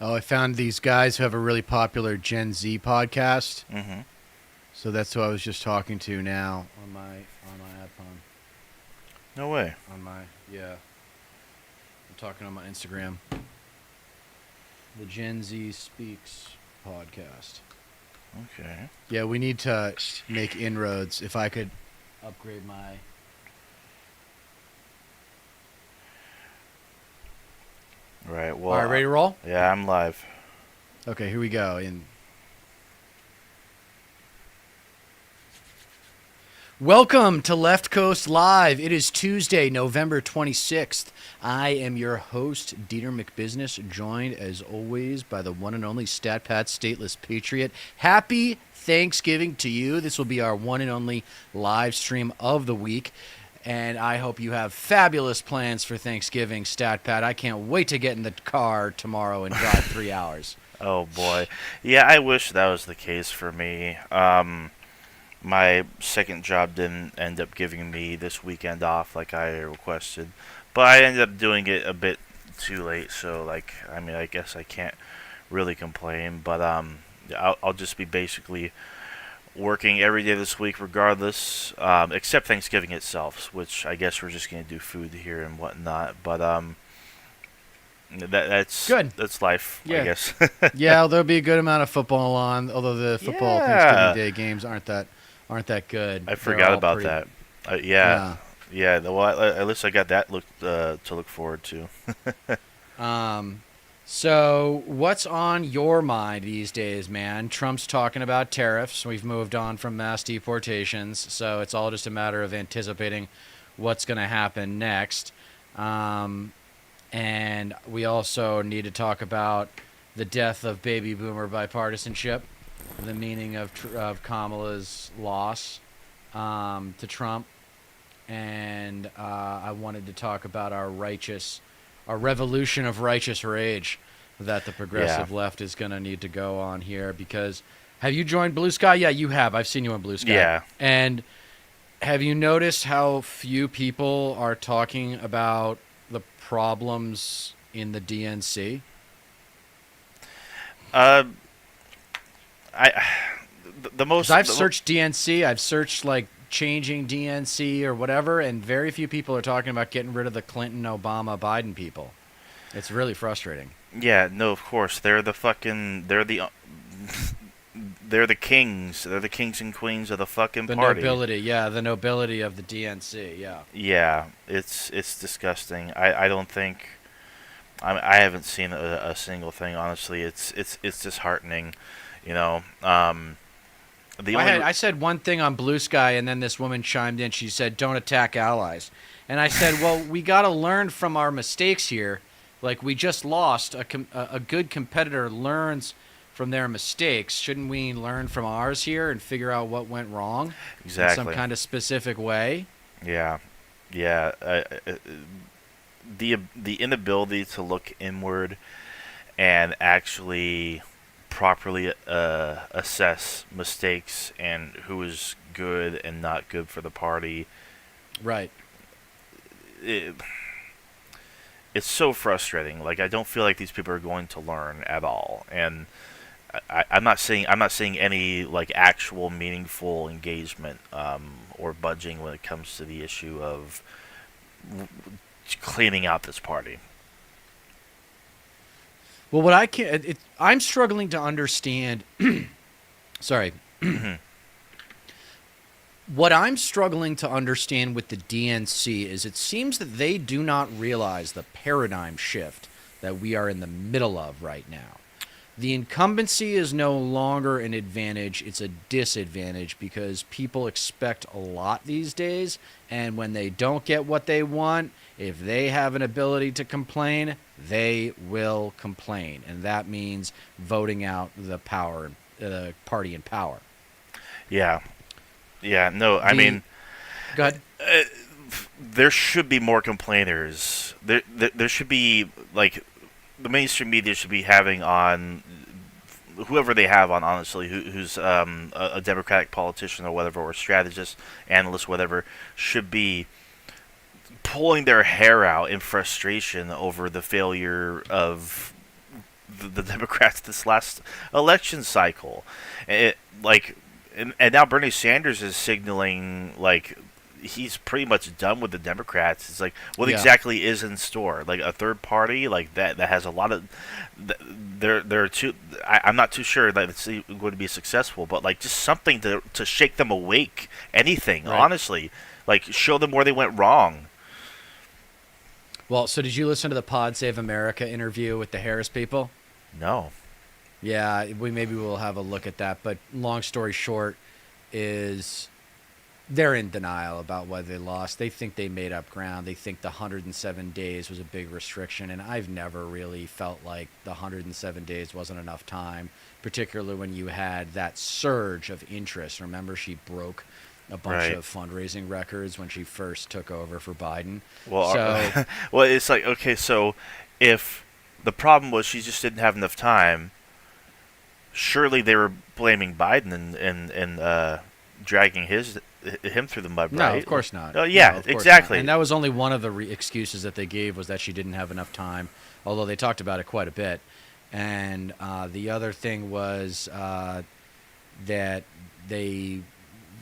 Oh, I found these guys who have a really popular Gen Z podcast. Mm-hmm. So that's who I was just talking to now on my iPhone. No way. On my yeah, I'm talking on my Instagram. The Gen Z Speaks podcast. Okay. Yeah, we need to make inroads. If I could upgrade my. Right. All Well, right, ready to roll? yeah, I'm live. Okay, here we go. In Welcome to Left Coast Live. It is Tuesday, November 26th. I am your host, Dieter McBusiness, joined as always by the one and only StatPat Stateless Patriot. Happy Thanksgiving to you. This will be our one and only live stream of the week. And I hope you have fabulous plans for Thanksgiving, StatPat. I can't wait to get in the car tomorrow and drive 3 hours. Oh boy. Yeah, I wish that was the case for me. My second job didn't end up giving me this weekend off like I requested, but I ended up doing it a bit too late. So, like, I mean, I guess I can't really complain. But I'll just be basically working every day this week, regardless, except Thanksgiving itself, which I guess we're just gonna do food here and whatnot. But that's Good. that's life, I Yeah. guess. Yeah, there'll be a good amount of football on, although the football Yeah. Thanksgiving Day games aren't that good. I They're forgot all about pretty- that. Yeah. Yeah. Well, at least I got that to look forward to. So what's on your mind these days, man? Trump's talking about tariffs. We've moved on from mass deportations, so it's all just a matter of anticipating what's going to happen next. And we also need to talk about the death of baby boomer bipartisanship, the meaning of Kamala's loss to Trump, and I wanted to talk about our revolution of righteous rage that the progressive left is going to need to go on here. Because have you joined Blue Sky? Yeah, you have. I've seen you on Blue Sky. Yeah. And have you noticed how few people are talking about the problems in the DNC? Uh, I the most 'Cause I've the, searched DNC. I've searched like changing DNC or whatever, and very few people are talking about getting rid of the Clinton, Obama, Biden people. It's really frustrating. Yeah, no, of course they're the fucking they're the kings. They're the kings and queens of the fucking The party. nobility, yeah, the nobility of the DNC, yeah. Yeah, it's disgusting. I don't think I haven't seen a single thing. Honestly, it's disheartening. You know, the only I said one thing on Blue Sky, and then this woman chimed in. She said, "Don't attack allies," and I said, "Well, we got to learn from our mistakes here. Like we just lost. A good competitor learns from their mistakes. Shouldn't we learn from ours here and figure out what went wrong in some exactly. kind of specific way?" Yeah, yeah. The inability to look inward and actually properly assess mistakes and who is good and not good for the party. Right. It, it's so frustrating. Like I don't feel like these people are going to learn at all, and I'm not seeing any like actual meaningful engagement or budging when it comes to the issue of cleaning out this party. Well, what I can, I'm struggling to understand. Sorry. What I'm struggling to understand with the DNC is it seems that they do not realize the paradigm shift that we are in the middle of right now. The incumbency is no longer an advantage, it's a disadvantage because people expect a lot these days, and when they don't get what they want, if they have an ability to complain, they will complain, and that means voting out the party in power. Yeah, yeah. No, I The- mean, Go ahead. there should be more complainers. There should be like the mainstream media should be having on whoever they have on, honestly, who's a Democratic politician or whatever, or strategist, analyst, whatever, should be pulling their hair out in frustration over the failure of the Democrats this last election cycle. It, like, and now Bernie Sanders is signaling like he's pretty much done with the Democrats. It's like what Yeah. exactly is in store? Like a third party like that has a lot of they're too. I'm not too sure that it's going to be successful, but like just something to shake them awake. Anything, Right. honestly, like show them where they went wrong. Well, so did you listen to the Pod Save America interview with the Harris people? No. Yeah, maybe we'll have a look at that. But long story short, is they're in denial about whether they lost. They think they made up ground. They think the 107 days was a big restriction, and I've never really felt like the 107 days wasn't enough time, particularly when you had that surge of interest. Remember, she broke a bunch Right. of fundraising records when she first took over for Biden. Well, So well, it's like okay, so if the problem was she just didn't have enough time, surely they were blaming Biden and dragging him through the mud, no, right? of course not. Oh yeah, No, of course exactly. not. And that was only one of the excuses that they gave, was that she didn't have enough time, although they talked about it quite a bit. And the other thing was that they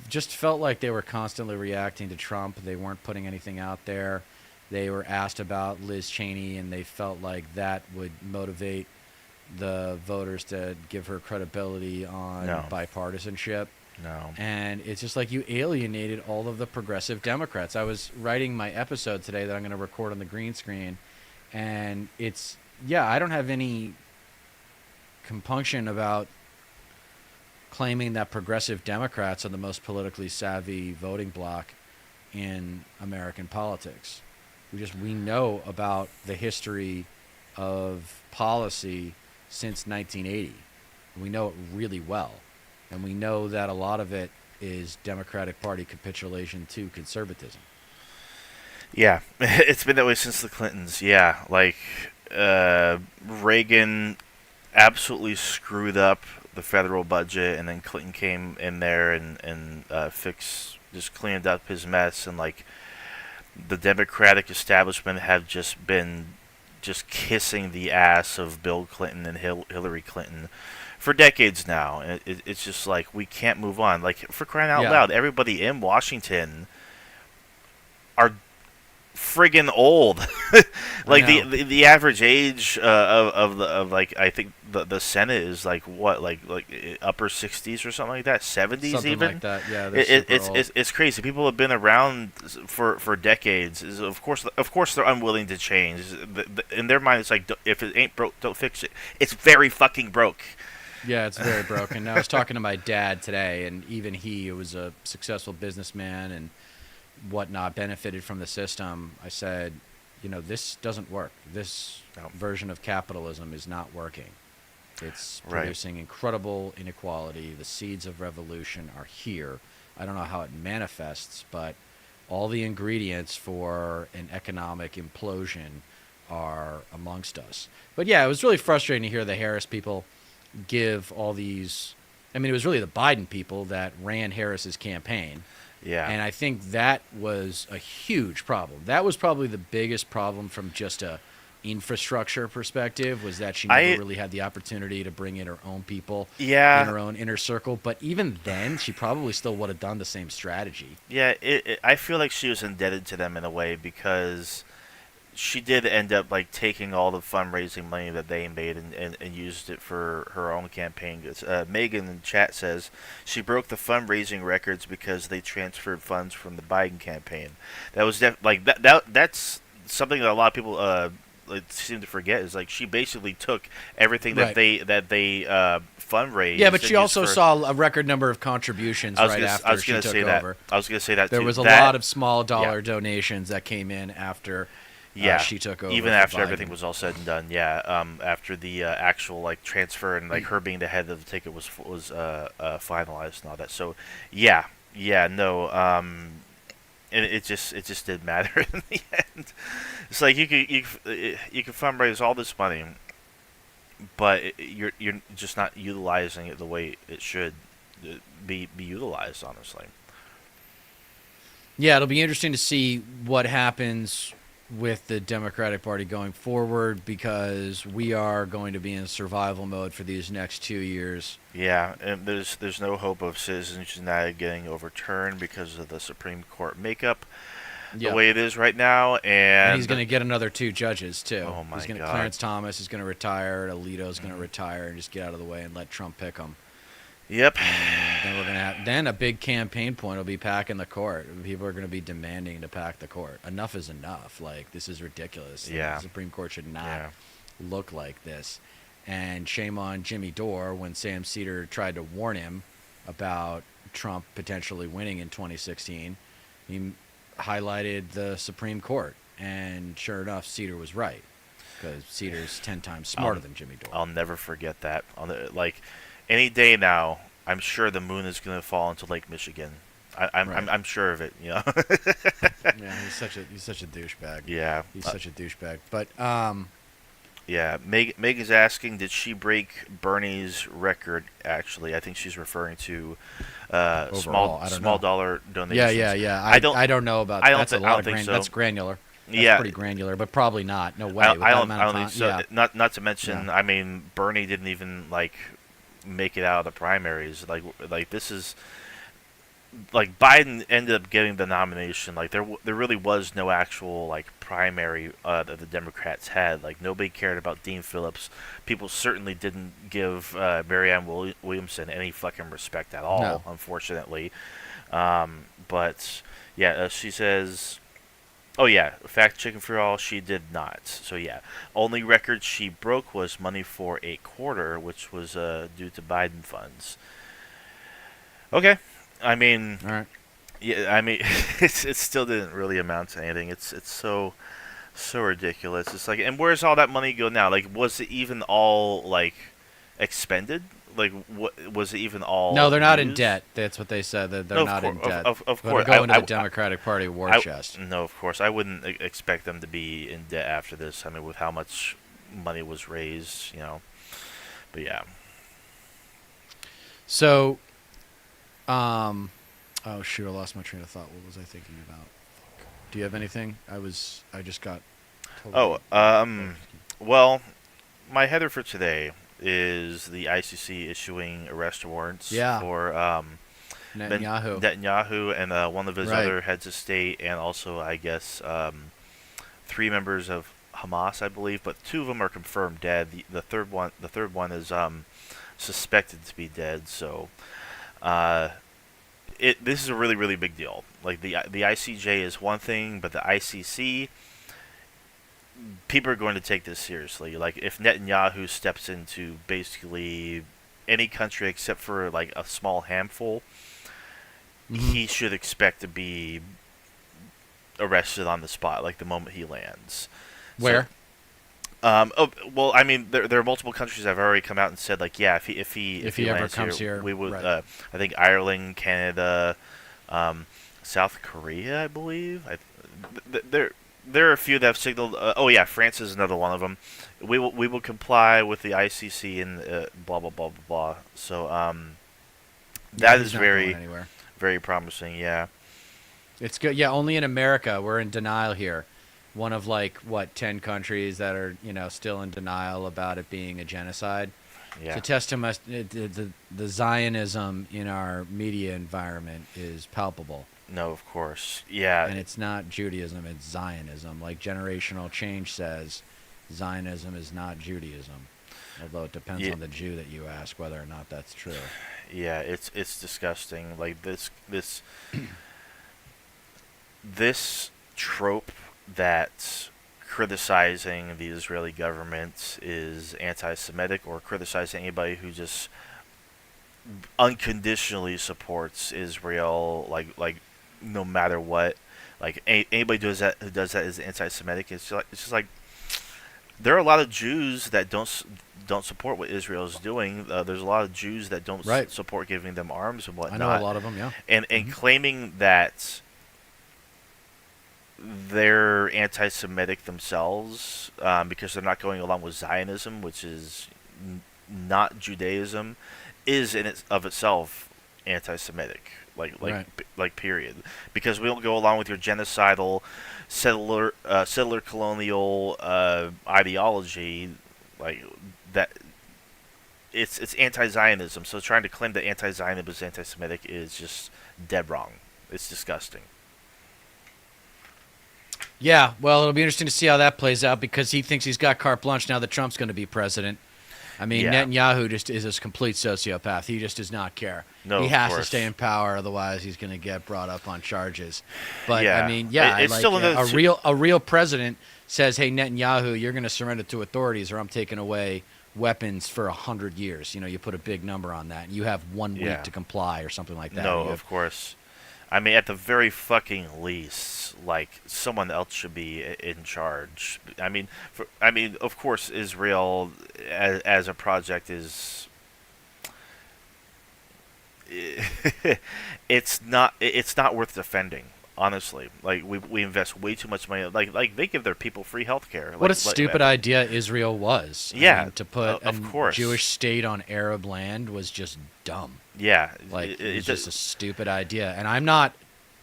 just felt like they were constantly reacting to Trump. They weren't putting anything out there. They were asked about Liz Cheney, and they felt like that would motivate the voters to give her credibility on No. bipartisanship. No. And it's just like you alienated all of the progressive Democrats. I was writing my episode today that I'm going to record on the green screen, and it's, yeah, I don't have any compunction about claiming that progressive Democrats are the most politically savvy voting bloc in American politics. We know about the history of policy since 1980. We know it really well. And we know that a lot of it is Democratic Party capitulation to conservatism. Yeah, it's been that way since the Clintons. Yeah, like Reagan absolutely screwed up the federal budget, and then Clinton came in there and just cleaned up his mess, and like the Democratic establishment have just been just kissing the ass of Bill Clinton and Hillary Clinton for decades now. And it's just like we can't move on. Like for crying out Yeah. loud, everybody in Washington are friggin' old. Like I know. the average age of like I think the Senate is like what like upper 60s or something like that, 70s Something even. like that. Yeah, they're super old. It's crazy. People have been around for decades. Of course they're unwilling to change. In their mind, it's like if it ain't broke, don't fix it. It's very fucking broke. Yeah, it's very broken. Now, I was talking to my dad today, and even he was a successful businessman and whatnot, benefited from the system. I said, this doesn't work. This No. version of capitalism is not working. It's Right. producing incredible inequality. The seeds of revolution are here. I don't know how it manifests, but all the ingredients for an economic implosion are amongst us. But yeah, it was really frustrating to hear the Harris people give all these. I mean, it was really the Biden people that ran Harris's campaign. Yeah. And I think that was a huge problem. That was probably the biggest problem from just a infrastructure perspective, was that she never really had the opportunity to bring in her own people Yeah. in her own inner circle. But even then, she probably still would have done the same strategy. Yeah, I feel like she was indebted to them in a way because she did end up like taking all the fundraising money that they made and used it for her own campaign goods. Megan in chat says she broke the fundraising records because they transferred funds from the Biden campaign. That was that's something that a lot of people seem to forget, is like she basically took everything Right. that they fundraised. Yeah, but and she also used for- saw a record number of contributions right I after was she gonna took say that. over. I was gonna say that There too. was a That- lot of small dollar donations that came in after she took over. even for after Biden. everything was all said and done. Yeah, after the actual like transfer and like her being the head of the ticket was finalized and all that. So no, and it just didn't matter in the end. It's like you could fundraise all this money, but you're just not utilizing it the way it should be utilized. Honestly. Yeah, it'll be interesting to see what happens with the Democratic Party going forward because we are going to be in survival mode for these next 2 years. Yeah, and there's no hope of Citizens United getting overturned because of the Supreme Court makeup the Yep. way it is right now, And and he's going to get another 2 judges too. oh my He's going to God. Clarence Thomas is going to retire, Alito's going to Mhm. retire, and just get out of the way and let Trump pick them. Yep. And then we're going to have then a big campaign point will be packing the court. People are going to be demanding to pack the court. Enough is enough. Like, this is ridiculous. Yeah. The Supreme Court should not Yeah. look like this. And shame on Jimmy Dore when Sam Cedar tried to warn him about Trump potentially winning in 2016. He highlighted the Supreme Court, and sure enough, Cedar was right because Cedar's 10 times smarter than Jimmy Dore. I'll never forget that. Like any day now, I'm sure the moon is going to fall into Lake Michigan. I'm sure of it. You know. Yeah, he's such a douchebag. Yeah. He's such a douchebag. But Yeah, Meg is asking, did she break Bernie's record? Actually, I think she's referring to Overall, I don't small know. dollar donations. yeah. I don't know about I don't that's thi- a I lot don't of think so. That's granular. That's Yeah. pretty granular, but probably not. No way. I, with I that don't. amount I of don't think time. so. Yeah. Not to mention, Yeah. I mean, Bernie didn't even like make it out of the primaries. Like this is like Biden ended up getting the nomination. Like there really was no actual like primary that the Democrats had. Like nobody cared about Dean Phillips. People certainly didn't give Marianne Williamson any fucking respect at all. No. Unfortunately, but yeah, she says. Oh yeah, fact checking for all, she did not. So yeah, only record she broke was money for a quarter, which was due to Biden funds. Okay, I mean, All right. yeah, I mean, it still didn't really amount to anything. It's so ridiculous. It's like, and where's all that money go now? Like, was it even all like expended? Like, what was it even all? No, they're not in used? debt. That's what they said. That they're No, not in debt. Of But course, they're going to the Democratic Party war chest. No, of course, I wouldn't expect them to be in debt after this. I mean, with how much money was raised, you know. But yeah, So, oh shoot, I lost my train of thought. What was I thinking about? Fuck. Do you have anything? I just got. Oh, totally- well, my header for today is the ICC issuing arrest warrants Yeah. for Netanyahu. Netanyahu and one of his Right. other heads of state, and also I guess 3 members of Hamas, I believe, but 2 of them are confirmed dead. The third one is suspected to be dead. So this is a really really big deal. Like the ICJ is one thing, but the ICC, people are going to take this seriously. Like if Netanyahu steps into basically any country except for like a small handful, Mhm. he should expect to be arrested on the spot, like the moment he lands. Where? Well, I mean, there are multiple countries that have already come out and said, like, yeah, if he ever lands comes here, we would. right. I think Ireland, Canada, South Korea, I believe. There are a few that have signaled. Oh yeah, France is another one of them. We will comply with the ICC and blah blah blah blah blah. So that He's is not very going anywhere. very promising. Yeah. It's good. Yeah, only in America we're in denial here. One of like 10 countries that are still in denial about it being a genocide. Yeah. To testament, the Zionism in our media environment is palpable, No, of course. Yeah. and it's not Judaism; it's Zionism. Like generational change says, Zionism is not Judaism. Although it depends Yeah. on the Jew that you ask whether or not that's true. Yeah, it's disgusting. Like this trope that criticizing the Israeli government is anti-Semitic, or criticizing anybody who just unconditionally supports Israel, like no matter what, like anybody who does that is anti-Semitic. It's just like there are a lot of Jews that don't support what Israel is doing. There's a lot of Jews that don't Right. support giving them arms and I whatnot. know a lot of them. Yeah. And Mhm. claiming that they're anti-Semitic themselves because they're not going along with Zionism, which is not Judaism, is in of itself anti-Semitic. Right. Period, because we don't go along with your genocidal settler colonial ideology, like that. It's anti-Zionism. So trying to claim that anti-Zionism is anti-Semitic is just dead wrong. It's disgusting. Yeah, well, it'll be interesting to see how that plays out because he thinks he's got carte blanche now that Trump's going to be president. I mean, Yeah. Netanyahu just is a complete sociopath. He just does not care. No, He of has to course. stay in power, otherwise he's going to get brought up on charges. But Yeah. I mean, yeah, It's still another a real president says, "Hey, Netanyahu, you're going to surrender to authorities, or I'm taking away weapons for 100 years." You know, you put a big number on that, and you have 1 week Yeah. to comply, or something like that. No, You of have- course. I mean, at the very fucking least, like someone else should be in charge. I mean, of course, Israel as a project is. It's not worth defending. Honestly, like we invest way too much money. Like they give their people free healthcare. What a Like, stupid idea Israel was. I Yeah, mean, to put a of course. Jewish state on Arab land was just dumb. Yeah, Like, it was just just a stupid idea. And I'm not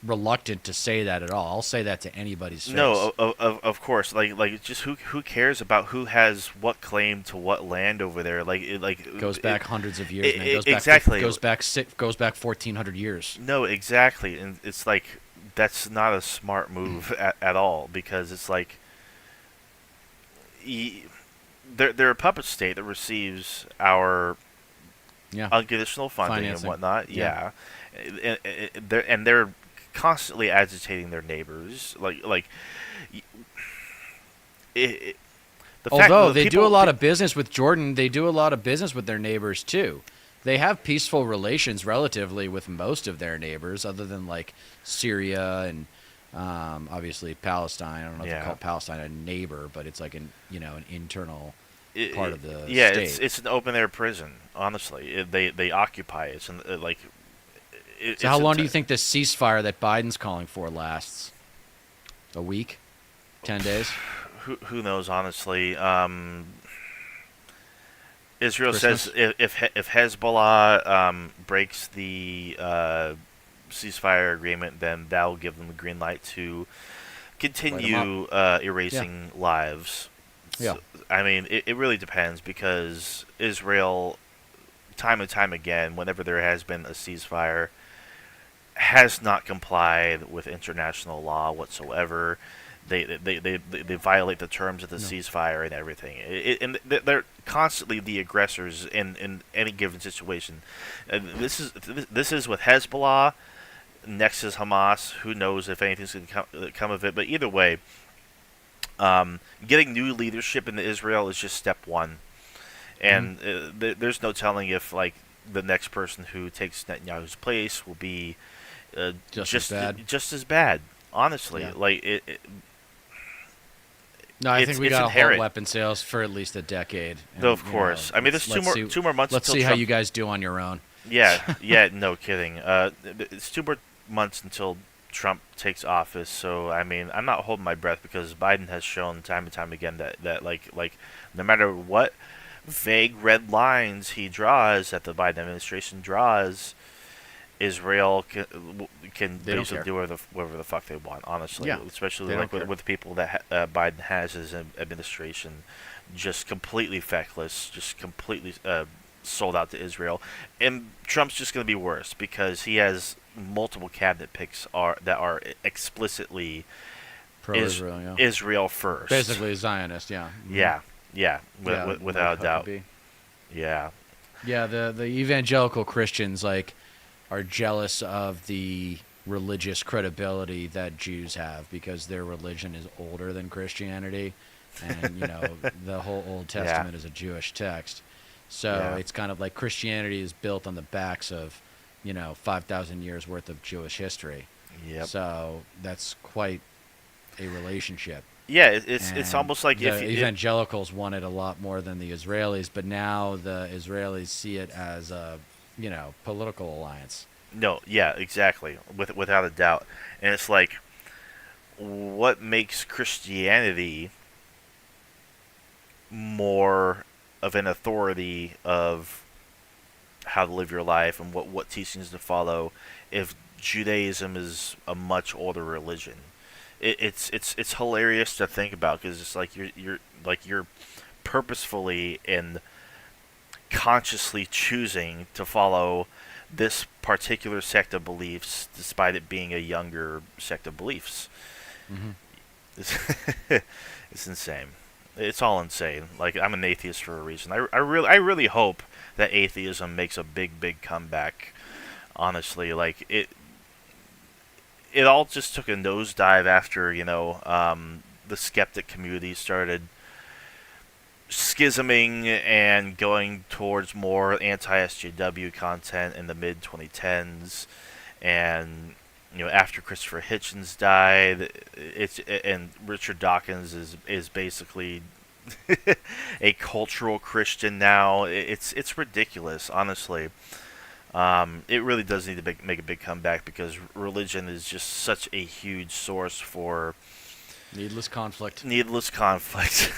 reluctant to say that at all. I'll say that to anybody's face. no, of course. Like just who cares about who has what claim to what land over there? Like Goes back hundreds of years, man. Goes exactly. Goes back 1,400 years. No, exactly, and it's like that's not a smart move at all, because it's like they're a puppet state that receives our Yeah. unconditional funding Financing. and whatnot. Yeah. They're constantly agitating their neighbors. It, the fact Although that they do people- a lot of business with Jordan, they do a lot of business with their neighbors too. They have peaceful relations relatively with most of their neighbors, other than like Syria and obviously Palestine. I don't know if Yeah. they call Palestine a neighbor, but it's like an internal it- part of the yeah, state. it's an open air prison. Honestly, they occupy it. And like, So how long do you think this ceasefire that Biden's calling for lasts? A week? 10 days? Who knows? Honestly, Israel Christmas? says if Hezbollah breaks the ceasefire agreement, then that will give them the green light to continue erasing lives. Yeah. So, I mean, it really depends, because Israel, time and time again, whenever there has been a ceasefire, has not complied with international law whatsoever. They violate the terms of the ceasefire and everything. And they're constantly the aggressors in any given situation. This is with Hezbollah. Next is Hamas. Who knows if anything's going to come of it? But either way, getting new leadership in Israel is just step one. And there's no telling if like the next person who takes Netanyahu's place will be Just as bad. Just as bad. Honestly, Yeah. like No, I think we it's got to inherent. hold weapon sales for at least a decade. No, of course. I mean, there's two more months. Let's until see how Trump- you guys do on your own. Yeah, no kidding. It's 2 more months until Trump takes office. So I mean, I'm not holding my breath, because Biden has shown time and time again that like no matter what vague red lines he draws, that the Biden administration draws, Israel can They don't basically care. do whatever the fuck they want. Honestly, Yeah, especially they like don't care. with people that Biden has as an administration, just completely feckless, just completely sold out to Israel. And Trump's just going to be worse, because he has multiple cabinet picks that are explicitly Pro-Israel, yeah. Israel first. Basically a Zionist, yeah. Mhm. Yeah, Yeah, without a doubt. Huckabee. Yeah. Yeah, the evangelical Christians like are jealous of the religious credibility that Jews have, because their religion is older than Christianity, and the whole Old Testament is a Jewish text. So Yeah. it's kind of like Christianity is built on the backs of 5,000 years worth of Jewish history. Yep. So that's quite a relationship. Yeah, it's And almost like the if evangelicals want it a lot more than the Israelis, but now the Israelis see it as a political alliance. No, yeah, exactly, without a doubt. And it's like, what makes Christianity more of an authority of how to live your life and what teachings to follow, if Judaism is a much older religion. It's hilarious to think about because it's like you're purposefully and consciously choosing to follow this particular sect of beliefs despite it being a younger sect of beliefs. Hmm. It's, it's insane. It's all insane. Like, I'm an atheist for a reason. I really hope that atheism makes a big comeback. Honestly, like it all just took a nosedive after the skeptic community started schisming and going towards more anti-SJW content in the mid 2010s, and after Christopher Hitchens died, and Richard Dawkins is basically a cultural Christian now. It's ridiculous, honestly. It really does need to make a big comeback because religion is just such a huge source for Needless conflict. needless conflict.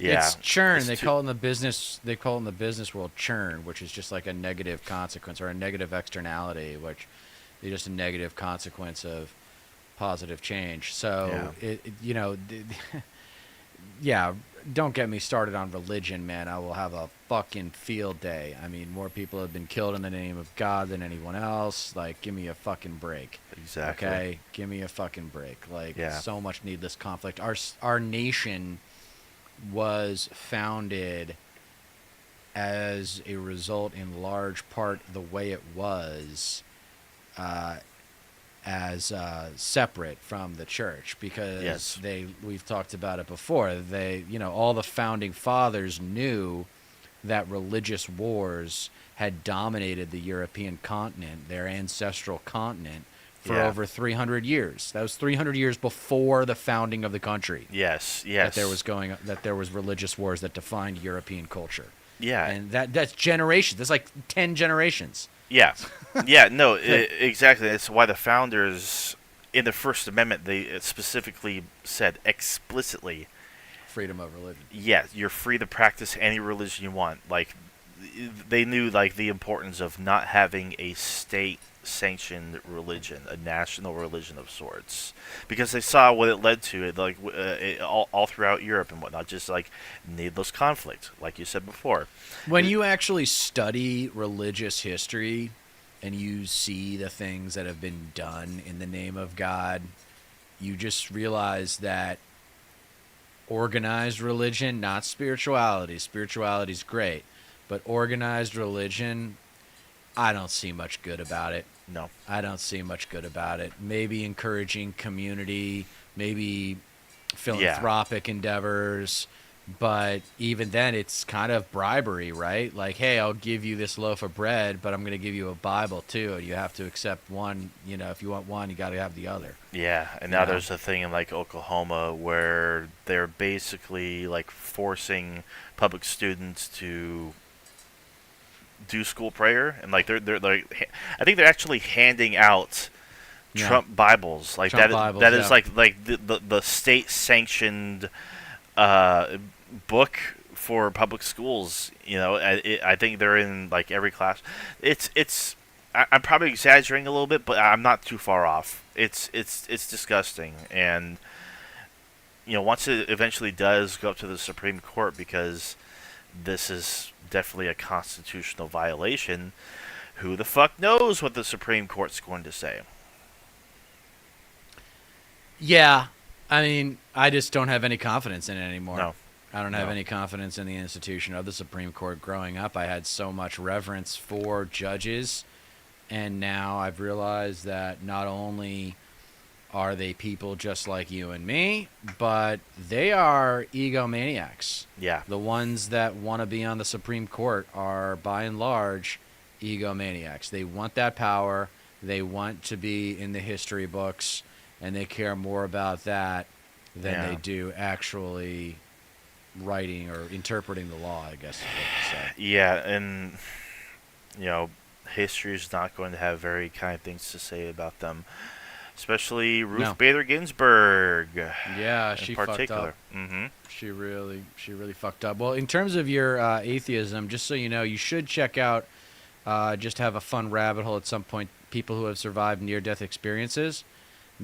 Yeah, It's churn. it's They too- call it in the business. They call it in the business world churn, which is just like a negative consequence or a negative externality, which is just a negative consequence of positive change. So yeah. Don't get me started on religion, man. I will have a fucking field day. I mean, more people have been killed in the name of God than anyone else. Like, give me a fucking break. Exactly. Okay, give me a fucking break. Like, Yeah. so much needless conflict. Our nation was founded as a result, in large part, the way it was, as separate from the church, because Yes. we've talked about it before. All the founding fathers knew that religious wars had dominated the European continent, their ancestral continent, for Yeah. over 300 years. That was 300 years before the founding of the country. Yes. That there was religious wars that defined European culture. Yeah. And that's generations. That's like 10 generations. Yeah. Yeah. No. Exactly. It's why the founders in the First Amendment they specifically said explicitly, Freedom of religion. yeah, you're free to practice any religion you want. Like they knew like the importance of not having a state sanctioned religion, a national religion of sorts, because they saw what it led to. All throughout Europe and whatnot, just like needless conflict, like you said before. When you actually study religious history and you see the things that have been done in the name of God, you just realize that organized religion, not spirituality. Spirituality's great, but organized religion, I don't see much good about it. No. I don't see much good about it. Maybe encouraging community, maybe philanthropic endeavors, but even then it's kind of bribery, right? Like, hey, I'll give you this loaf of bread, but I'm going to give you a Bible too, and you have to accept one. If you want one, you got to have the other. Yeah, and now Yeah. there's a thing in like Oklahoma where they're basically like forcing public students to do school prayer, and like they're like, I think they're actually handing out Yeah. Trump Bibles, like Trump that. Bibles, That is yeah. like the state sanctioned book for public schools. I think they're in like every class. I'm probably exaggerating a little bit, but I'm not too far off. It's disgusting, and once it eventually does go up to the Supreme Court, because this is definitely a constitutional violation, who the fuck knows what the Supreme Court's going to say? Yeah, I mean, I just don't have any confidence in it anymore. No. I don't have No. any confidence in the institution of the Supreme Court. Growing up, I had so much reverence for judges, and now I've realized that not only are they people just like you and me, but they are egomaniacs. Yeah. The ones that want to be on the Supreme Court are, by and large, egomaniacs. They want that power. They want to be in the history books, and they care more about that than Yeah. they do actually writing or interpreting the law, I guess is what to say. Yeah, and history is not going to have very kind things to say about them, especially Ruth No. Bader Ginsburg. Yeah, in she particular. fucked up. Mm-hmm. She really fucked up. Well, in terms of your atheism, just so you know, you should check out, just have a fun rabbit hole at some point people who have survived near-death experiences,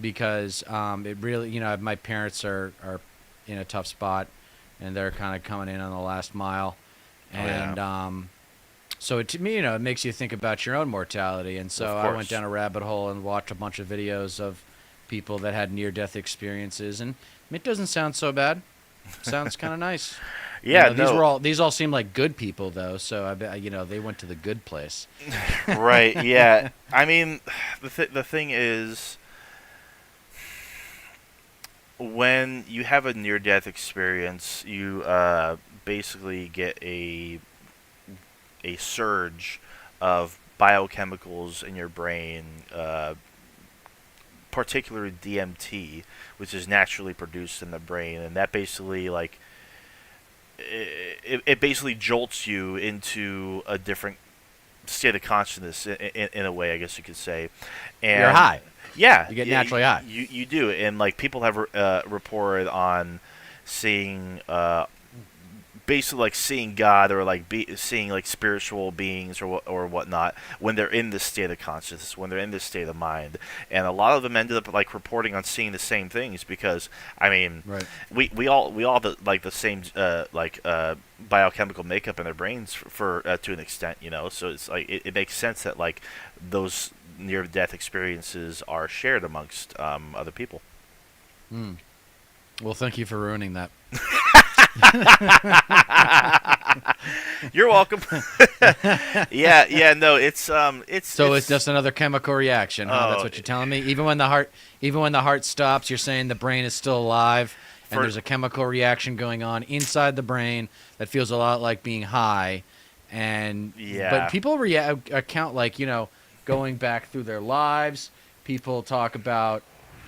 because it really, my parents are in a tough spot, and they're kind of coming in on the last mile, and so to me, it makes you think about your own mortality. And so I went down a rabbit hole and watched a bunch of videos of people that had near-death experiences, and it doesn't sound so bad. Sounds kind of nice. Yeah, these all seem like good people though, so I bet they went to the good place. Right. Yeah. I mean, the thing is, when you have a near-death experience, you basically get a surge of biochemicals in your brain, particularly DMT, which is naturally produced in the brain, and that basically it basically jolts you into a different state of consciousness in a way, I guess you could say. And you're high. Yeah, you get naturally high. You do, and people have reported on seeing basically seeing God, or seeing spiritual beings or whatnot when they're in this state of consciousness, when they're in this state of mind. And a lot of them ended up reporting on seeing the same things, because right. we all the same biochemical makeup in their brains for to an extent, so it's it makes sense that those near death experiences are shared amongst other people. Well, thank you for ruining that. You're welcome. No, it's it's just another chemical reaction, huh? That's what you're telling me. Even when the heart stops, you're saying the brain is still alive, and there's a chemical reaction going on inside the brain that feels a lot like being high. But people account going back through their lives. People talk about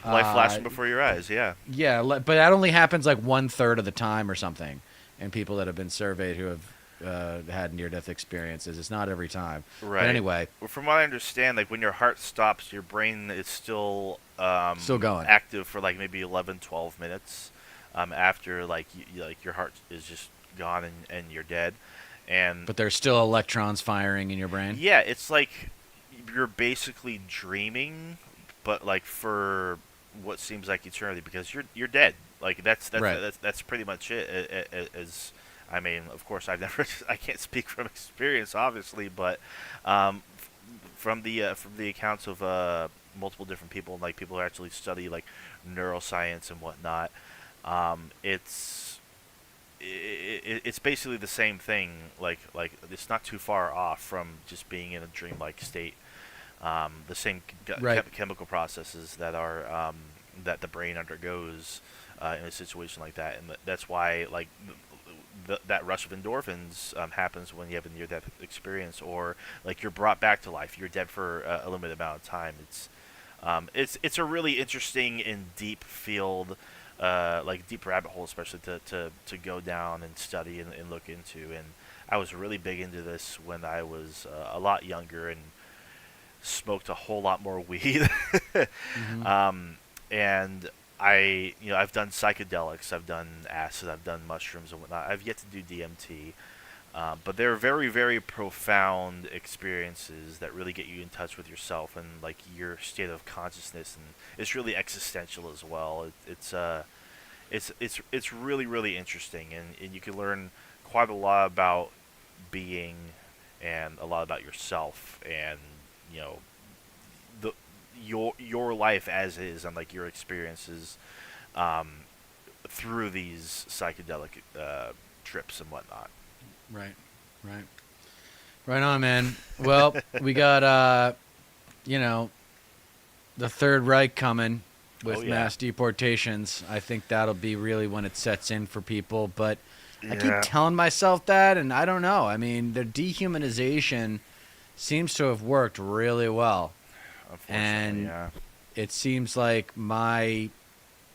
life flashing before your eyes. Yeah, but that only happens 1/3 of the time or something. And people that have been surveyed who have had near-death experiences, it's not every time. Right. But anyway, from what I understand, when your heart stops, your brain is still going active for maybe 11, 12 minutes after your heart is just gone and you're dead. But there's still electrons firing in your brain. Yeah, it's you're basically dreaming, but for what seems like eternity, because you're dead. That's pretty much it. As I mean, of course, I can't speak from experience, obviously, but from the accounts of multiple different people, people who actually study neuroscience and whatnot, it's basically the same thing. It's not too far off from just being in a dreamlike state. The same chemical processes that are that the brain undergoes in a situation like that, and that's why that rush of endorphins happens when you have a near-death experience, or you're brought back to life. You're dead for a limited amount of time. It's a really interesting and deep field, deep rabbit hole, especially to go down and study and look into. And I was really big into this when I was a lot younger and smoked a whole lot more weed. Mm-hmm. And I've done psychedelics, I've done acid, I've done mushrooms and whatnot. I've yet to do DMT, but they're very, very profound experiences that really get you in touch with yourself and your state of consciousness, and it's really existential as well. It's really, really interesting, and you can learn quite a lot about being and a lot about yourself, and your life as is, and your experiences through these psychedelic trips and whatnot. Right on, man. Well, we got the Third Reich coming with mass deportations. I think that'll be really when it sets in for people, but I keep telling myself that, and I don't know. I mean, the dehumanization seems to have worked really well. And it seems like my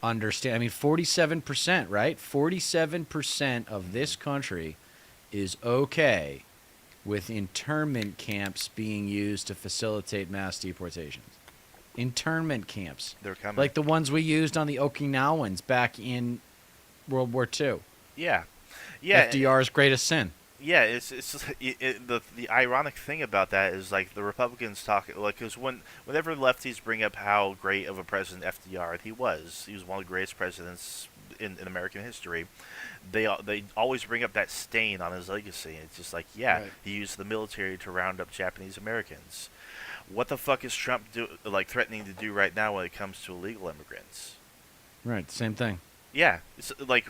understanding, 47%, right? 47% of this country is okay with internment camps being used to facilitate mass deportations. Internment camps. They're coming. Like the ones we used on the Okinawans back in World War II. Yeah. FDR's greatest sin. Yeah, the ironic thing about that is like the Republicans talk like because whenever lefties bring up how great of a president FDR he was one of the greatest presidents in American history. They always bring up that stain on his legacy. It's just like, yeah, Right. he used the military to round up Japanese Americans. What the fuck is Trump threatening to do right now when it comes to illegal immigrants? Right. Same thing. Yeah, it's like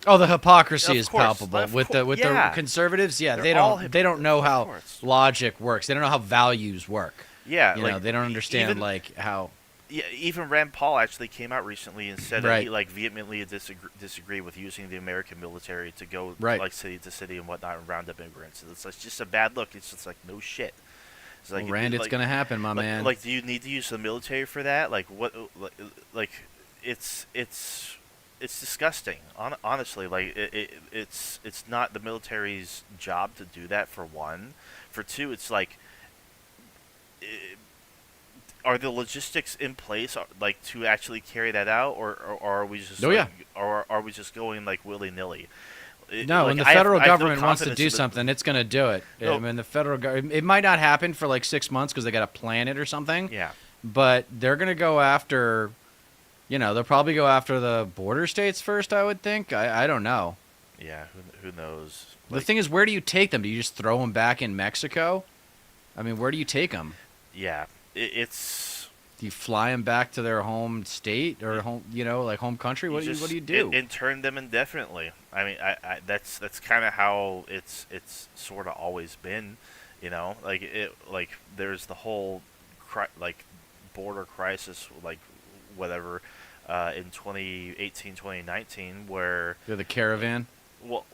Oh, the hypocrisy of is course, palpable with the yeah, conservatives. Yeah, they're all they don't know of how course. logic works. They don't know how values work. Yeah, You know, they don't understand even like how. yeah, even Rand Paul actually came out recently and said that he Right. like vehemently disagree with using the American military to go Right. like city to city and whatnot and round up immigrants. It's like, just a bad look. It's just like, no shit. It's like, Well, Rand, it's gonna happen, my man. like, do you need to use the military for that? Like what? Like it's disgusting. Honestly, like it's not the military's job to do that. For one, for two, it's like, are the logistics in place like to actually carry that out, or are we just Oh, yeah. or are we just going like willy nilly? No, Like, when the I have- federal I have no government wants to confidence do in the- something, it's going to do it. No. I mean, the federal government, it might not happen for like 6 months because they got to plan it or something. Yeah, But they're going to go after, they'll probably go after the border states first, I would think. I don't know. yeah. Who knows? The Like, thing is, where do you take them? Do you just throw them back in Mexico? I mean, where do you take them? yeah, it's. Do you fly them back to their home state or home, like home country? What do you do? Intern them indefinitely. I mean, that's kind of how it's sort of always been, like there's the whole like border crisis, like whatever, in 2018, 2019, where They're the caravan. well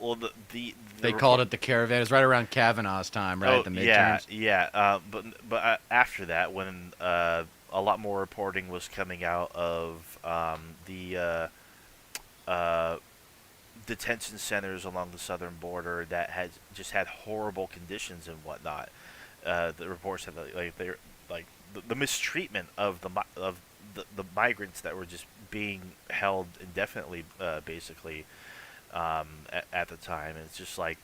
They called it the caravan. It was right around Kavanaugh's time, right? Oh, The yeah, midterms. yeah. But after that, when a lot more reporting was coming out of the detention centers along the southern border that had just had horrible conditions and whatnot, the reports said that, like they're like the mistreatment of the migrants that were just being held indefinitely, basically, at the time. And it's just like,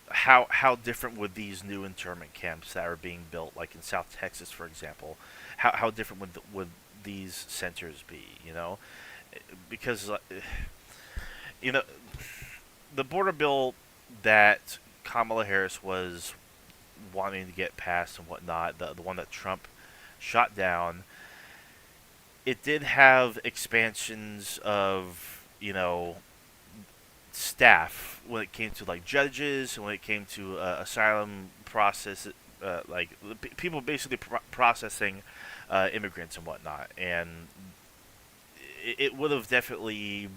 how different would these new internment camps that are being built, like in South Texas, for example, how different would these centers be? Because you know the border bill that Kamala Harris was wanting to get passed and whatnot, the one that Trump shot down, it did have expansions of staff when it came to like judges and when it came to asylum process, like people basically processing immigrants and whatnot, and it would have definitely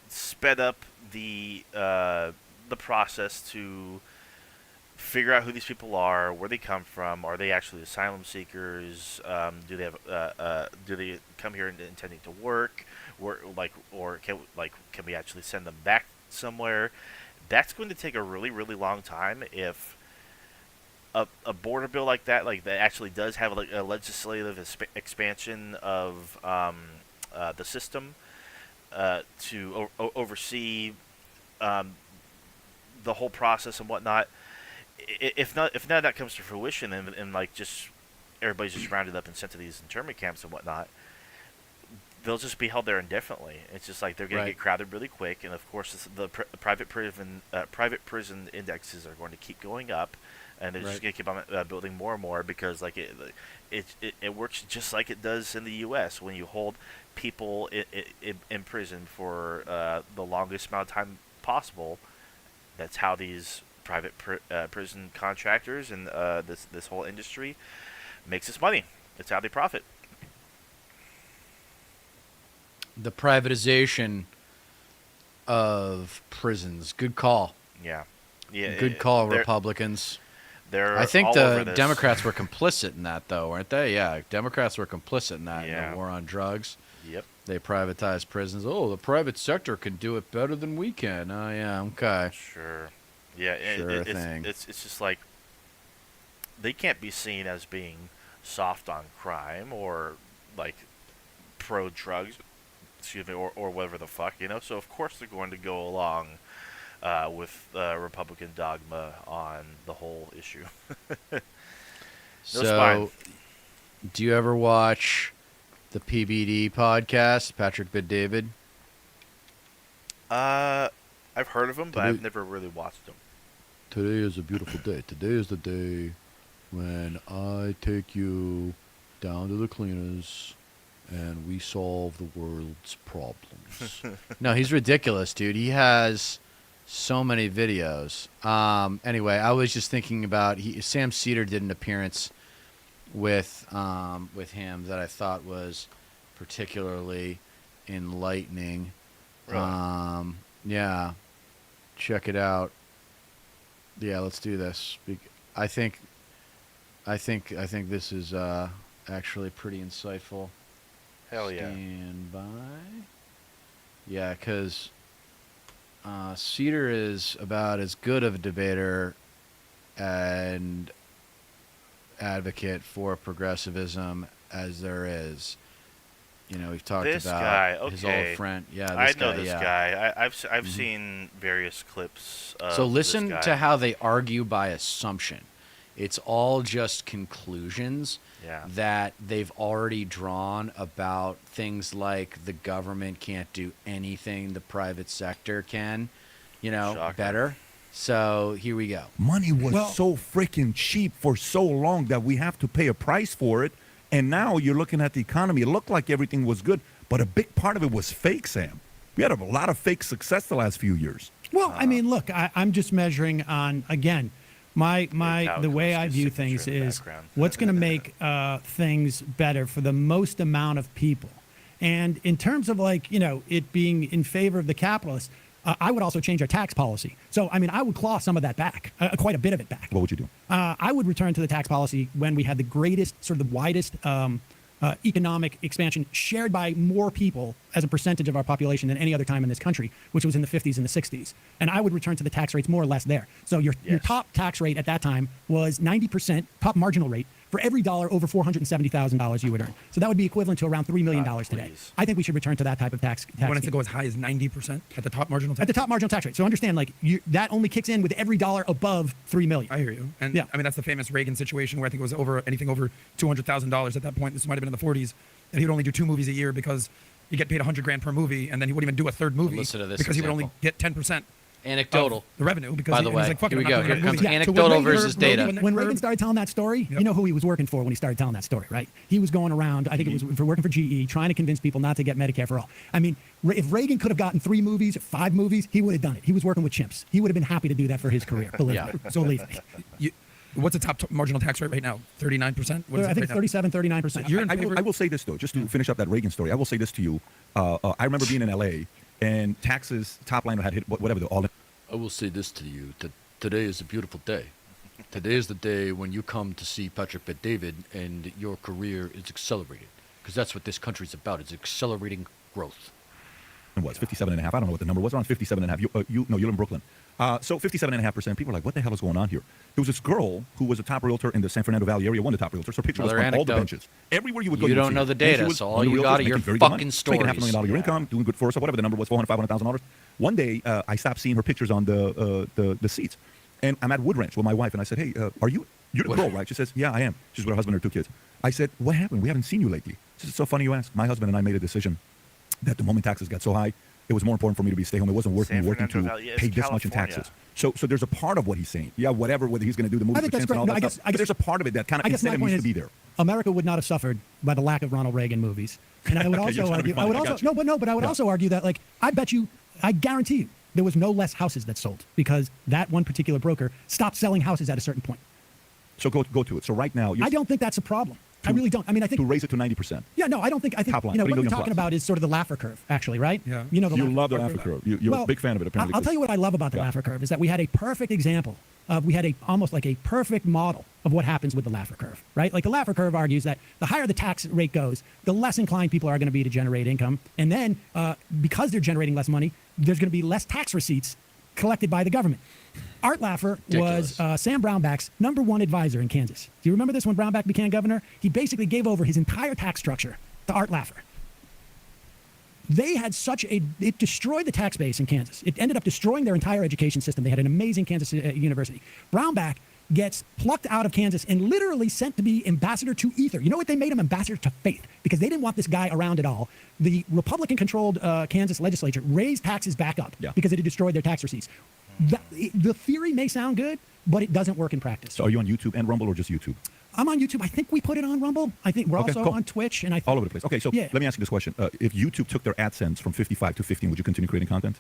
sped up the process to figure out who these people are, where they come from, are they actually asylum seekers, do they come here intending to work, or can we actually send them back somewhere? That's going to take a really, really long time if a border bill like that actually does have a legislative expansion of the system to oversee the whole process and whatnot. If none of that comes to fruition, and like just everybody's just rounded up and sent to these internment camps and whatnot, they'll just be held there indefinitely. It's just like they're going to get crowded really quick, and of course the private prison indexes are going to keep going up, and they're just going to keep on building more and more, because like it works just like it does in the U.S. when you hold people in prison for the longest amount of time possible. That's how these private prison contractors and this whole industry makes its money. It's how they profit. The privatization of prisons. Good call. Yeah. Good call, Republicans. They're I think all over the this. Democrats were complicit in that, though, weren't they? Yeah, Democrats were complicit in that, in Yeah. the war on drugs. Yep. They privatized prisons. Oh, the private sector can do it better than we can. Oh, yeah, okay. Sure. Yeah. Sure thing. It's just like they can't be seen as being soft on crime or like pro drugs excuse me, or whatever the fuck, So of course they're going to go along with Republican dogma on the whole issue. No spine. So, do you ever watch the PBD podcast, Patrick Bet-David? I've heard of them, but I've never really watched them. Today is a beautiful day. Today is the day when I take you down to the cleaners and we solve the world's problems. No, he's ridiculous, dude. He has so many videos. Anyway, I was just thinking about Sam Cedar did an appearance with him that I thought was particularly enlightening. Really? Yeah, check it out. Yeah, let's do this. I think this is actually pretty insightful. Hell yeah. Stand by. Yeah, because Cedar is about as good of a debater and advocate for progressivism as there is. We've talked This about guy, his okay. old friend. Yeah, I this know guy, this yeah. guy. I've seen various clips of So this listen guy. to how they argue by assumption. It's all just conclusions Yeah. that they've already drawn about things like the government can't do anything the private sector can, Shocker. better. So here we go. Money was so freaking cheap for so long that we have to pay a price for it. And now you're looking at the economy. It looked like everything was good, but a big part of it was fake, Sam. We had a lot of fake success the last few years. Well, I mean, look, I'm just measuring on, again, the way I view things is what's going to make things better for the most amount of people. And in terms of it being in favor of the capitalists, I would also change our tax policy. So, I mean, I would claw some of that back, quite a bit of it back. What would you do? I would return to the tax policy when we had the greatest, sort of the widest economic expansion shared by more people as a percentage of our population than any other time in this country, which was in the 50s and the 60s. And I would return to the tax rates more or less there. So your top tax rate at that time was 90%, top marginal rate, for every dollar over $470,000 you would earn. So that would be equivalent to around $3 million today. Please. I think we should return to that type of tax. You want it scheme. to go as high as 90% at the top marginal tax? At the top marginal tax rate. So understand, that only kicks in with every dollar above $3 million. I hear you. And Yeah. I mean, that's the famous Reagan situation where I think it was anything over $200,000 at that point. This might have been in the 40s. And he would only do 2 movies a year because you get paid $100,000 per movie, and then he wouldn't even do a third movie Listen to this because he would only example. get 10%. Anecdotal. Of the revenue because By the he was way, like, fuck it, here we I'm go. not doing Here a comes movie. anecdotal when versus data. When Reagan started telling that story, you know who he was working for when he started telling that story, right? He was going around, I think it was for working for GE, trying to convince people not to get Medicare for all. I mean, if Reagan could have gotten 3 movies, 5 movies, he would have done it. He was working with chimps. He would have been happy to do that for his career. Believe me. So believe me. What's the top marginal tax rate right now? 39%? What is I it think right now? 37, 39%. I will say this, though, just to finish up that Reagan story. I will say this to you. I remember being in L.A., and taxes, top line had hit whatever, all the I will say this to you. Today is a beautiful day. Today is the day when you come to see Patrick Bet-David and your career is accelerated. Because that's what this country's about. It's accelerating growth. was 57.5. I don't know what the number was. Around 57.5. You're in Brooklyn. So 57.5%. People are like, what the hell is going on here? There was this girl who was a top realtor in the San Fernando Valley area, one of the top realtors. Her picture Another was on all the anecdote. benches. Everywhere you would go, You would don't see know her. the And she data, was so one all of the you realtors got are making your very good money, fucking making $500,000 stories. income, doing good for herself, whatever the number was, $400,000, $500,000. One day, I stopped seeing her pictures on the seats. And I'm at Wood Ranch with my wife, and I said, hey, you're the girl, right? She says, yeah, I am. She's with her husband and her 2 kids. I said, what happened? We haven't seen you lately. She said, it's so funny you ask. My husband and I made a decision that the moment taxes got so high, it was more important for me to be stay home. It wasn't worth me San working Fernando to Valley, it's pay this much in California. taxes. So there's a part of what he's saying. Yeah, whether he's going to do the movie I think for that's chance and all great. No, that I stuff. guess- But there's a part of it that kind of I guess my incentive point needs is to be there. America would not have suffered by the lack of Ronald Reagan movies. And I would Okay, you're also trying to be argue. I funny. would I also got you. but I would also argue that I guarantee you there was no less houses that sold because that one particular broker stopped selling houses at a certain point. So go to it. So right now, I don't think that's a problem. I really don't. I mean, I think to raise it to 90%. Yeah, no, I don't think. I think Top line, what 3 you're million talking plus. about is sort of the Laffer curve, actually, right? Yeah. You know the You Laffer love the curve. Laffer curve. You're a big fan of it, apparently. I'll tell you what I love about the Yeah. Laffer curve is that we had a perfect example of almost like a perfect model of what happens with the Laffer curve, right? Like the Laffer curve argues that the higher the tax rate goes, the less inclined people are going to be to generate income, and then because they're generating less money, there's going to be less tax receipts collected by the government. Art Laffer was Sam Brownback's #1 advisor in Kansas. Do you remember this when Brownback became governor? He basically gave over his entire tax structure to Art Laffer. They had it destroyed the tax base in Kansas. It ended up destroying their entire education system. They had an amazing Kansas university. Brownback gets plucked out of Kansas and literally sent to be ambassador to Ether. You know what? They made him ambassador to faith because they didn't want this guy around at all. The Republican-controlled Kansas legislature raised taxes back up because it had destroyed their tax receipts. The theory may sound good, but it doesn't work in practice. So are you on YouTube and Rumble or just YouTube? I'm on YouTube. I think we put it on Rumble. I think we're also cool. on Twitch. And All over the place. Okay, so let me ask you this question. If YouTube took their AdSense from 55 to 15, would you continue creating content?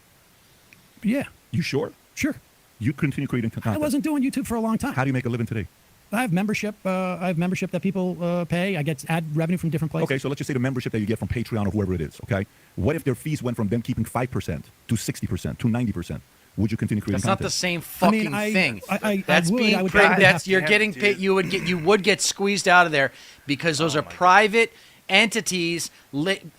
Yeah. You sure? Sure. You continue creating content? I wasn't doing YouTube for a long time. How do you make a living today? I have membership. That people pay. I get ad revenue from different places. Okay, so let's just say the membership that you get from Patreon or whoever it is, okay? What if their fees went from them keeping 5% to 60% to 90%? Would you continue creating That's content? not the same fucking thing. That's being I would paid. probably That's have you're to. getting paid. You would get squeezed out of there because those are private entities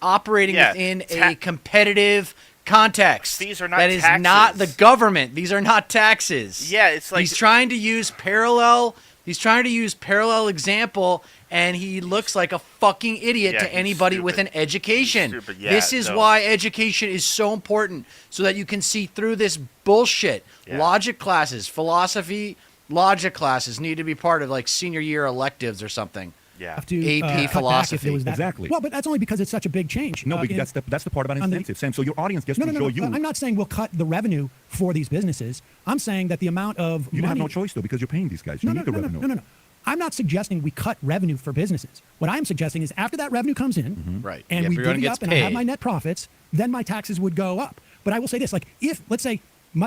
operating within a competitive context. These are not That is taxes. not the government. These are not taxes. Yeah, it's like he's trying to use parallel. He's trying to use parallel example, and he looks like a fucking idiot Yeah, to he's anybody stupid. with an education. He's stupid. Yeah, this is no. why education is so important, so that you can see through this bullshit. Yeah. Logic classes, philosophy, logic classes need to be part of like senior year electives or something. Yeah. have to AP cut back if philosophy. there was that. Exactly. Well, but that's only because it's such a big change. No, because that's the part about on the- incentive, Sam. So your audience gets No, to no, no, enjoy no. you. I'm not saying we'll cut the revenue for these businesses. I'm saying that the amount of You money. have no choice, though, because you're paying these guys. You No, need the no, revenue. no. I'm not suggesting we cut revenue for businesses. What I'm suggesting is after that revenue comes in, Right. and we Everyone divvy gets up and I have paid. my net profits, then my taxes would go up. But I will say this: like, if let's say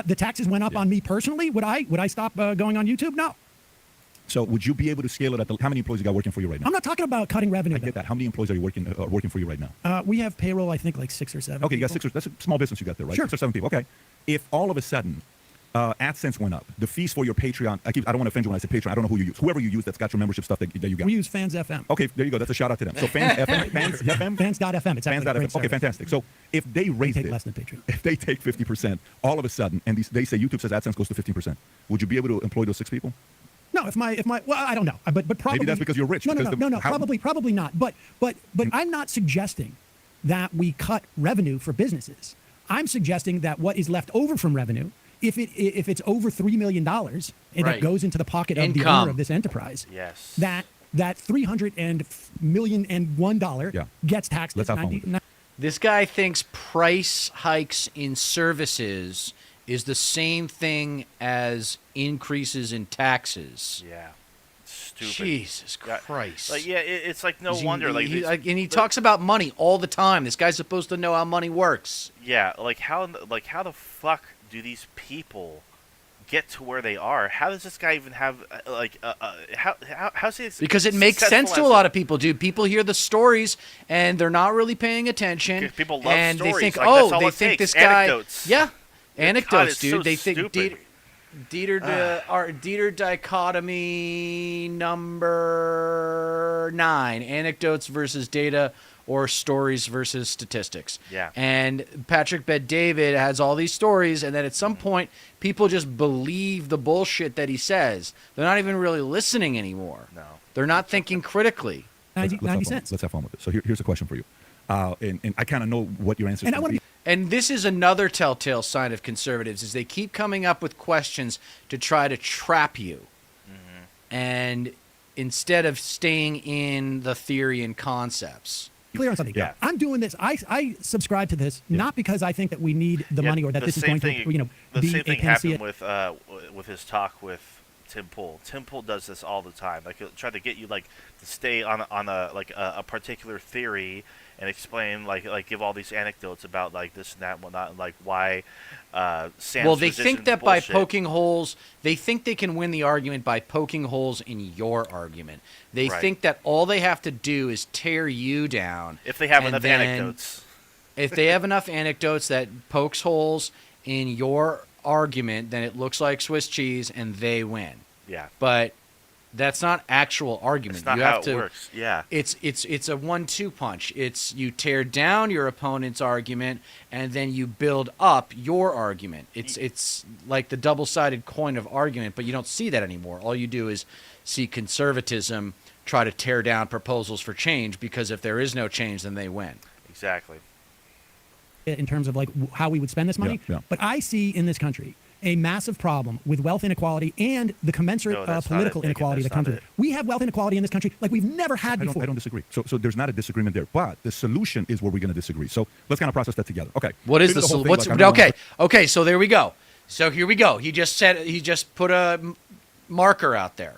the taxes went up on me personally, would I stop going on YouTube? No. So would you be able to scale it at how many employees you got working for you right now? I'm not talking about cutting revenue. I get that. How many employees are you working for you right now? We have payroll, I think, like 6 or 7. Okay, you got people. 6 or that's a small business you got there, right? Sure. 6 or 7 people. Okay. If all of a sudden AdSense went up, the fees for your Patreon, I don't want to offend you when I say Patreon. I don't know who you use. Whoever you use that's got your membership stuff that you got. We use Fans FM. Okay, there you go. That's a shout out to them. So Fans FM, Fans FM, Fans.fm. It's actually a great Fans.fm. Okay, service. fantastic. So if they raise take it, less than Patreon. if they take 50%, all of a sudden, and they say YouTube says AdSense goes to 15%, would you be able to employ those 6 people? No, if my well, I don't know, but probably Maybe that's because you're rich. No, because probably not. But I'm not suggesting that we cut revenue for businesses. I'm suggesting that what is left over from revenue, if it's over $3 million and Right. it goes into the pocket of the Income. owner of this enterprise, Yes. that $300,000,001 gets taxed Let's at have fun with it. This guy thinks price hikes in services is the same thing as increases in taxes. Yeah. Stupid. Jesus Yeah, Christ. Like it's like no He- wonder like he- these- and he the- talks about money all the time. This guy's supposed to know how money works. Yeah, like how the fuck do these people get to where they are? How does this guy even have how's he Because it makes sense to a lot of people, dude. People hear the stories and they're not really paying attention. 'Cause people love and stories. they think, Like, that's all they it think takes. this guy, Anecdotes. yeah, God, anecdotes, it's dude. so They think stupid. Dieter dichotomy number 9: anecdotes versus data, or stories versus statistics. Yeah. And Patrick Bet-David has all these stories, and then at some point, people just believe the bullshit that he says. They're not even really listening anymore. No. They're not thinking critically. 90 Let's have fun. cents. Let's have fun with it. So here's a question for you. And I kind of know what your answer is And I going to wanna be. And this is another telltale sign of conservatives, is they keep coming up with questions to try to trap you. And instead of staying in the theory and concepts. Clear on something. Yeah. I'm doing this. I subscribe to this not because I think that we need the Yeah, money or that the this is same going thing- to the be same a thing panacea. happened with his talk with Tim Pool. Tim Pool does this all the time. Like he'll try to get you like to stay on a particular theory and explain like give all these anecdotes about like this and that and whatnot, and like why Sam's Well, they position think is that by bullshit. poking holes, they think they can win the argument by poking holes in your argument. They Right. think that all they have to do is tear you down. if they have and enough then- anecdotes. If they have enough anecdotes that pokes holes in your argument, then it looks like Swiss cheese and they win. Yeah. But that's not actual argument. It's not you how have it to, works. Yeah. It's a 1-2 punch. It's you tear down your opponent's argument and then you build up your argument. It's like the double-sided coin of argument, but you don't see that anymore. All you do is see conservatism try to tear down proposals for change, because if there is no change, then they win. Exactly. in terms of like how we would spend this money. Yeah. But I see in this country a massive problem with wealth inequality and the commensurate No, that's not political it, Megan. inequality That's that comes not with it. it. We have wealth inequality in this country like we've never had before. I don't disagree. So there's not a disagreement there, but the solution is where we're going to disagree. So let's kind of process that together. Okay. What is Here's the whole solution? thing, like, I don't Okay. wanna- Okay. So there we go. So here we go. He just put a marker out there.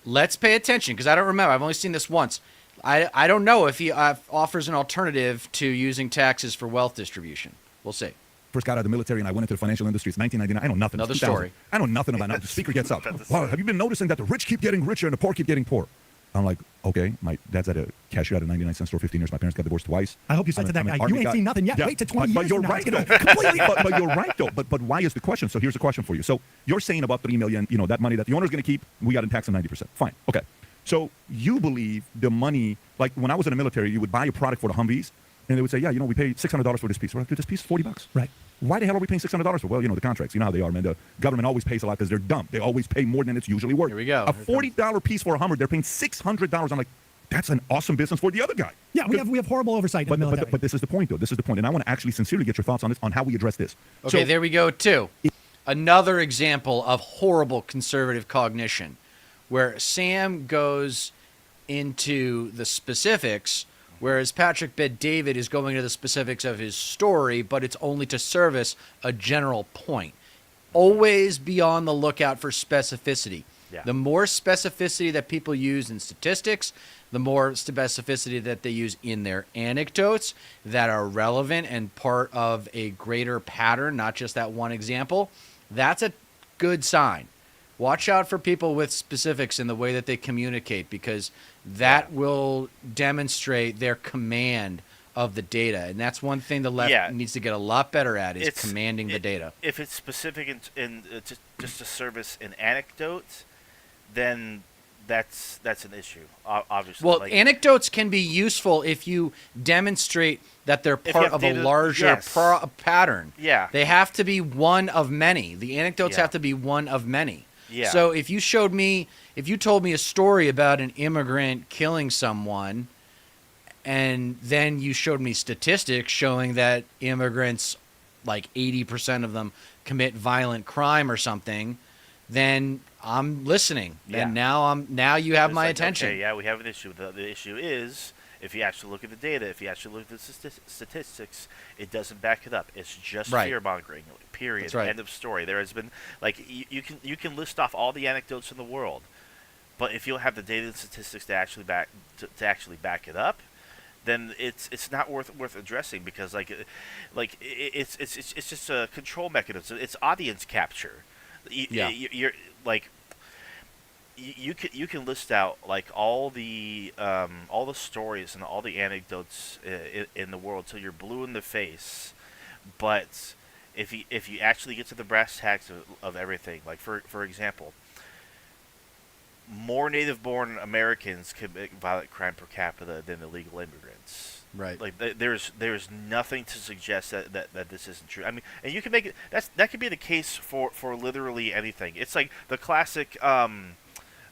Let's pay attention because I don't remember. I've only seen this once. I don't know if he offers an alternative to using taxes for wealth distribution. We'll see. First got out of the military and I went into the financial industry. It's 1999. I know nothing. Another It's 2000. story. I know nothing about it. The speaker gets up. That's Wow, have you been noticing that the rich keep getting richer and the poor keep getting poor? I'm like, okay, my dad's at a cashier at a 99-cent store 15 years. My parents got divorced twice. I hope you said to that I'm an guy, army you ain't guy. seen nothing yet. Yeah, Wait till 20 but years you're from now. right, It's though. gonna completely but you're right, though. But why is the question? So here's the question for you. So you're saying about $3 million, that money that the owner's going to keep, we got to tax them 90%. Fine. Okay. So you believe the money, like when I was in the military, you would buy a product for the Humvees, and they would say, yeah, we paid $600 for this piece. We're like, dude, this piece is $40. Right. Why the hell are we paying $600 for? Well, the contracts. You know how they are, man. The government always pays a lot because they're dumb. They always pay more than it's usually worth. Here we go. A Here $40 piece for a Hummer, they're paying $600. I'm like, that's an awesome business for the other guy. Yeah, we have horrible oversight in the military. But this is the point, though. This is the point. And I want to actually sincerely get your thoughts on this, on how we address this. Okay, So- there we go, too. Another example of horrible conservative cognition where Sam goes into the specifics, whereas Patrick Bet-David is going to the specifics of his story, but it's only to service a general point. Always be on the lookout for specificity. Yeah. The more specificity that people use in statistics, the more specificity that they use in their anecdotes that are relevant and part of a greater pattern, not just that one example, that's a good sign. Watch out for people with specifics in the way that they communicate because that will demonstrate their command of the data. And that's one thing the left needs to get a lot better at is commanding the data. If it's specific in just to service an anecdote, then that's an issue, obviously. Well, anecdotes can be useful if you demonstrate that they're you part have of a data- larger yes. pattern. Yeah. They have to be one of many. The anecdotes Yeah. have to be one of many. Yeah. So if you told me a story about an immigrant killing someone, and then you showed me statistics showing that immigrants, like 80% of them, commit violent crime or something, then I'm listening. Yeah. And now you have It's my like, attention. Okay, yeah, we have an issue. The issue is, if you actually look at the data, if you actually look at the statistics, it doesn't back it up. It's just Right. fear-mongering. Period. That's right. End of story. There has been you can list off all the anecdotes in the world, but if you don't have the data and statistics to actually back it up, then it's not worth addressing because it's just a control mechanism. It's audience capture. You're like. You can list out like all the stories and all the anecdotes in the world till you're blue in the face, but if you actually get to the brass tacks of everything, like for example, more native-born Americans commit violent crime per capita than illegal immigrants. Right. Like there's nothing to suggest that this isn't true. I mean, and you can make it that could be the case for literally anything. It's like the classic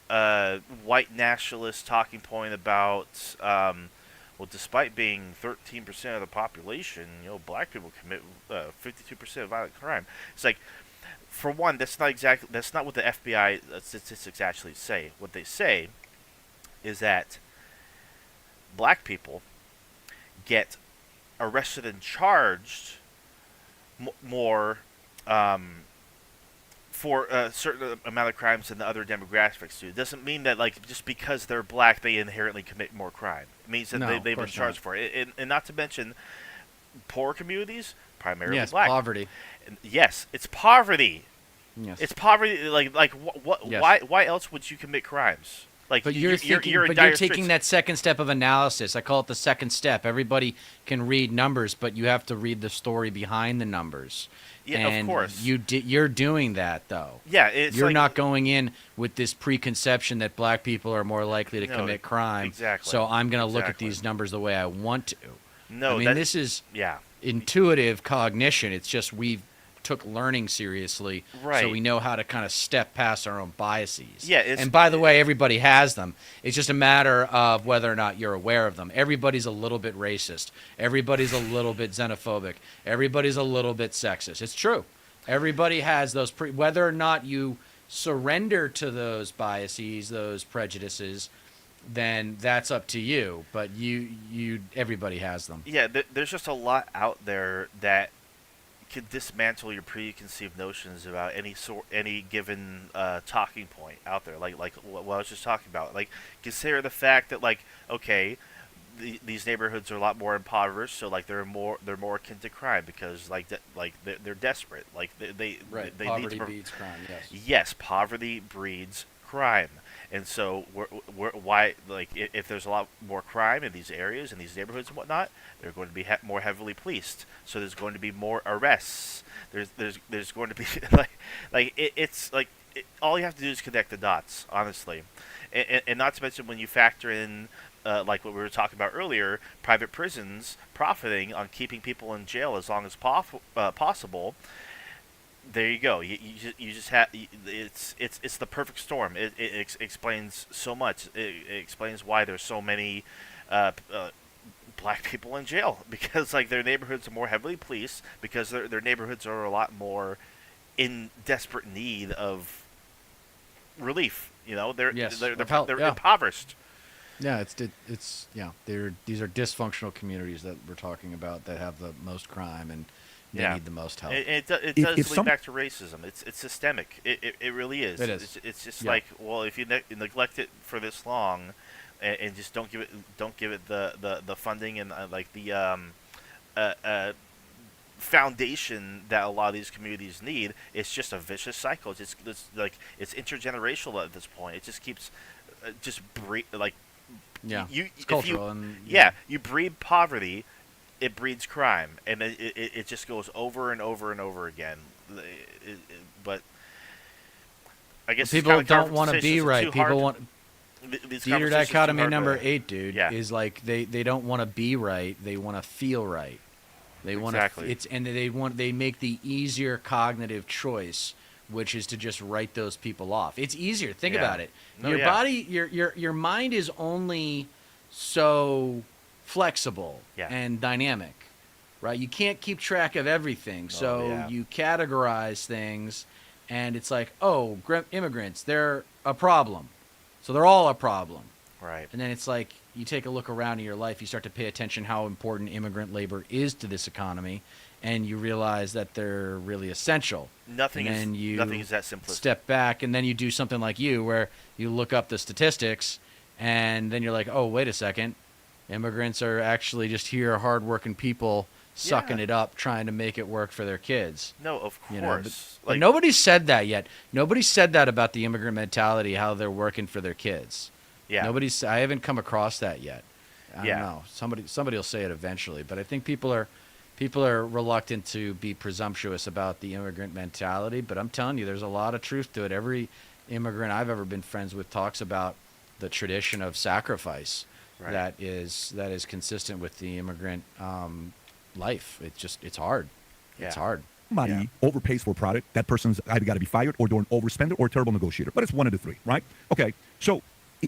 white nationalist talking point about well, despite being 13% of the population, black people commit 52% of violent crime. It's like, for one, that's not what the FBI statistics actually say. What they say is that black people get arrested and charged more for a certain amount of crimes than the other demographics do. It doesn't mean that just because they're black they inherently commit more crime. It means that they've been charged for it. And not to mention poor communities, primarily black. Poverty. Yes, it's poverty. Yes. It's poverty. What? Yes. Why else would you commit crimes? But you're taking that second step of analysis. I call it the second step. Everybody can read numbers, but you have to read the story behind the numbers. Yeah, and of course. You're doing that though. Yeah, it's you're not going in with this preconception that black people are more likely to commit crime. Exactly. So I'm going to look at these numbers the way I want to. No, I mean this is intuitive cognition. It's just we've took learning seriously, so Right. we know how to kind of step past our own biases. Yeah, it's- and by the way, everybody has them. It's just a matter of whether or not you're aware of them. Everybody's a little bit racist. Everybody's a little bit xenophobic. Everybody's a little bit sexist. It's true. Everybody has those. Whether or not you surrender to those biases, those prejudices, then that's up to you. But everybody has them. Yeah, there's just a lot out there that can dismantle your preconceived notions about any given talking point out there. Like what I was just talking about. Like, consider the fact that, like, okay, these neighborhoods are a lot more impoverished, so like they're more akin to crime because they're desperate. Like they Poverty need to, breeds crime. Yes. yes, poverty breeds crime. And so, why, like, if there's a lot more crime in these areas, in these neighborhoods and whatnot, they're going to be more heavily policed. So there's going to be more arrests. There's going to be all you have to do is connect the dots, honestly, and not to mention when you factor in. Like what we were talking about earlier, private prisons profiting on keeping people in jail as long as possible. There you go. You just have it's the perfect storm. It explains so much. It explains why there's so many black people in jail because like their neighborhoods are more heavily policed because their neighborhoods are a lot more in desperate need of relief. You know, they're help, yeah. impoverished. Yeah, these are dysfunctional communities that we're talking about that have the most crime and they need the most help. It If does some- lead back to racism. It's systemic. It really is. It is. It's just Yeah. like, well, if you neglect it for this long, and just don't give it the funding and foundation that a lot of these communities need, it's just a vicious cycle. It's intergenerational at this point. It just keeps Yeah, you it's cultural you breed poverty, it breeds crime, and it just goes over and over and over again. But I guess people these kind of don't want to be conversations are right. too People hard want. these Theater conversations are too dichotomy hard number to- 8, dude, Yeah. is like they don't want to be right. They want to feel right. They want Exactly. they make the easier cognitive choice, which is to just write those people off. It's easier. Think Yeah. about it. No, Your yeah. body, your mind is only so flexible Yeah. and dynamic, right? You can't keep track of everything, so yeah. you categorize things, and it's like, oh, immigrants, they're a problem, so they're all a problem. Right. And then it's like you take a look around in your life, you start to pay attention how important immigrant labor is to this economy, and you realize that they're really essential. Nothing And then you is that simplistic. Step back, and then you do something like you, where you look up the statistics, and then you're like, oh, wait a second. Immigrants are actually just here, hardworking people sucking Yeah. it up, trying to make it work for their kids. No, of course. You know, but nobody said that yet. Nobody said that about the immigrant mentality, how they're working for their kids. yeah. I haven't come across that yet. I Yeah. don't know. Somebody will say it eventually, but I think people are reluctant to be presumptuous about the immigrant mentality, but I'm telling you, there's a lot of truth to it. Every immigrant I've ever been friends with talks about the tradition of sacrifice Right. that is consistent with the immigrant life. It's hard. It's Yeah. hard. Somebody overpays for a product, that person's either got to be fired or they're an overspender or a terrible negotiator. But it's one of the three, right? Okay, so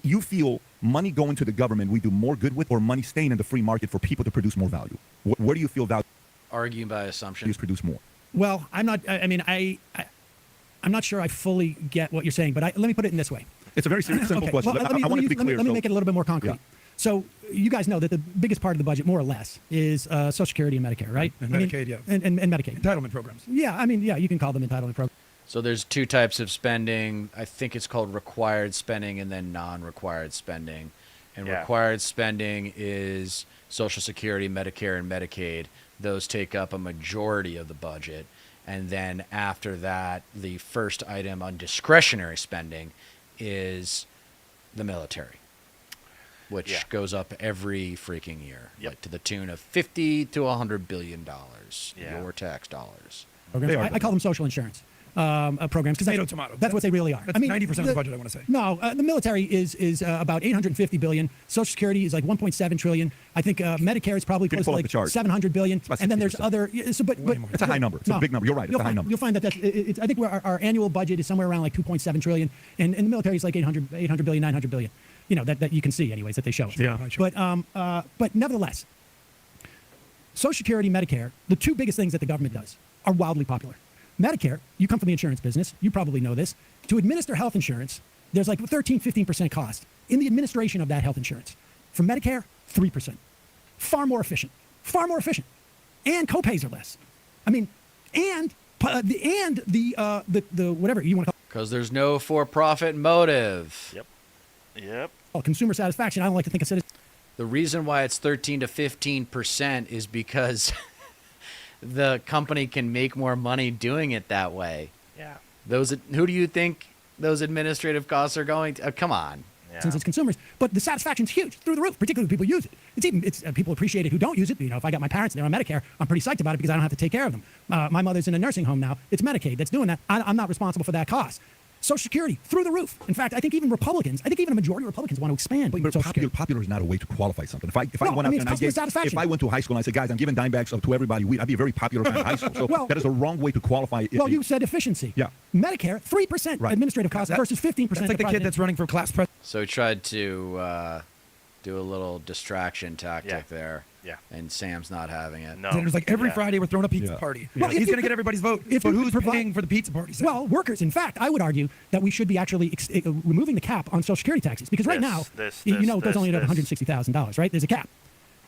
you feel money going to the government we do more good with, or money staying in the free market for people to produce more value? Where do you feel value Arguing by assumption. is produce more? Well, I'm not. I mean, I'm not sure I fully get what you're saying, but let me put it in this way. It's a very simple Okay, question. well, I want it to be clear. Let me so- make it a little bit more concrete. Yeah. So you guys know that the biggest part of the budget, more or less, is Social Security and Medicare, right? And I mean, Medicaid, yeah. And Medicaid. Entitlement programs. Yeah, I mean, yeah, you can call them entitlement programs. So there's two types of spending. I think it's called required spending and then non-required spending. And Yeah. required spending is Social Security, Medicare, and Medicaid. Those take up a majority of the budget. And then after that, the first item on discretionary spending is the military, which Yeah. goes up every freaking year, Yep. like to the tune of $50 to $100 billion, Yeah. your tax dollars. They Programs. are I call them social insurance. programs. Because Tomato. That's what they really are. That's 90% of the budget, I want to say. No, the military is about 850 billion. Social Security is like 1.7 trillion. I think Medicare is probably can close to pull up like the chart. 700 billion. about And then there's 60%. other. But It's a high number. It's a big number. You're right. It's a high number. You'll find that that's. I think our annual budget is somewhere around like 2.7 trillion, and the military is like 800 billion, 900 billion. You know that you can see anyways that they show us. Yeah. But nevertheless, Social Security, Medicare, the two biggest things that the government does are wildly popular. Medicare, you come from the insurance business, you probably know this. To administer health insurance, there's like 13-15% cost in the administration of that health insurance. For Medicare, 3%. Far more efficient. And copays are less. I mean, and the whatever you want to Because there's no for-profit motive. Yep. call consumer satisfaction. I don't like to think of citizens. The reason why it's 13 to 15% is because the company can make more money doing it that way. Yeah. Who do you think those administrative costs are going to? Come on. Yeah. Since it's consumers, but the satisfaction's huge through the roof, particularly when people use it. It's people appreciate it who don't use it. You know, if I got my parents and they're on Medicare, I'm pretty psyched about it because I don't have to take care of them. My mother's in a nursing home now. It's Medicaid that's doing that. I'm not responsible for that cost. Social Security through the roof. In fact, I think even a majority of Republicans want to expand. But Social Security. popular is not a way to qualify something. If I No, went I out mean, and it's customer satisfaction. if I went to high school and I said, guys, I'm giving dime bags to everybody, I'd be a very popular guy in high school. So Well- that is a wrong way to qualify. Well, you said efficiency. Yeah. Medicare, 3% Right. administrative costs versus 15%. That's like the kid that's running for class president. So he tried to do a little distraction tactic Yeah. there. Yeah. And Sam's not having it. No. And it was like every Yeah. Friday we're throwing a pizza Yeah. party. Well, if He's you going to could- get everybody's vote. if But you who's could provide- paying for the pizza party? Sam? Well, workers. In fact, I would argue that we should be actually removing the cap on Social Security taxes because right now, you know, it goes only to $160,000, right? There's a cap.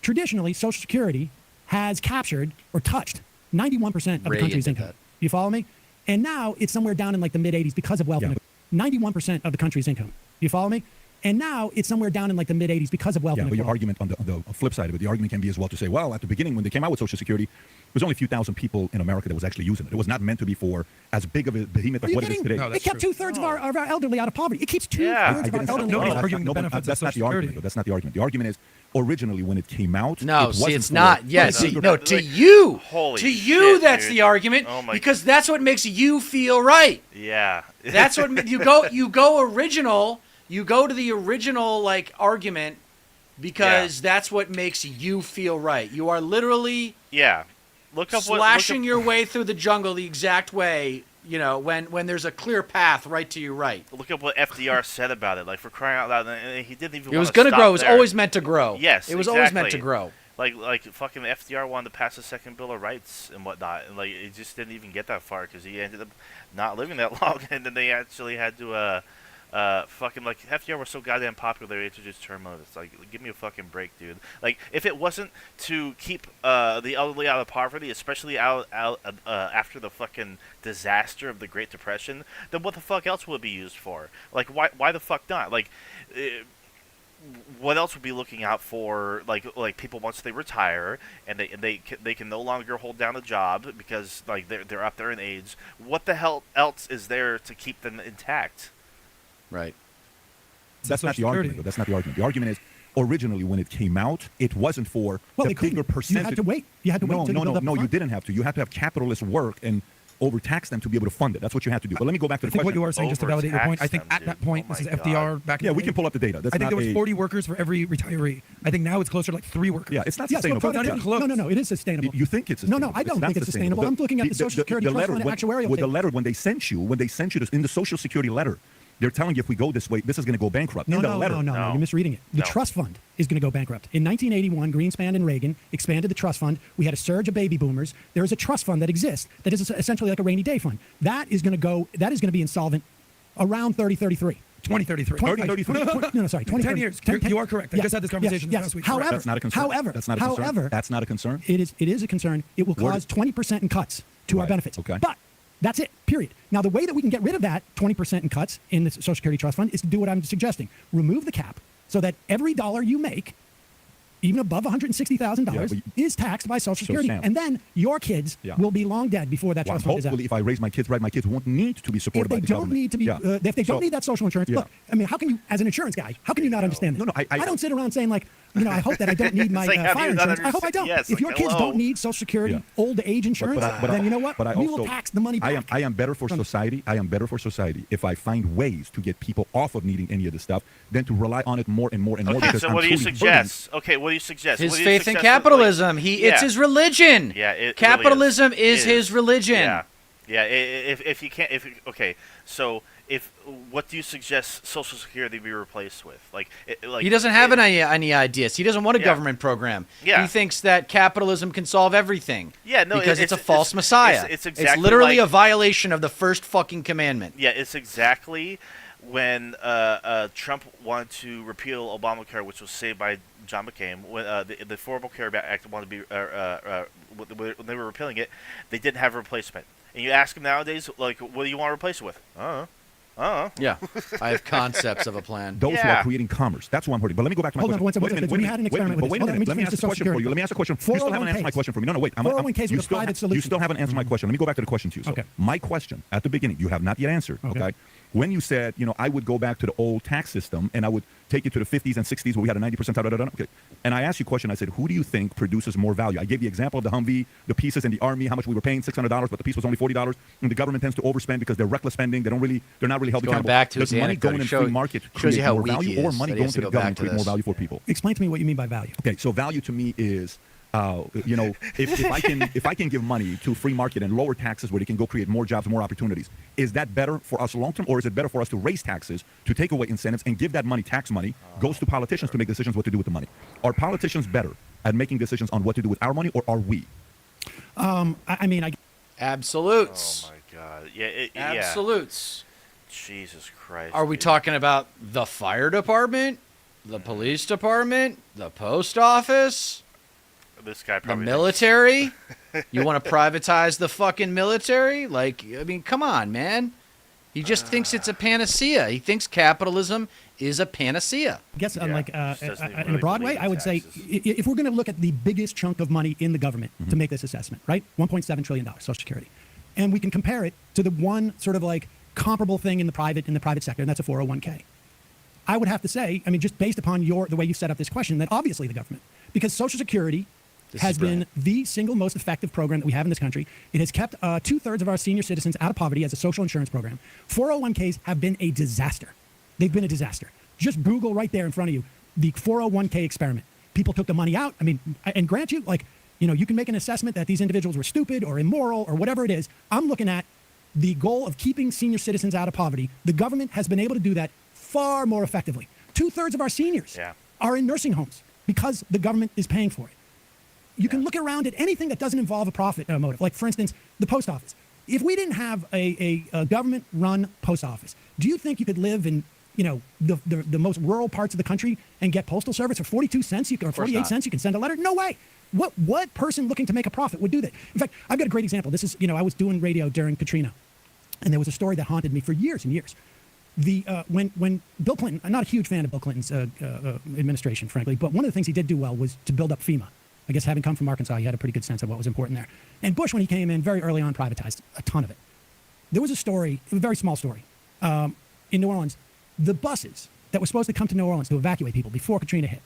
Traditionally, Social Security has captured or touched 91% of Ray the country's did income. that. You follow me? And now it's somewhere down in like the mid 80s because of wealth. Yeah. 91% of the country's income. You follow me? And now it's somewhere down in like the mid 80s because of wealth. Yeah, but your inequality. argument on the flip side of it, the argument can be as well to say, well, at the beginning when they came out with Social Security, there was only a few thousand people in America that was actually using it. It was not meant to be for as big of a behemoth Are as you what it is kidding? today. No, It that's kept true. 2/3 of our elderly out of poverty. It keeps Yeah. two-thirds of our I elderly. Nobody's that's arguing the benefits of that's not the Social argument. Security. Though. That's not the argument. The argument is originally when it came out, No, it see, wasn't it's for- not. Yeah, No, see, no, no, like, to you. holy to you, shit, that's dude. the argument. Oh my- because that's what makes you feel right. Yeah. That's what you go original. You go to the original like argument because that's what makes you feel right. You are literally Yeah. Look up slashing what. your way through the jungle the exact way, you know, when there's a clear path right to your right. Look up what FDR said about it. Like, for crying out loud, and he didn't even. It was going to grow. It was always meant to grow. Yes, It was always meant to exactly. grow. Like fucking FDR wanted to pass the second Bill of Rights and whatnot, and like it just didn't even get that far because he ended up not living that long, and then they actually had to fucking like FDR was so goddamn popular they introduced term limits. Like, give me a fucking break, dude. Like, if it wasn't to keep the elderly out of poverty, especially out after the fucking disaster of the Great Depression, then what the fuck else would it be used for? Like, why the fuck not? Like. What else would be looking out for like people once they retire and they can no longer hold down a job because like they're up there in age? What the hell else is there to keep them intact? Right. That's not the Social argument. Security. Though. That's not the argument. The argument is originally when it came out, it wasn't for Well, the they couldn't. bigger percentage. You had to wait. You had to wait No, until no, you no, build up no. the You fund. didn't have to. You had to have capitalists work and overtax them to be able to fund it. That's what you had to do. But let me go back to I the think what question. you are saying, just to validate your point, I think Overtax at them, that point, dude. this is Oh my FDR God. back in Yeah, the we day, can pull up the data. That's I think not there was a- 40 workers for every retiree. I think now it's closer to like 3 workers. Yeah, it's not Yes, sustainable. not even close. No, it is sustainable. You think it's No, sustainable. I don't not think it's sustainable. I'm looking at the Social Security Trust letter, Fund when- actuarial with the table. letter when they sent you this, in the Social Security letter, they're telling you if we go this way, this is going to go bankrupt. No, in the no, letter. no, no, No. you're misreading it. The No. trust fund is going to go bankrupt. In 1981, Greenspan and Reagan expanded the trust fund. We had a surge of baby boomers. There is a trust fund that exists that is essentially like a rainy day fund. That is going to be insolvent around 3033. 2033. 10 years. You are correct. I just had this conversation yes. last week. However, That's not a concern. However, That's not a concern. however, That's not a concern. it is a concern. It will Where cause did- 20% in cuts to our Right, benefits. okay. But that's it, period. Now, the way that we can get rid of that 20% in cuts in the Social Security Trust Fund is to do what I'm suggesting. Remove the cap so that every dollar you make, even above $160,000, Yeah, but is taxed by Social Security. Sam- And then your kids Yeah. will be long dead before that Well, trust fund is out. hopefully, if I raise my kids right, my kids won't need to be supported If by they the don't government. need to be, Yeah. if they don't So- need that social insurance, Yeah. look, I mean, how can you, as an insurance guy, how can you not understand that? No, no, I- don't sit around saying like, I hope that I don't need my It's like, have fire you done insurance. I hope I don't. yes, if your like, kids hello. don't need Social Security, Yeah. old age insurance, then you know what? But I we also, will tax the money back. I am better for society. I am better for society if I find ways to get people off of needing any of this stuff than to rely on it more and more and more. Okay, because so I'm what do you truly suggest? Okay, what do you suggest? His What do you faith in suggest? capitalism. Yeah. It's his religion. Yeah, it really Capitalism is It his religion. Yeah, yeah. If you can't, okay, so what do you suggest Social Security be replaced with? Like He doesn't have any ideas. He doesn't want a Yeah. government program. Yeah. He thinks that capitalism can solve everything. Yeah, no, because it's a false messiah. It's exactly literally like- a violation of the first fucking commandment. Yeah, it's exactly when Trump wanted to repeal Obamacare, which was saved by John McCain. When the Affordable Care Act wanted to be when they were repealing it, they didn't have a replacement. And you ask them nowadays, like, what do you want to replace it with? Yeah, I have concepts of a plan. those who Yeah. are creating commerce. That's what I'm hurting. But let me go back to my Hold on, question. one second. We had an experiment with Wait this. a Hold on, minute. let me Let me just ask a finish the question for you. Social Let me ask a question. You still haven't answered my 401ks. question for me. No, wait. 401ks You with a still private you solution. still haven't answered my question. Let me go back to the question to you. So Okay. my question at the beginning, you have not yet answered. Okay. When you said, I would go back to the old tax system and I would take it to the 50s and 60s where we had a 90%. Okay. And I asked you a question. I said, who do you think produces more value? I gave the example of the Humvee, the pieces in the Army, how much we were paying, $600, but the piece was only $40. And the government tends to overspend because they're reckless spending. They're not really held Going accountable. back to Does his money anecdote, going it in show- free market shows create you how more weak value, he or is, money that he going has to to the go back government to create more this. value for people? Explain to me what you mean by value. Okay, so value to me is, if I can give money to free market and lower taxes where they can go create more jobs, more opportunities, is that better for us long term, or is it better for us to raise taxes to take away incentives and give that money, tax money, goes to politicians to make decisions what to do with the money? Are politicians better at making decisions on what to do with our money, or are we? I Absolutes. Oh my God. Yeah. Absolutes. Jesus Christ. Are we dude. talking about the fire department, the police department, the post office, This guy the probably military? You want to privatize the fucking military? Come on, man. He just thinks it's a panacea. He thinks capitalism is a panacea. guess Yeah, just doesn't even in a really broad believe way, in I would say taxes. if we're going to look at the biggest chunk of money in the government to make this assessment, right? $1.7 trillion, Social Security. And we can compare it to the one sort of like comparable thing in the private sector, and that's a 401k. I would have to say, just based upon the way you set up this question, that obviously the government, because Social Security This has is been brilliant. the single most effective program that we have in this country. It has kept 2/3 of our senior citizens out of poverty as a social insurance program. 401ks have been a disaster. They've been a disaster. Just Google right there in front of you the 401k experiment. People took the money out. And grant you, you can make an assessment that these individuals were stupid or immoral or whatever it is. I'm looking at the goal of keeping senior citizens out of poverty. The government has been able to do that far more effectively. 2/3 of our seniors Yeah. are in nursing homes because the government is paying for it. You can look around at anything that doesn't involve a profit motive. Like, for instance, the post office. If we didn't have a government-run post office, do you think you could live in the most rural parts of the country and get postal service for 42 cents or 48 not. cents? You can send a letter? No way. What person looking to make a profit would do that? In fact, I've got a great example. This is, I was doing radio during Katrina, and there was a story that haunted me for years and years. When Bill Clinton, I'm not a huge fan of Bill Clinton's administration, frankly, but one of the things he did do well was to build up FEMA. I guess having come from Arkansas, he had a pretty good sense of what was important there. And Bush, when he came in, very early on privatized a ton of it. There was a story, a very small story, in New Orleans. The buses that were supposed to come to New Orleans to evacuate people before Katrina hit,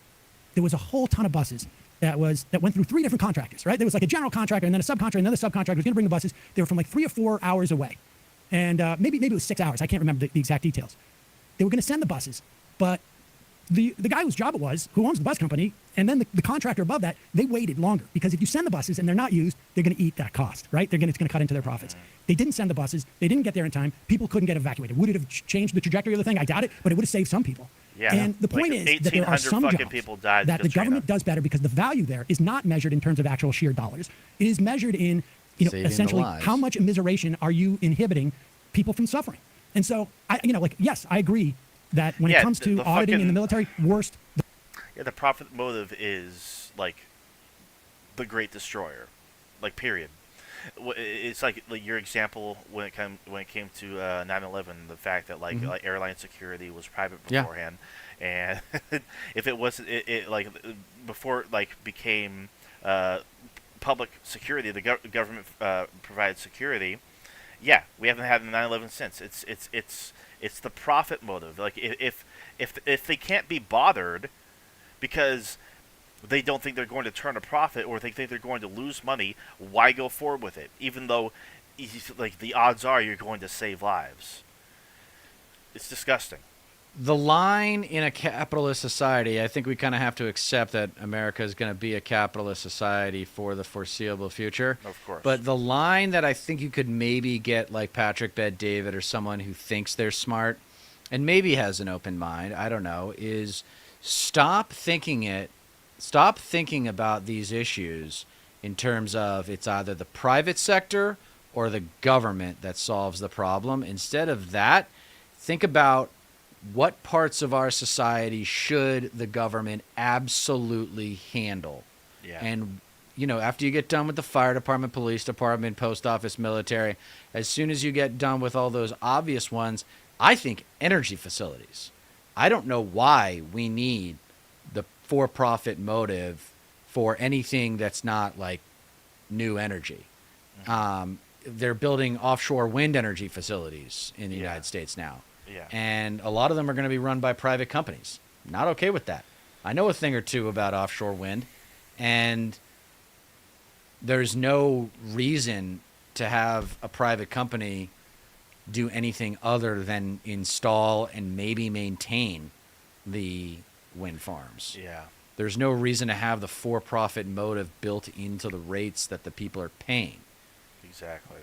there was a whole ton of buses that went through 3 different contractors, right? There was like a general contractor and then a subcontractor, and another subcontractor was going to bring the buses. They were from like 3 or 4 hours away. And maybe it was 6 hours. I can't remember the exact details. They were going to send the buses, but the guy whose job it was, who owns the bus company, and then the contractor above that, they waited longer. Because if you send the buses and they're not used, they're going to eat that cost, right? It's going to cut into their profits. They didn't send the buses. They didn't get there in time. People couldn't get evacuated. Would it have changed the trajectory of the thing? I doubt it, but it would have saved some people. Yeah. And the Like point is that there are 1,800 some fucking jobs people died that the because of government China. does better because the value there is not measured in terms of actual sheer dollars. It is measured in, Saving the essentially lives. how much immiseration are you inhibiting people from suffering. And so, yes, I agree that when it Yeah, comes to the auditing in fucking- the military, worst. Yeah, the profit motive is like the great destroyer, like period. It's like your example when it came to 9/11, the fact that like airline security was private Yeah. beforehand, and if it wasn't it like before it like became public security, the government provided security. Yeah, we haven't had the 9/11 since. It's the profit motive. Like if they can't be bothered, because they don't think they're going to turn a profit, or they think they're going to lose money, why go forward with it? Even though, like, the odds are you're going to save lives. It's disgusting. The line in a capitalist society, I think we kind of have to accept that America is going to be a capitalist society for the foreseeable future. Of course. But the line that I think you could maybe get like Patrick Bet-David or someone who thinks they're smart and maybe has an open mind, I don't know, is stop thinking about these issues in terms of it's either the private sector or the government that solves the problem. Instead of that, think about what parts of our society should the government absolutely handle? Yeah. And, after you get done with the fire department, police department, post office, military, as soon as you get done with all those obvious ones, I think energy facilities. I don't know why we need the for-profit motive for anything that's not like new energy. They're building offshore wind energy facilities in the United States now. Yeah. And a lot of them are going to be run by private companies. Not okay with that. I know a thing or two about offshore wind, and there's no reason to have a private company do anything other than install and maybe maintain the wind farms. Yeah. There's no reason to have the for-profit motive built into the rates that the people are paying. Exactly.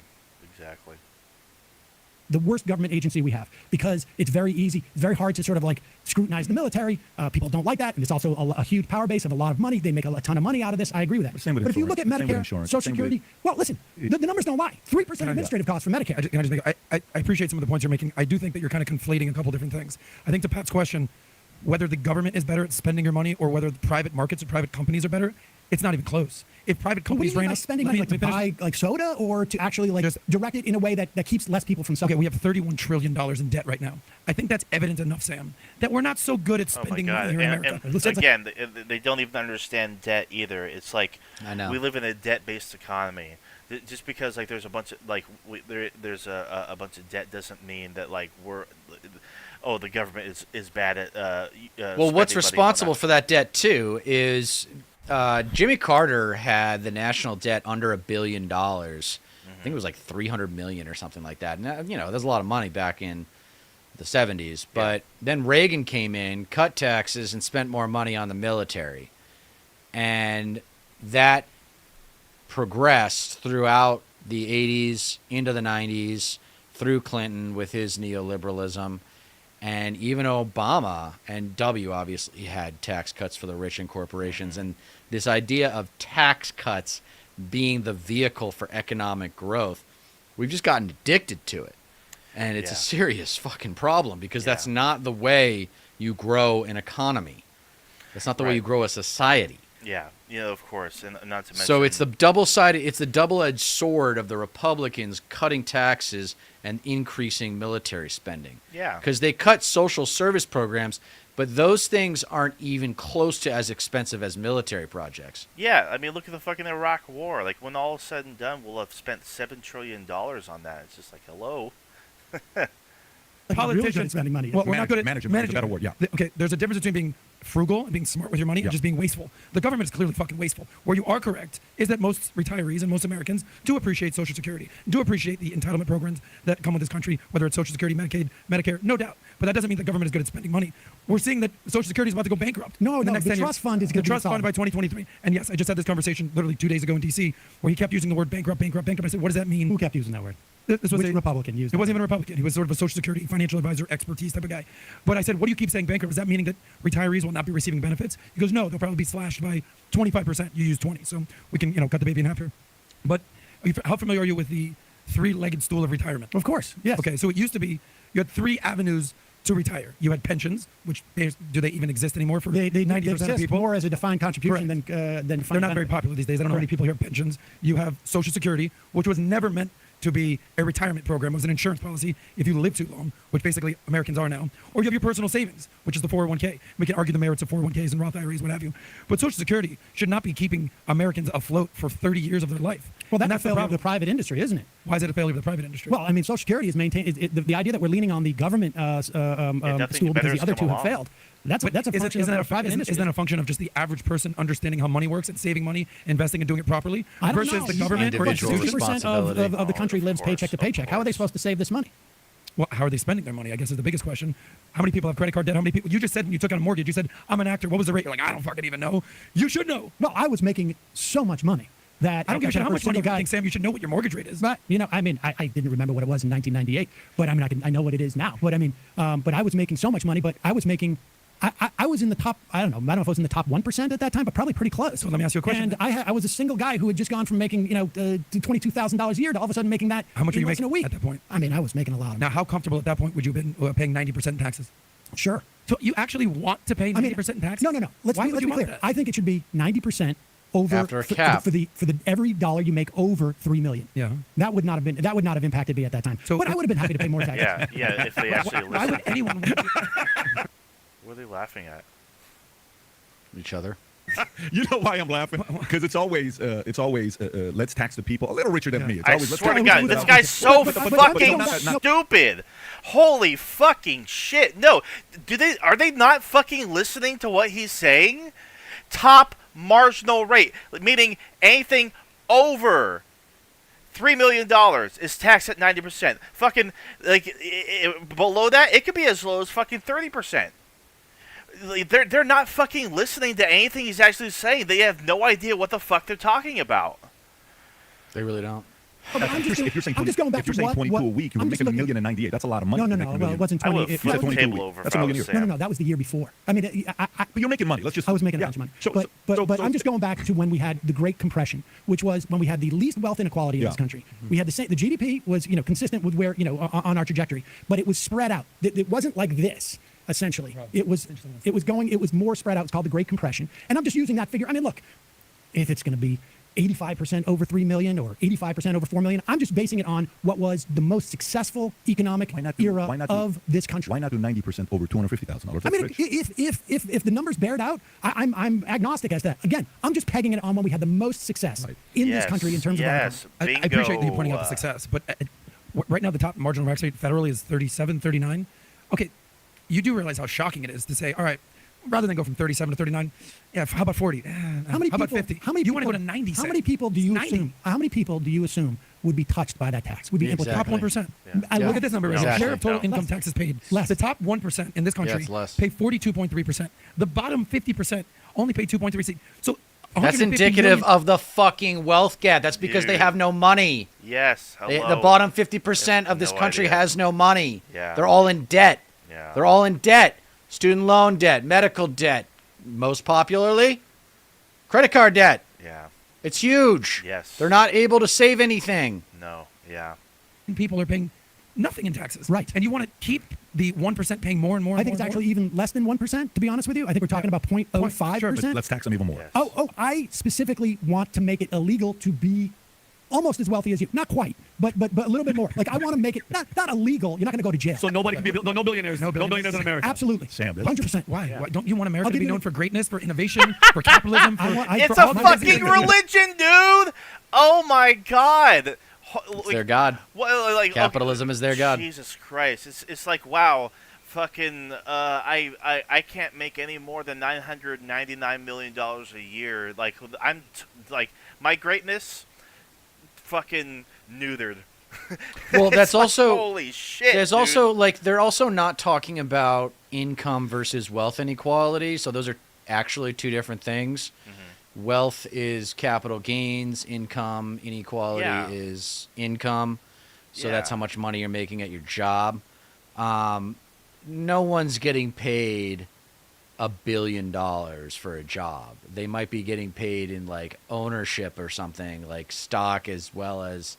The worst government agency we have, because it's very easy, very hard to sort of like scrutinize the military. People don't like that, and it's also a huge power base of a lot of money. They make a ton of money out of this. I agree with that. Same with but if you look at insurance. Same with Medicare, insurance. Social Same Security, well, listen, the numbers don't lie. 3% administrative costs for Medicare. Can I just make, I appreciate some of the points you're making. I do think that you're kind of conflating a couple different things. I think to Pat's question, whether the government is better at spending your money or whether the private markets or private companies are better, it's not even close. If private What do you companies mean ran by up spending money, like to buy like soda, or to actually like direct it in a way that keeps less people from Okay, suffering? we have $31 trillion in debt right now. I think that's evident enough, Sam, that we're not so good at Oh my spending God! money here in America. And Let's say- again, they don't even understand debt either. It's like I know. we live in a debt-based economy. Just because like there's a bunch of like there's a bunch of debt doesn't mean that like the government is bad at Well, what's spending money on responsible that. for that debt too is Jimmy Carter had the national debt under $1 billion. I think it was like 300 million or something like that. And there's a lot of money back in the 70s. But then Reagan came in, cut taxes, and spent more money on the military, and that progressed throughout the 80s into the 90s through Clinton with his neoliberalism. And even Obama and W obviously had tax cuts for the rich and corporations. And this idea of tax cuts being the vehicle for economic growth, we've just gotten addicted to it. And it's a serious fucking problem, because that's not the way you grow an economy. That's not the way you grow a society. Yeah, of course, and not to mention. So it's the double-edged sword of the Republicans cutting taxes and increasing military spending. Yeah. Because they cut social service programs, but those things aren't even close to as expensive as military projects. Yeah, I mean, look at the fucking Iraq War. Like, when all is said and done, we'll have spent $7 trillion on that. It's just like, hello. Really good at spending money. Well, we're not good at management is a better word, yeah. Okay, there's a difference between being frugal and being smart with your money and just being wasteful. The government is clearly fucking wasteful. Where you are correct is that most retirees and most Americans do appreciate Social Security, do appreciate the entitlement programs that come with this country, whether it's Social Security, Medicaid, Medicare, no doubt. But that doesn't mean the government is good at spending money. We're seeing that Social Security is about to go bankrupt. No, in no, next the 10 years. trust fund is The gonna be trust fund solved. by 2023. And yes, I just had this conversation literally 2 days ago in D.C. where he kept using the word bankrupt. I said, what does that mean? Who kept using that word? This was Which a Republican used It it? wasn't even a Republican. He was sort of a Social Security financial advisor, expertise type of guy. But I said, what do you keep saying bankrupt? Is that meaning that retirees will not be receiving benefits? He goes, no, they'll probably be slashed by 25%. You use 20. So we can, cut the baby in half here. But how familiar are you with the three-legged stool of retirement? Of course, yes. Okay, so it used to be you had three avenues to retire. You had pensions, which do they even exist anymore for They 90% of exist people? more as a defined contribution Correct. than They're defined not very benefit. popular these days. I don't know how many people here have pensions. You have Social Security, which was never meant to be a retirement program. It was an insurance policy if you live too long, which basically Americans are now. Or you have your personal savings, which is the 401k. We can argue the merits of 401ks and Roth IRAs, what have you. But Social Security should not be keeping Americans afloat for 30 years of their life. Well, And that's a failure of problem. the private industry, isn't it? Why is it a failure of the private industry? Well, I mean, Social Security is maintained. The idea that we're leaning on the government stool nothing because better the has other come two have along. failed. That's a function isn't that of private industry. Isn't that a function of just the average person understanding how money works and saving money, investing and doing it properly, I don't versus know. the government or Individual institutions? 50% of the country Of lives course, paycheck to of paycheck. How are they course. supposed to save this money? Well, how are they spending their money? I guess is the biggest question. How many people have credit card debt? How many people? You just said when you took out a mortgage, you said, I'm an actor. What was the rate? You're like, I don't fucking even know. You should know. No, I was making so much money that I don't give a shit how for much money you single guy. think, Sam. You should know what your mortgage rate is. But I mean, I didn't remember what it was in 1998, but I mean, I know what it is now. But I mean, but I was making so much money, but I was making. I was in the top. I don't know if I was in the top 1% at that time, but probably pretty close. So let me ask you a question. And I was a single guy who had just gone from making $22,000 a year to all of a sudden making that. How much were you in less than making a week at that point? I mean, I was making a lot of Now, money. how comfortable at that point would you have been paying 90% in taxes? Sure. So you actually want to pay 90% in taxes? No. Let's Why be would you clear. want that? I think it should be 90% over After a for cap. the every dollar you make over $3 million. Yeah. That would not have impacted me at that time. So- but I would have been happy to pay more taxes. Yeah, if they actually Why listen. would anyone? What are they laughing at? Each other. You know why I'm laughing? Because it's always let's tax the people a little richer than me. It's I always, let's swear to tax God, the this people. guy's so but fucking not- stupid. Holy fucking shit. No, are they not fucking listening to what he's saying? Top marginal rate, meaning anything over $3 million is taxed at 90%. Fucking, like, below that, it could be as low as fucking 30%. They're not fucking listening to anything he's actually saying. They have no idea what the fuck they're talking about. They really don't. Oh, but I'm just If you're saying I'm just going back if you're to saying what, 22 what, a week, you I'm would just make looking- $1 million in 98. That's a lot of money. No. to make $1 Well, million. it wasn't I 20. would It, flip that's the 22 table weeks. over That's if a I million was a year. saying. No, that was the year before. I mean, But you're making money. Let's just I was making yeah. a bunch of money. So- but so- I'm just going back to when we had the Great Compression, which was when we had the least wealth inequality in Yeah. this country. We had the GDP was consistent with where on our trajectory, but it was spread out. It wasn't like this. Essentially, it was more spread out. It's called the Great Compression, and I'm just using that figure. I mean, look, if it's going to be 85% over 3 million or 85% over 4 million, I'm just basing it on what was the most successful economic era of this country. Why not do 90% over $250,000? I mean, if the numbers bear it out, I'm agnostic as to that. Again, I'm just pegging it on when we had the most success Right. in Yes, this country in terms yes, of our I appreciate you bingo, pointing out the success, but right now the top marginal tax rate federally is 37, 39. Okay, you do realize how shocking it is to say, all right, rather than go from 37 to 39, yeah, how about 40? How many how about people, 50? How many you people, want to go to 90? How many people do you 90. assume? How many people do you assume would be touched by that tax? Would be implicated? Top Exactly. 1%. I Yeah. Look at this number. Exactly. Share of total No. income Less. taxes paid. Less. The top 1% in this country it's less. pay 42.3%. The bottom 50% only pay 2.3%. So That's 150 indicative million of the fucking wealth gap. That's because they Dude. have no money. Yes, hello. The bottom 50% of this No country idea. has no money. Yeah. They're all in debt. Yeah. They're all in debt. Student loan debt, medical debt, most popularly, credit card debt. Yeah. It's huge. Yes. They're not able to save anything. No. Yeah. people are paying nothing in taxes. Right. And you want to keep the 1% paying more and more. I think it's actually even less than 1%, to be honest with you. I think we're talking about 0.05%. Sure, but Let's tax them even more. Yes. Oh, I specifically want to make it illegal to be almost as wealthy as you. Not quite, but a little bit more. Like, I want to make it not illegal. You're not going to go to jail. So nobody can be no billionaires. No billionaires in America. Absolutely. Sam, that's- 100%. Why? Why? Don't you want America I'll to give be you- known for greatness, for innovation, for capitalism? For, It's for a all the fucking businesses? religion, dude. Oh my god. It's their god. What, like, Capitalism is their god. Jesus Christ. It's like, wow, fucking I can't make any more than $999 million a year. Like, like, my greatness fucking neutered. Well, that's It's like, also holy shit. there's dude. also like they're also not talking about income versus wealth inequality. So those are actually two different things. Wealth is capital gains. Income inequality Yeah. is income. So that's Yeah. how much money you're making at your job. No one's getting paid $1 billion for a job. They might be getting paid in like ownership or something, like stock, as well as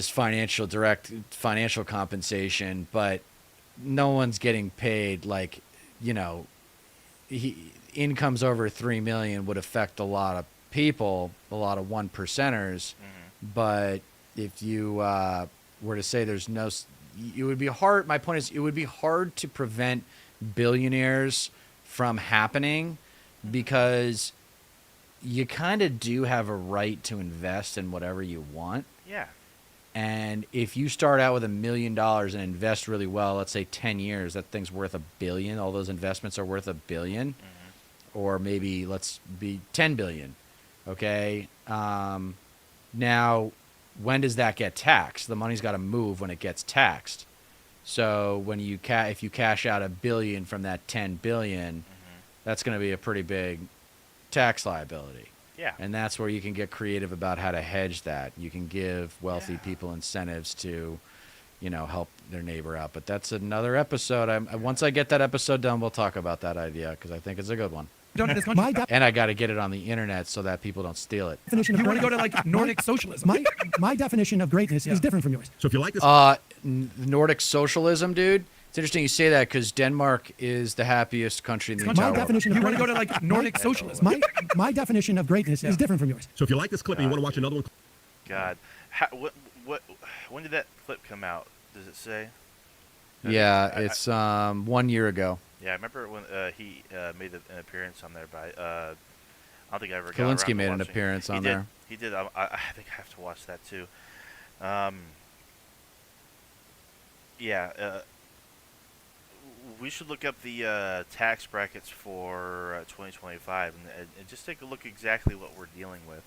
financial compensation, but no one's getting paid like, incomes over 3 million would affect a lot of people, a lot of 1%ers. But if you were to say there's no, it would be hard. My point is, it would be hard to prevent billionaires from happening because you kind of do have a right to invest in whatever you want. Yeah. And if you start out with $1 million and invest really well, let's say 10 years, that thing's worth $1 billion. All those investments are worth $1 billion, or maybe let's be 10 billion. Okay. Now, when does that get taxed? The money's got to move when it gets taxed. So when you if you cash out $1 billion from that 10 billion, that's going to be a pretty big tax liability. Yeah. And that's where you can get creative about how to hedge that. You can give wealthy people incentives to, help their neighbor out. But that's another episode. Once I get that episode done, we'll talk about that idea because I think it's a good one. Done in this country. And I got to get it on the internet so that people don't steal it. Definition You of want to go to greatness- like Nordic socialism? my definition of greatness is different from yours. So if you like this, Nordic socialism, dude. It's interesting you say that because Denmark is the happiest country in the entire My world. definition of You want to go greatness- to like Nordic socialism? my definition of greatness is different from yours. so if you like this clip and you want to watch another one, God, when did that clip come out? Does it say? Yeah, I- it's 1 year ago. Yeah, I remember when he made an appearance on there. I don't think I ever got around Kalinske to made an watching it. appearance He on did. there. He did. I think I have to watch that too. Yeah. We should look up the tax brackets for 2025 and just take a look exactly what we're dealing with.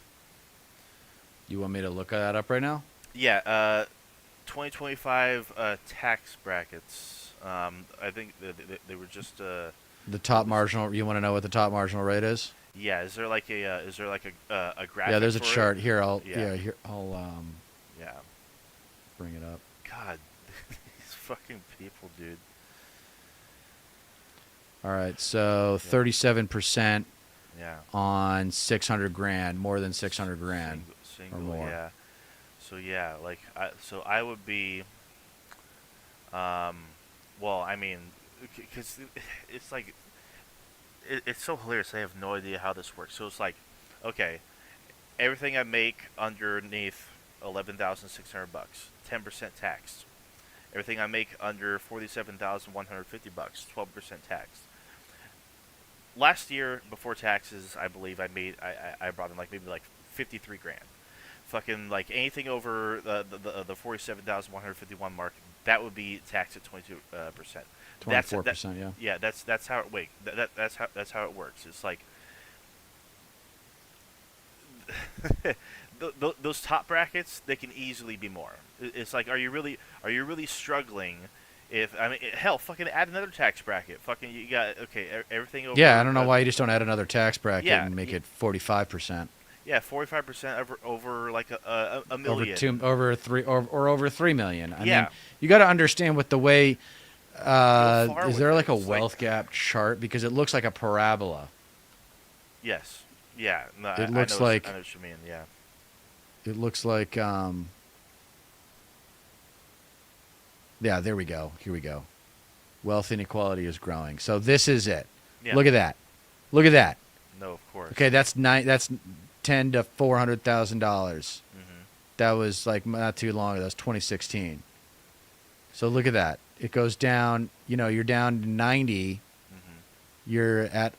You want me to look that up right now? Yeah. 2025 tax brackets. I think they were just. The top marginal. You want to know what the top marginal rate is? Yeah. Is there like a graphic? Yeah, there's a for it? chart here. I'll Yeah. Yeah. bring it up. God, these fucking people, dude. All right, so 37% Yeah. on 600 grand, more than 600 grand. Single, more. Yeah. So yeah, like I would be. Well, I mean, because it's like it's so hilarious. I have no idea how this works. So it's like, okay, everything I make underneath $11,600, 10% taxed. Everything I make under $47,150, 12% taxed. Last year, before taxes, I believe I brought in maybe 53 grand. Fucking anything over the 47,151 mark, that would be taxed at 22%. 24%, yeah. Yeah, that's how it that's how it works. It's like those top brackets, they can easily be more. It's like, are you really struggling? Hell, fucking add another tax bracket. Fucking, you got everything over. Yeah, I don't know why you just don't add another tax bracket yeah, and make it 45%. Yeah, 45% over like a million. Over 3 million. I Yeah. mean, you got to understand with the way. Go far Is with there it. like a It's wealth gap chart because it looks like a parabola? Yes. Yeah. No, It looks like- I know what you mean. Yeah. It looks like. Yeah, there we go. Here we go. Wealth inequality is growing. So this is it. Yeah. Look at that. Look at that. No, of course. Okay, that's $10 to $400,000. Mm-hmm. That was not too long ago. That was 2016. So look at that. It goes down. You're down to 90. Mm-hmm. You're at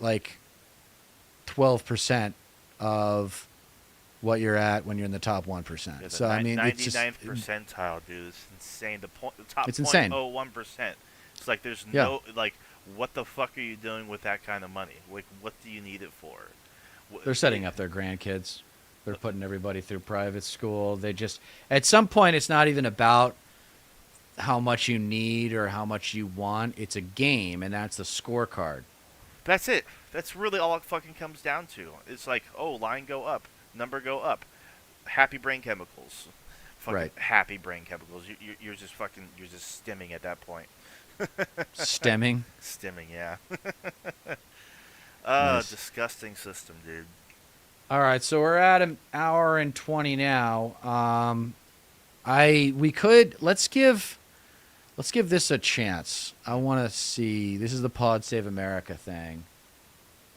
12% of what you're at when you're in the top 1%. Yeah, the So I mean, it's just 99th percentile, dude. It's insane. The top It's insane. 0.01%. It's like there's Yeah. no what the fuck are you doing with that kind of money? Like, what do you need it for? they're setting up their grandkids. They're putting everybody through private school. They just at some point it's not even about how much you need or how much you want. It's a game, and that's the scorecard. That's it. That's really all it fucking comes down to. It's like, oh, line go up, number go up, happy brain chemicals, fucking Right. happy brain chemicals. You're just stimming at that point. Stemming. Stimming, yeah. Nice. Disgusting system, dude. All right, so we're at an hour and 20 now. Let's give this a chance. I want to see. This is the Pod Save America thing,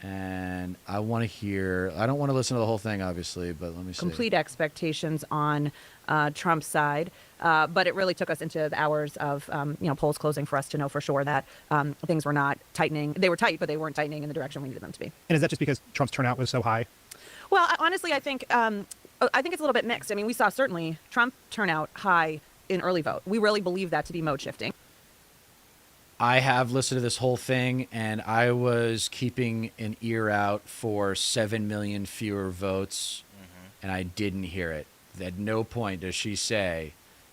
and I want to hear. I don't want to listen to the whole thing, obviously, but let me see. Complete expectations on Trump's side, but it really took us into the hours of polls closing for us to know for sure that things were not tightening. They were tight, but they weren't tightening in the direction we needed them to be. And is that just because Trump's turnout was so high? Well, honestly, I think I think it's a little bit mixed. I mean, we saw certainly Trump turnout high in early vote. We really believe that to be mode shifting. I have listened to this whole thing, and I was keeping an ear out for 7 million fewer votes, and I didn't hear it. At no point does she say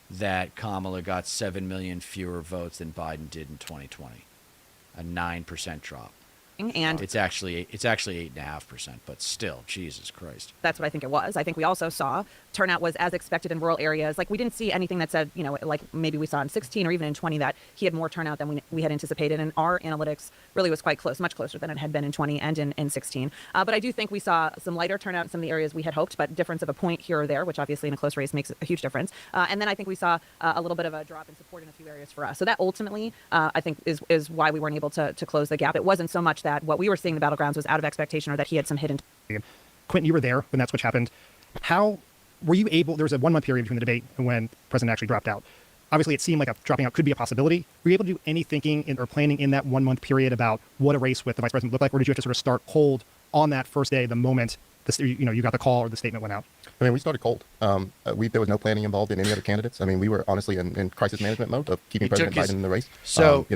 that Kamala got 7 million fewer votes than Biden did in 2020, a 9% drop. And It's actually 8.5%, but still, Jesus Christ. that's what I think it was. I think we also saw turnout was as expected in rural areas. Like we didn't see anything that said, like maybe we saw in 16 or even in 20 that he had more turnout than we had anticipated. And our analytics really was quite close, much closer than it had been in 20 and in 16. But I do think we saw some lighter turnout in some of the areas we had hoped, but difference of a point here or there, which obviously in a close race makes a huge difference. And then I think we saw a little bit of a drop in support in a few areas for us. So that ultimately, I think, is why we weren't able to close the gap. It wasn't so much that what we were seeing in the battlegrounds was out of expectation or that he had some hidden. Quentin, you were there when that switch happened. How were you able? There was a 1 month period between the debate and when the president actually dropped out. Obviously, it seemed like a dropping out could be a possibility. Were you able to do any thinking or planning in that 1 month period about what a race with the vice president looked like, or did you have to sort of start cold on that first day, the moment you got the call or the statement went out? I mean, we started cold. There was no planning involved in any other candidates. I mean, we were honestly in crisis management mode of keeping President Biden in the race. So,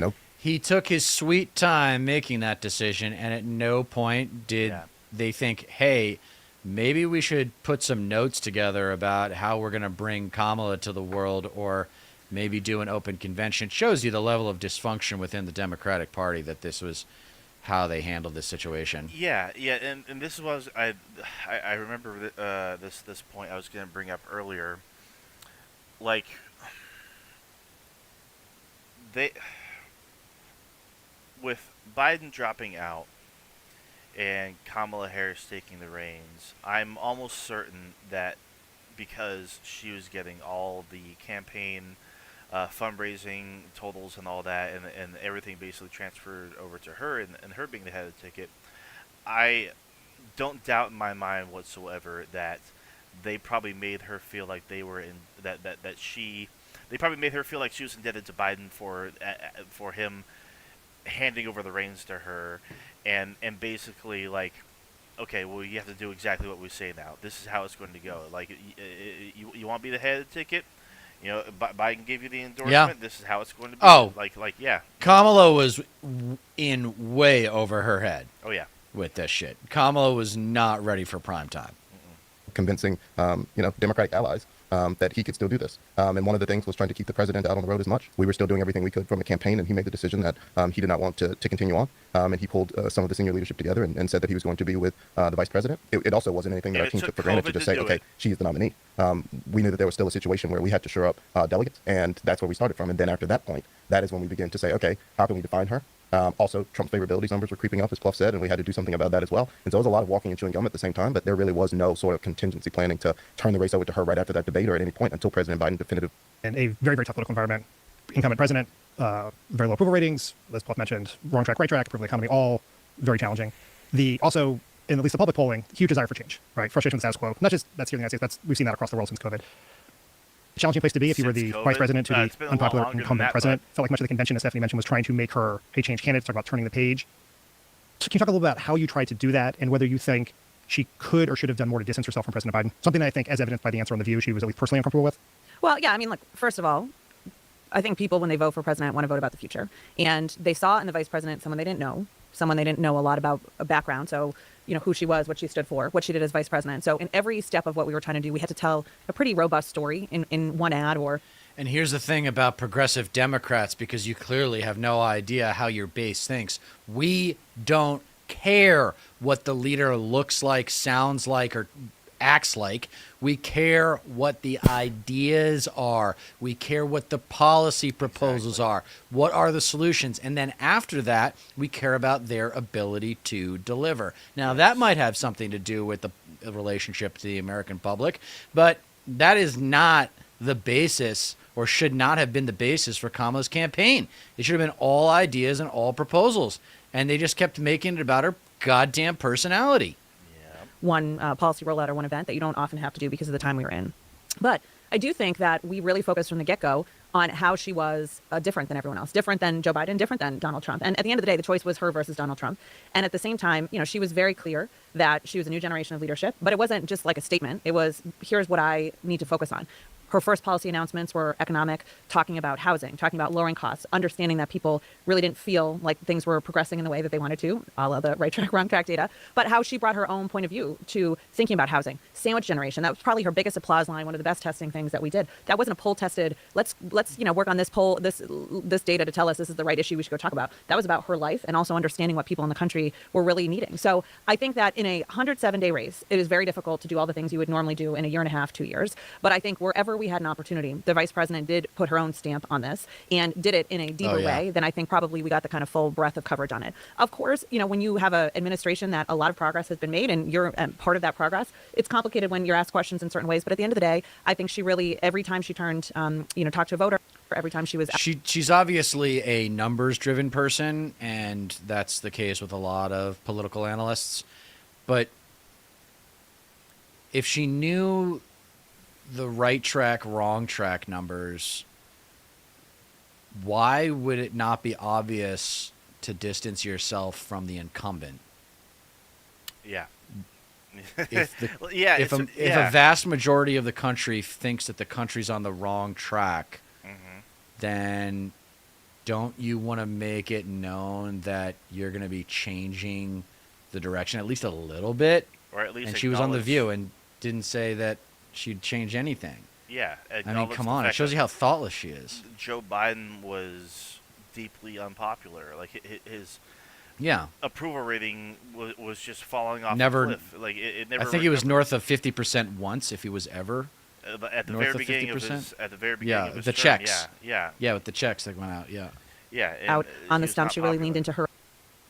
he took his sweet time making that decision, and at no point did they think, hey, maybe we should put some notes together about how we're going to bring Kamala to the world, or maybe do an open convention. It shows you the level of dysfunction within the Democratic Party that this was how they handled this situation. Yeah, and this was I remember this point I was going to bring up earlier. Like with Biden dropping out and Kamala Harris taking the reins, I'm almost certain that because she was getting all the campaign fundraising totals and all that, and everything basically transferred over to her, and her being the head of the ticket, I don't doubt in my mind whatsoever that they probably made her feel like they were in they probably made her feel like she was indebted to Biden for him handing over the reins to her, and basically like, okay, well, you have to do exactly what we say now. This is how it's going to go. Like, you want to be the head of the ticket? Biden gave you the endorsement. Yeah. This is how it's going to be. Oh. Yeah. Kamala was in way over her head Oh, yeah. with this shit. Kamala was not ready for prime time. convincing, Democratic allies that he could still do this. And one of the things was trying to keep the president out on the road as much. We were still doing everything we could from a campaign, and he made the decision that he did not want to continue on. And he pulled some of the senior leadership together and said that he was going to be with the vice president. It also wasn't anything that our team took for granted to just say, okay, she is the nominee. We knew that there was still a situation where we had to shore up delegates, and that's where we started from. And then after that point, that is when we began to say, okay, how can we define her? Also, Trump's favorability numbers were creeping up, as Pluff said, and we had to do something about that as well. And so it was a lot of walking and chewing gum at the same time, but there really was no sort of contingency planning to turn the race over to her right after that debate or at any point until President Biden definitive. In a very, very tough political environment, incumbent president, very low approval ratings, as Pluff mentioned, wrong track, right track, approval of the economy, all very challenging. Also, in at least the public polling, huge desire for change, right? Frustration with the status quo. Not just that's here in the United States, we've seen that across the world since COVID. Challenging place to be if you were the vice president to the unpopular incumbent president. Felt like much of the convention, as Stephanie mentioned, was trying to make her a change candidate, talk about turning the page. So can you talk a little about how you tried to do that and whether you think she could or should have done more to distance herself from President Biden? Something that I think, as evidenced by the answer on The View, she was at least personally uncomfortable with. Well, yeah, I mean, look, first of all, I think people, when they vote for president, want to vote about the future. And they saw in the vice president someone they didn't know a lot about a background. So, who she was, what she stood for, what she did as vice president. So in every step of what we were trying to do, we had to tell a pretty robust story in one ad or... And here's the thing about progressive Democrats, because you clearly have no idea how your base thinks. We don't care what the leader looks like, sounds like, or acts like. We care what the ideas are. We care what the policy proposals are. What are the solutions? And then after that, we care about their ability to deliver. Now, that might have something to do with the relationship to the American public, but that is not the basis, or should not have been the basis, for Kamala's campaign. It should have been all ideas and all proposals. And they just kept making it about her goddamn personality. One policy rollout or one event that you don't often have to do because of the time we were in. But I do think that we really focused from the get-go on how she was different than everyone else, different than Joe Biden, different than Donald Trump. And at the end of the day, the choice was her versus Donald Trump. And at the same time, she was very clear that she was a new generation of leadership, but it wasn't just like a statement. It was, here's what I need to focus on. Her first policy announcements were economic, talking about housing, talking about lowering costs, understanding that people really didn't feel like things were progressing in the way that they wanted to, a la the right track, wrong track data, but how she brought her own point of view to thinking about housing. Sandwich generation, that was probably her biggest applause line, one of the best testing things that we did. That wasn't a poll tested, let's work on this poll, this data to tell us this is the right issue we should go talk about. That was about her life and also understanding what people in the country were really needing. So I think that in a 107-day race, it is very difficult to do all the things you would normally do in a year and a half, 2 years. But I think wherever we had an opportunity, the vice president did put her own stamp on this and did it in a deeper way, then I think probably we got the kind of full breadth of coverage on it. Of course, when you have an administration that a lot of progress has been made and you're part of that progress, it's complicated when you're asked questions in certain ways. But at the end of the day, I think she really, every time she turned, talked to a voter, every time she was... She's obviously a numbers-driven person, and that's the case with a lot of political analysts. But if she knew the right track, wrong track numbers, why would it not be obvious to distance yourself from the incumbent? Yeah. If if a vast majority of the country thinks that the country's on the wrong track, then don't you want to make it known that you're going to be changing the direction at least a little bit? Or at least and she was on The View and didn't say that she'd change anything. Yeah. I mean, come on. It shows you how thoughtless she is. Joe Biden was deeply unpopular. Like, his approval rating was just falling off the cliff. Like, it never. I think he was north of 50% once, if he was ever. At the very beginning of his the term, checks. Yeah, with the checks that went out. Yeah. Out on the stump, she really leaned into her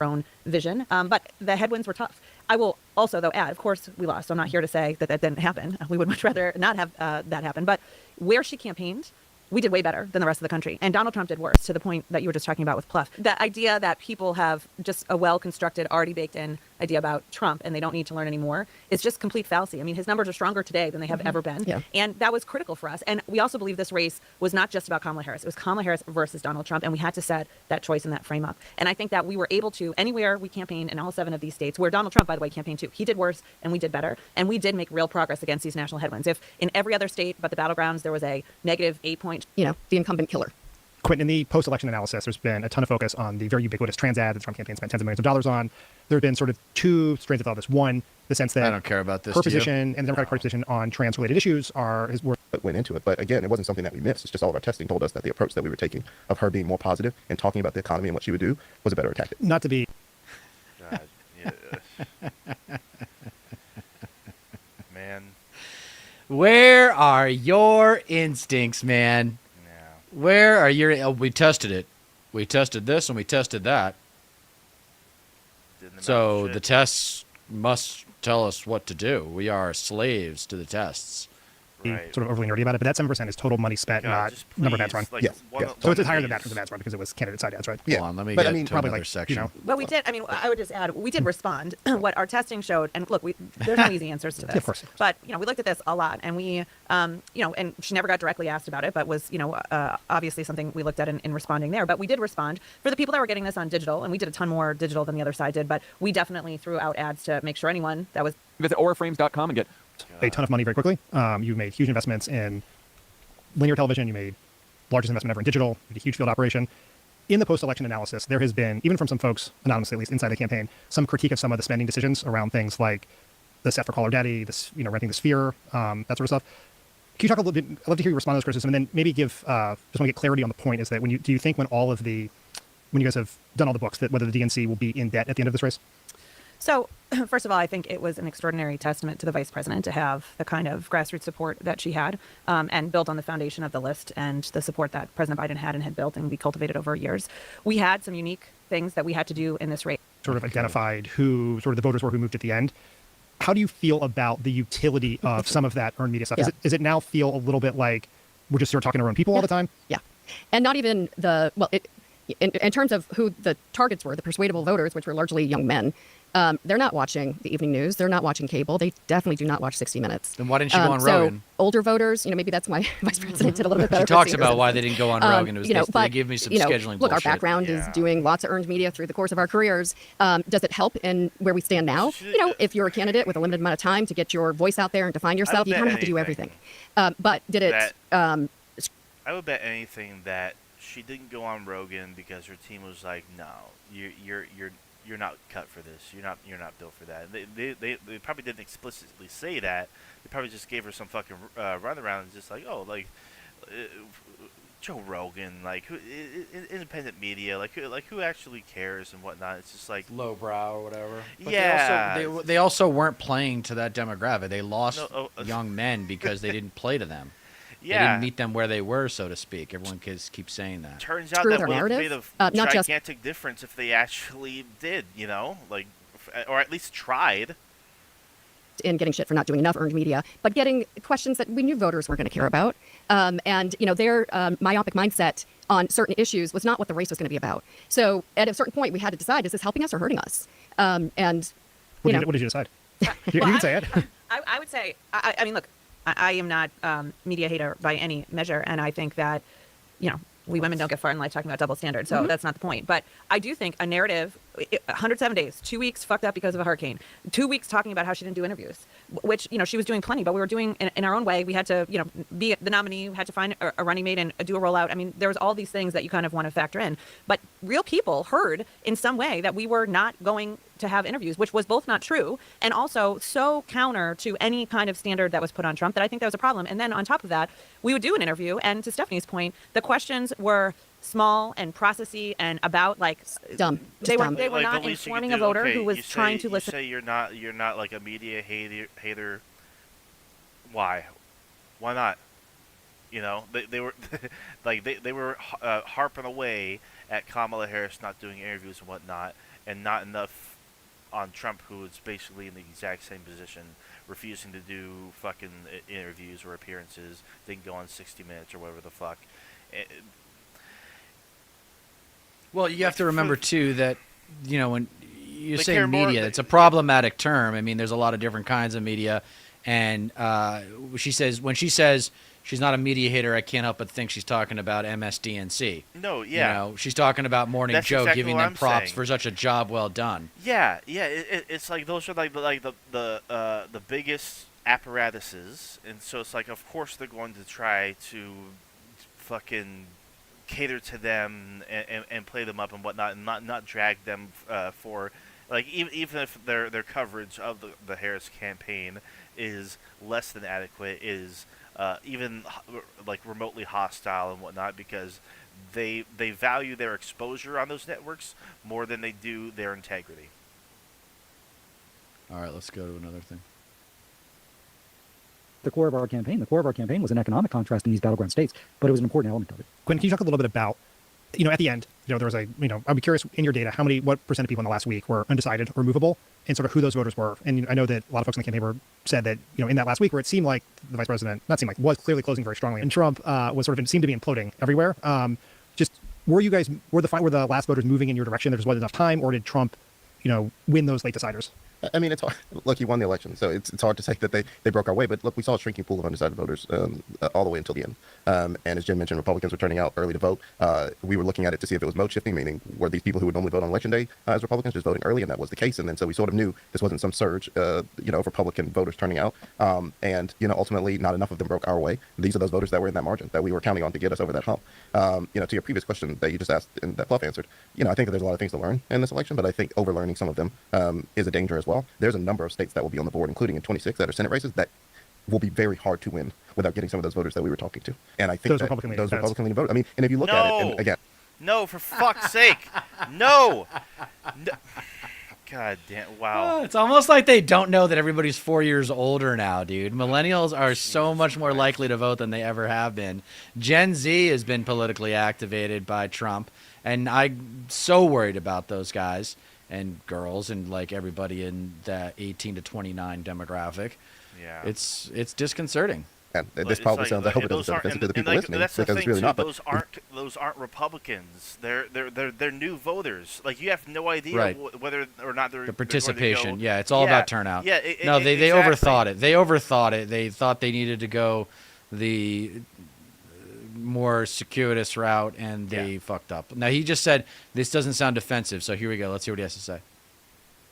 own vision. But the headwinds were tough. I will also, though, add, of course, we lost. So I'm not here to say that didn't happen. We would much rather not have that happen. But where she campaigned, we did way better than the rest of the country. And Donald Trump did worse, to the point that you were just talking about with Pluff. The idea that people have just a well-constructed, already baked-in idea about Trump and they don't need to learn anymore is just complete fallacy. I mean, his numbers are stronger today than they have ever been. Yeah. And that was critical for us. And we also believe this race was not just about Kamala Harris. It was Kamala Harris versus Donald Trump. And we had to set that choice and that frame up. And I think that we were able to, anywhere we campaigned in all 7 of these states, where Donald Trump, by the way, campaigned too. He did worse and we did better. And we did make real progress against these national headwinds. If in every other state but the battlegrounds, there was a negative 8-point, the incumbent killer. Quentin, in the post-election analysis, there's been a ton of focus on the very ubiquitous trans ad that the Trump campaign spent tens of millions of dollars on. There have been sort of 2 strains of thought. This one, the sense that I don't care about this. Her position and the Democratic Party position on trans-related issues went into it. But again, it wasn't something that we missed. It's just all of our testing told us that the approach that we were taking of her being more positive and talking about the economy and what she would do was a better tactic. Not to be... God, man. Where are your instincts, man? Where are your... Oh, we tested it. We tested this and we tested that. So the tests must tell us what to do. We are slaves to the tests. Right. Sort of overly nerdy about it, but that 7% is total money spent, not number of ads run. Like, So it's higher than that for the ads run because it was candidate side ads, right? Yeah. Hold on, let me But get I mean, to probably another like, section. Well, we did. I mean, I would just add, we did respond. What our testing showed, and look, there's no easy answers to this. Of course. But we looked at this a lot, and we, and she never got directly asked about it, but was, obviously something we looked at in responding there. But we did respond for the people that were getting this on digital, and we did a ton more digital than the other side did. But we definitely threw out ads to make sure anyone that was Visit auraframes.com and get a ton of money very quickly. You made huge investments in linear television. You made largest investment ever in digital. You did a huge field operation. In the post-election analysis, there has been, even from some folks, anonymously at least inside the campaign, some critique of some of the spending decisions around things like the set for Call Her Daddy, this, renting the Sphere, that sort of stuff. Can you talk a little bit? I'd love to hear you respond to those criticisms, and then maybe give, just want to get clarity on the point, is that when you think when you guys have done all the books, that whether the DNC will be in debt at the end of this race? So, first of all, I think it was an extraordinary testament to the vice president to have the kind of grassroots support that she had, and built on the foundation of the list and the support that President Biden had and had built and we cultivated over years. We had some unique things that we had to do in this race. Sort of identified who sort of the voters were who moved at the end. How do you feel about the utility of some of that earned media stuff? Yeah. Is it now feel a little bit like we're just sort of talking to our own people all the time? Yeah. And not even in terms of who the targets were, the persuadable voters, which were largely young men, They're not watching the evening news. They're not watching cable. They definitely do not watch 60 Minutes. Then why didn't she go on so Rogan? older voters, maybe that's why Vice President did a little bit better. She for talks senior about why citizens. they didn't go on Rogan. It was they give me some scheduling look, bullshit. our background is doing lots of earned media through the course of our careers. Does it help in where we stand now? If you're a candidate with a limited amount of time to get your voice out there and define yourself, you kind of have to do everything. But did it? I would bet anything that she didn't go on Rogan because her team was like, no, you're not cut for this. You're not built for that. They probably didn't explicitly say that. They probably just gave her some fucking runaround and just like, oh, like Joe Rogan, like independent media, like who actually cares and whatnot. It's just like lowbrow or whatever. But yeah. they also weren't playing to that demographic. They lost young men because they didn't play to them. Yeah. They didn't meet them where they were, so to speak. Everyone keeps saying that. Turns out that would have made a gigantic difference if they actually did, or at least tried. In getting shit for not doing enough earned media, but getting questions that we knew voters weren't going to care about. And their myopic mindset on certain issues was not what the race was going to be about. So at a certain point, we had to decide, is this helping us or hurting us? What did you decide? You can say it. I would say, I mean, look, I am not media hater by any measure, and I think that, we women don't get far in life talking about double standards, so that's not the point. But I do think a narrative, 107 days, 2 weeks fucked up because of a hurricane, 2 weeks talking about how she didn't do interviews, which, she was doing plenty, but we were doing in our own way. We had to, be the nominee, had to find a running mate and do a rollout. I mean, there was all these things that you kind of want to factor in. But real people heard in some way that we were not going to have interviews, which was both not true and also so counter to any kind of standard that was put on Trump that I think that was a problem. And then on top of that, we would do an interview, and to Stephanie's point, the questions were small and processy and about dumb. They were not informing a voter who was trying to listen. You say you're not like a media hater. Why? Why not? They were they were harping away at Kamala Harris not doing interviews and whatnot, and not enough on Trump, who is basically in the exact same position, refusing to do fucking interviews or appearances, didn't go on 60 Minutes or whatever the fuck. Well, you have to remember too that when you They say care more- media, it's a problematic term. I mean, there's a lot of different kinds of media, and when she says she's not a media hater, I can't help but think she's talking about MSDNC. No, yeah. She's talking about Morning That's Joe, exactly giving what them I'm props saying. for such a job well done. Yeah. It's like those are like the biggest apparatuses, and so it's like, of course they're going to try to fucking cater to them and play them up and whatnot, and not drag them for like even if their coverage of the Harris campaign is less than adequate, is even like remotely hostile and whatnot, because they value their exposure on those networks more than they do their integrity. All right, let's go to another thing. The core of our campaign was an economic contrast in these battleground states, but it was an important element of it. Quinn, can you talk a little bit about, at the end, there was a, I'd be curious in your data, what percent of people in the last week were undecided or movable, and sort of who those voters were. And I know that a lot of folks in the campaign said that, in that last week where it seemed like the vice president, was clearly closing very strongly, and Trump was seemed to be imploding everywhere. Were the last voters moving in your direction? There just wasn't enough time, or did Trump, win those late deciders? I mean, it's hard. Look, he won the election, so it's hard to say that they broke our way. But look, we saw a shrinking pool of undecided voters all the way until the end. And as Jim mentioned, Republicans were turning out early to vote. We were looking at it to see if it was mode shifting, meaning were these people who would normally vote on election day as Republicans just voting early, and that was the case. And then so we sort of knew this wasn't some surge, of Republican voters turning out. And ultimately, not enough of them broke our way. These are those voters that were in that margin that we were counting on to get us over that hump. To your previous question that you just asked and that Fluff answered, I think that there's a lot of things to learn in this election, but I think overlearning some of them is a danger as well. There's a number of states that will be on the board, including in 26 that are Senate races, that will be very hard to win without getting some of those voters that we were talking to. And I think those that Republican-leaning voters. I mean, and if you look at it, and again, no, for fuck's sake, no. God damn! Wow. It's almost like they don't know that everybody's 4 years older now, dude. Millennials are so much more likely to vote than they ever have been. Gen Z has been politically activated by Trump, and I'm so worried about those guys and girls and like everybody in that 18 to 29 demographic. Yeah. It's disconcerting. And But this it's probably like, sounds, I hope it those doesn't sound aren't- offensive to the and, people like, listening, that's the because it's thing, really too. not. But Those aren't Republicans. They're new voters. Like, you have no idea Right. Whether or not they're The they're participation. going to go. Yeah, it's all about turnout. Yeah. No, they exactly. overthought it. They overthought it. They thought they needed to go the more circuitous route, and they fucked up. Now, he just said this doesn't sound offensive, so here we go. Let's see what he has to say.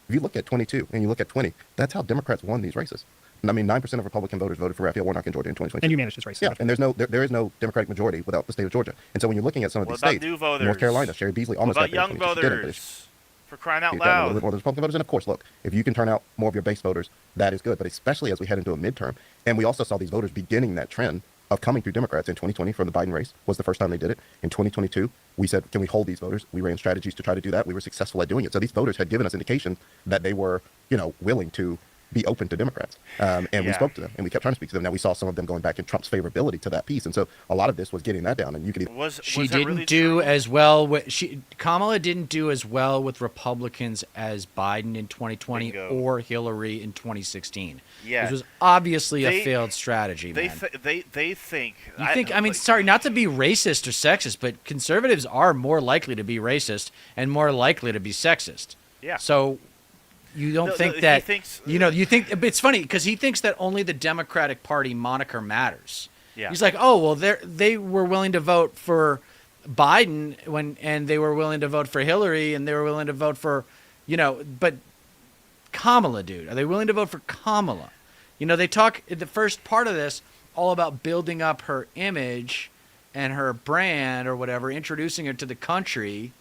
if you look at 22 and you look at 20, that's how Democrats won these races. I mean, 9% of Republican voters voted for Raphael Warnock in Georgia in 2022. And you managed this race. Yeah, and there is no Democratic majority without the state of Georgia. And so when you're looking at some of What these about states, new voters? North Carolina, Sherry Beasley What almost about got there in young 2022. She didn't, but voters? For crying out you've got a little loud. bit more of the Republican voters. And of course, look, if you can turn out more of your base voters, that is good. But especially as we head into a midterm, and we also saw these voters beginning that trend of coming through Democrats in 2020 from the Biden race was the first time they did it. In 2022, we said, can we hold these voters? We ran strategies to try to do that. We were successful at doing it. So these voters had given us indications that they were, willing to be open to Democrats. And we spoke to them, and we kept trying to speak to them. Now, we saw some of them going back in Trump's favorability to that piece. And so a lot of this was getting that down. And you could even... She didn't do as well with Kamala didn't do as well with Republicans as Biden in 2020 or Hillary in 2016. Yeah. This was obviously a failed strategy, man. They think. Sorry, not to be racist or sexist, but conservatives are more likely to be racist and more likely to be sexist. Yeah. So you don't think he that thinks, you think it's funny because he thinks that only the Democratic Party moniker matters. Yeah. He's like, oh well, they were willing to vote for Biden and they were willing to vote for Hillary and they were willing to vote for, but Kamala, dude, are they willing to vote for Kamala? They talk the first part of this all about building up her image and her brand or whatever, introducing her to the country.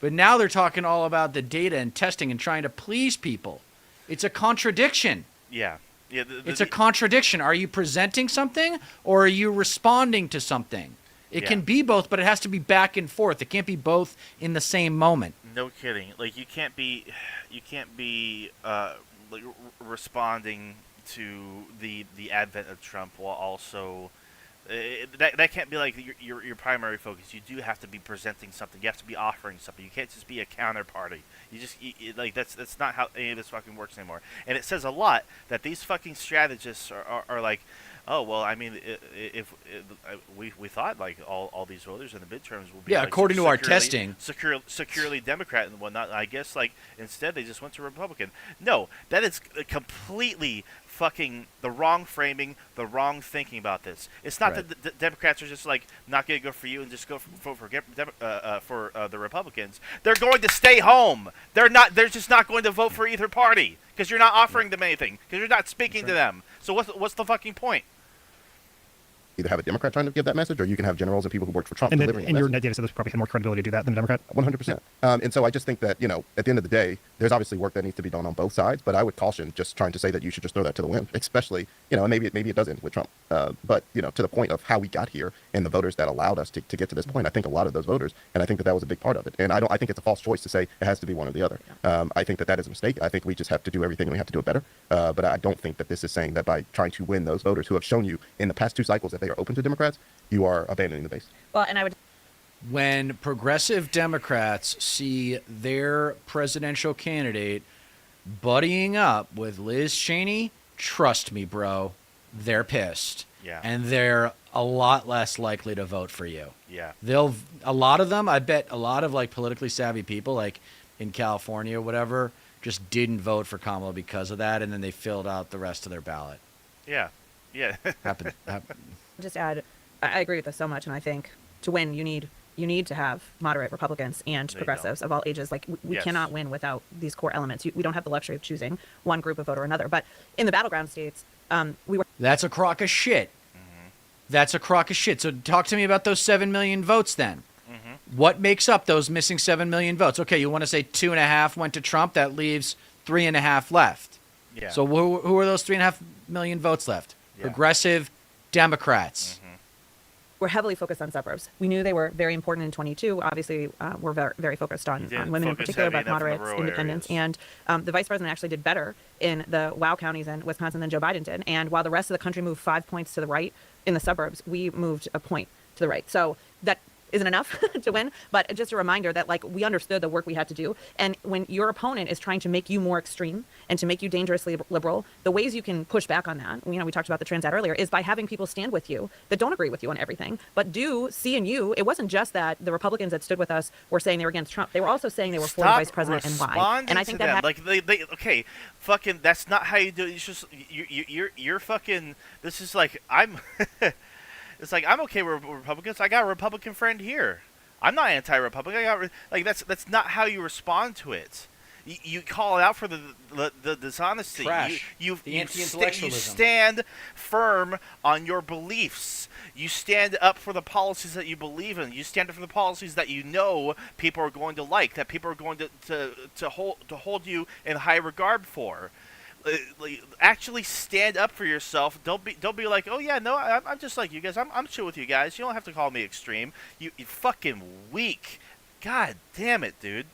But now they're talking all about the data and testing and trying to please people. It's a contradiction. Yeah. Yeah. It's a contradiction. Are you presenting something or are you responding to something? It can be both, but it has to be back and forth. It can't be both in the same moment. No kidding. Like you can't be like responding to the advent of Trump while also that can't be like your primary focus. You do have to be presenting something. You have to be offering something. You can't just be a counterparty. That's not how any of this fucking works anymore. And it says a lot that these fucking strategists are like, oh well, I mean, if we thought like all these voters in the midterms will be according to our testing, securely Democrat and whatnot. I guess like instead they just went to Republican. No, that is completely fucking the wrong framing, the wrong thinking about this. It's not that the Democrats are just like not going to go for you and just go for the Republicans. They're going to stay home. They're just not going to vote for either party because you're not offering them anything because you're not speaking to them. So what's the fucking point? Either have a Democrat trying to give that message, or you can have generals and people who worked for Trump delivering that and your message. net data said this probably had more credibility to do that than a Democrat. 100%. And so I just think that, at the end of the day, there's obviously work that needs to be done on both sides, but I would caution just trying to say that you should just throw that to the wind, especially, and maybe it does end with Trump. But, to the point of how we got here and the voters that allowed us to get to this point, I think a lot of those voters, and I think that was a big part of it. And I think it's a false choice to say it has to be one or the other. I think that is a mistake. I think we just have to do everything and we have to do it better. But I don't think that this is saying that by trying to win those voters who have shown you in the past 2 cycles that they are open to Democrats, you are abandoning the base. Well, and I would. When progressive Democrats see their presidential candidate buddying up with Liz Cheney, trust me, bro, they're pissed. Yeah. And they're a lot less likely to vote for you. Yeah. A lot of them, I bet a lot of like politically savvy people like in California or whatever just didn't vote for Kamala because of that, and then they filled out the rest of their ballot. Yeah. Yeah. Happened. Just add, I agree with this so much, and I think to win, you need to have moderate Republicans and progressives of all ages. Like we cannot win without these core elements. We don't have the luxury of choosing one group of vote or another. But in the battleground states, we were. That's a crock of shit. That's a crock of shit. So talk to me about those 7 million votes then. What makes up those missing 7 million votes? Okay, you want to say 2.5 went to Trump. That leaves 3.5 left. Yeah. So who are those 3.5 million votes left? Yeah. Progressive Democrats. We're heavily focused on suburbs. We knew they were very important in 22. Obviously, we're very, very focused on women in particular, but moderates, independents. And the vice president actually did better in the WOW counties in Wisconsin than Joe Biden did. And while the rest of the country moved 5 points to the right in the suburbs, we moved a point to the right. So that isn't enough to win, but just a reminder that like we understood the work we had to do. And when your opponent is trying to make you more extreme and to make you dangerously liberal, the ways you can push back on that, you know, we talked about the trans ad earlier, is by having people stand with you that don't agree with you on everything, but do see in you. It wasn't just that the Republicans that stood with us were saying they were against Trump. They were also saying they were for the vice president and why. And I think that like they okay, fucking, that's not how you do it. It's just you're fucking. This is like I'm. It's like, I'm okay with Republicans. I got a Republican friend here. I'm not anti-Republican. Like that's not how you respond to it. You call it out for the dishonesty. Trash. You anti-intellectualism. You stand firm on your beliefs. You stand up for the policies that you believe in. You stand up for the policies that you know people are going to like, that people are going to hold you in high regard for. Actually stand up for yourself. Don't be like, oh yeah, no, I'm just like you guys. I'm chill with you guys. You don't have to call me extreme. You fucking weak. God damn it, dude.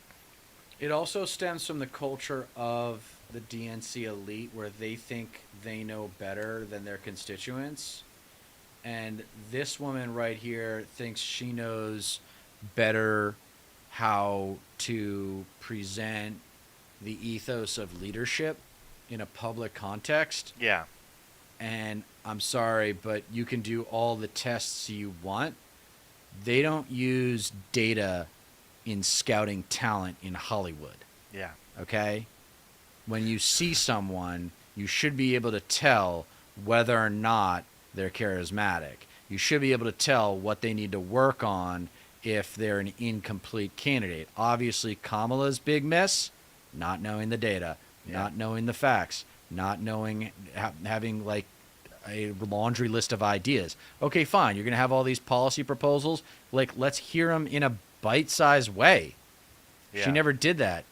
It also stems from the culture of the DNC elite, where they think they know better than their constituents, and this woman right here thinks she knows better how to present the ethos of leadership in a public context. Yeah. And I'm sorry, but you can do all the tests you want. They don't use data in scouting talent in Hollywood. Yeah. Okay? When you see someone, you should be able to tell whether or not they're charismatic. You should be able to tell what they need to work on if they're an incomplete candidate. Obviously, Kamala's big miss, not knowing the data. Not knowing the facts, not knowing, having like a laundry list of ideas. Okay, fine. You're going to have all these policy proposals. Like, let's hear them in a bite-sized way. Yeah. She never did that.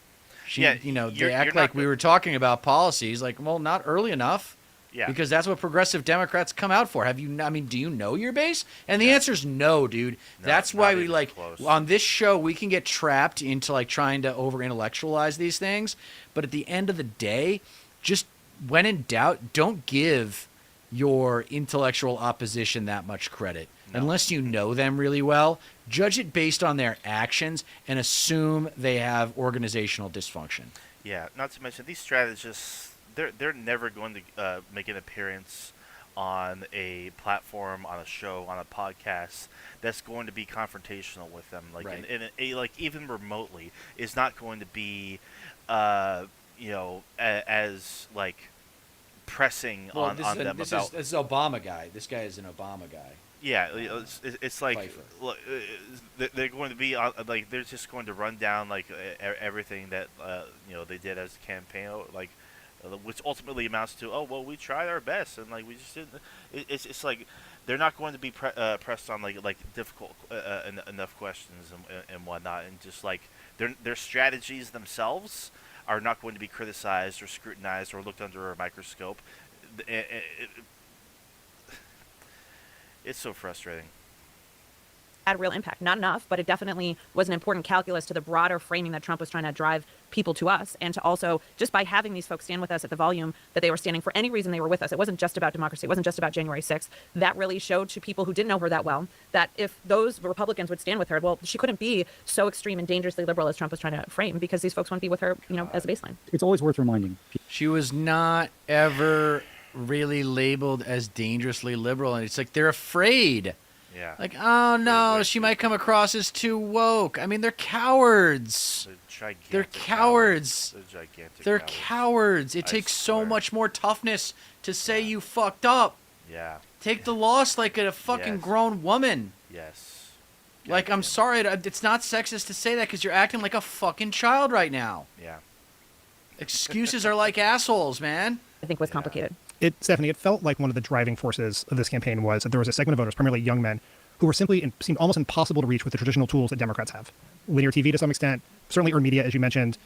They act you're like we were talking about policies. Like, well, not early enough. Yeah. Because that's what progressive Democrats come out for. Do you know your base? And the answer is no, dude. No, that's why we close. on this show, we can get trapped into like trying to over intellectualize these things. But at the end of the day, just when in doubt, don't give your intellectual opposition that much credit. No. Unless you know them really well, judge it based on their actions and assume they have organizational dysfunction. Yeah, not to mention these strategists, they're never going to make an appearance on a platform, on a show, on a podcast that's going to be confrontational with them. Like, right. Like even remotely is not going to be, as like pressing on them about. This is Obama guy. This guy is an Obama guy. Yeah, it's like Pfeiffer. Look, they're going to be like they're just going to run down like everything that they did as a campaign, like. Which ultimately amounts to, oh well, we tried our best and like we just didn't. It's like they're not going to be pressed on like difficult enough questions and whatnot, and just like their strategies themselves are not going to be criticized or scrutinized or looked under a microscope. It's so frustrating. Had real impact. Not enough, but it definitely was an important calculus to the broader framing that Trump was trying to drive people to us, and to also just by having these folks stand with us at the volume that they were standing for any reason they were with us. It wasn't just about democracy. It wasn't just about January 6th. That really showed to people who didn't know her that well that if those Republicans would stand with her, well, she couldn't be so extreme and dangerously liberal as Trump was trying to frame, because these folks wouldn't be with her, as a baseline. It's always worth reminding. She was not ever really labeled as dangerously liberal, and it's like they're afraid. Yeah. Like, oh no, she might come across as too woke. I mean, they're cowards. They're cowards. They're cowards. It takes so much more toughness to say you fucked up. Yeah. Take the loss like a fucking grown woman. Yes. Like, I'm sorry, it's not sexist to say that because you're acting like a fucking child right now. Yeah. Excuses are like assholes, man. I think was complicated. Stephanie, it felt like one of the driving forces of this campaign was that there was a segment of voters, primarily young men, who were simply seemed almost impossible to reach with the traditional tools that Democrats have. Linear TV to some extent, certainly earned media, as you mentioned.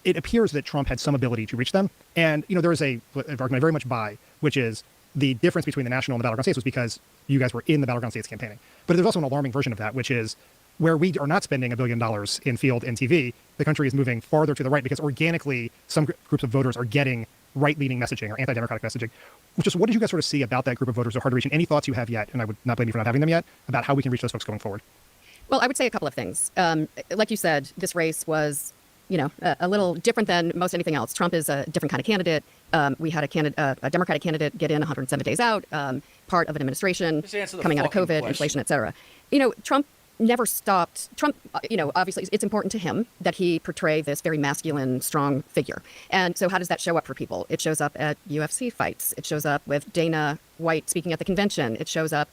It appears that Trump had some ability to reach them. And, there is an argument I very much buy, which is the difference between the national and the battleground states was because you guys were in the battleground states campaigning. But there's also an alarming version of that, which is where we are not spending $1 billion in field and TV, the country is moving farther to the right because organically some groups of voters are getting right-leaning messaging or anti-democratic messaging. Just what did you guys sort of see about that group of voters who are hard to reach? And any thoughts you have yet, and I would not blame you for not having them yet, about how we can reach those folks going forward? Well, I would say a couple of things. Like you said, this race was, a little different than most anything else. Trump is a different kind of candidate. We had a Democratic candidate get in 107 days out, part of an administration Just answer the coming out of fucking COVID, question. inflation, et cetera. Trump never stopped. Trump, obviously it's important to him that he portray this very masculine, strong figure. And so how does that show up for people? It shows up at UFC fights. It shows up with Dana White speaking at the convention. It shows up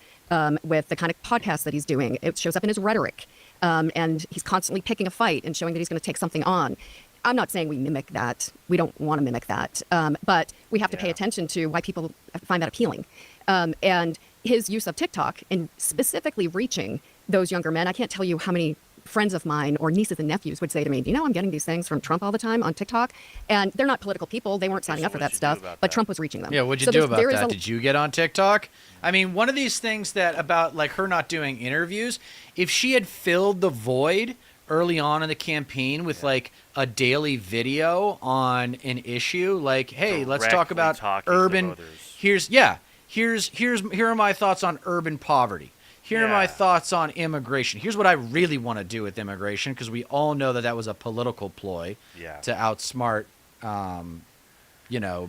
with the kind of podcast that he's doing. It shows up in his rhetoric. And he's constantly picking a fight and showing that he's going to take something on. I'm not saying we mimic that. We don't want to mimic that. But we have to pay attention to why people find that appealing. And his use of TikTok and specifically reaching those younger men. I can't tell you how many friends of mine or nieces and nephews would say to me, do you know I'm getting these things from Trump all the time on TikTok? And they're not political people. They weren't signing up for that stuff, but Trump was reaching them. Yeah, what'd you So do there's- about there is that? a- Did you get on TikTok? I mean, one of these things that about like her not doing interviews, if she had filled the void early on in the campaign with like a daily video on an issue, like, hey, let's talk Directly about talking to urban. voters. Here are my thoughts on urban poverty. Here are my thoughts on immigration. Here's what I really want to do with immigration, because we all know that was a political ploy to outsmart,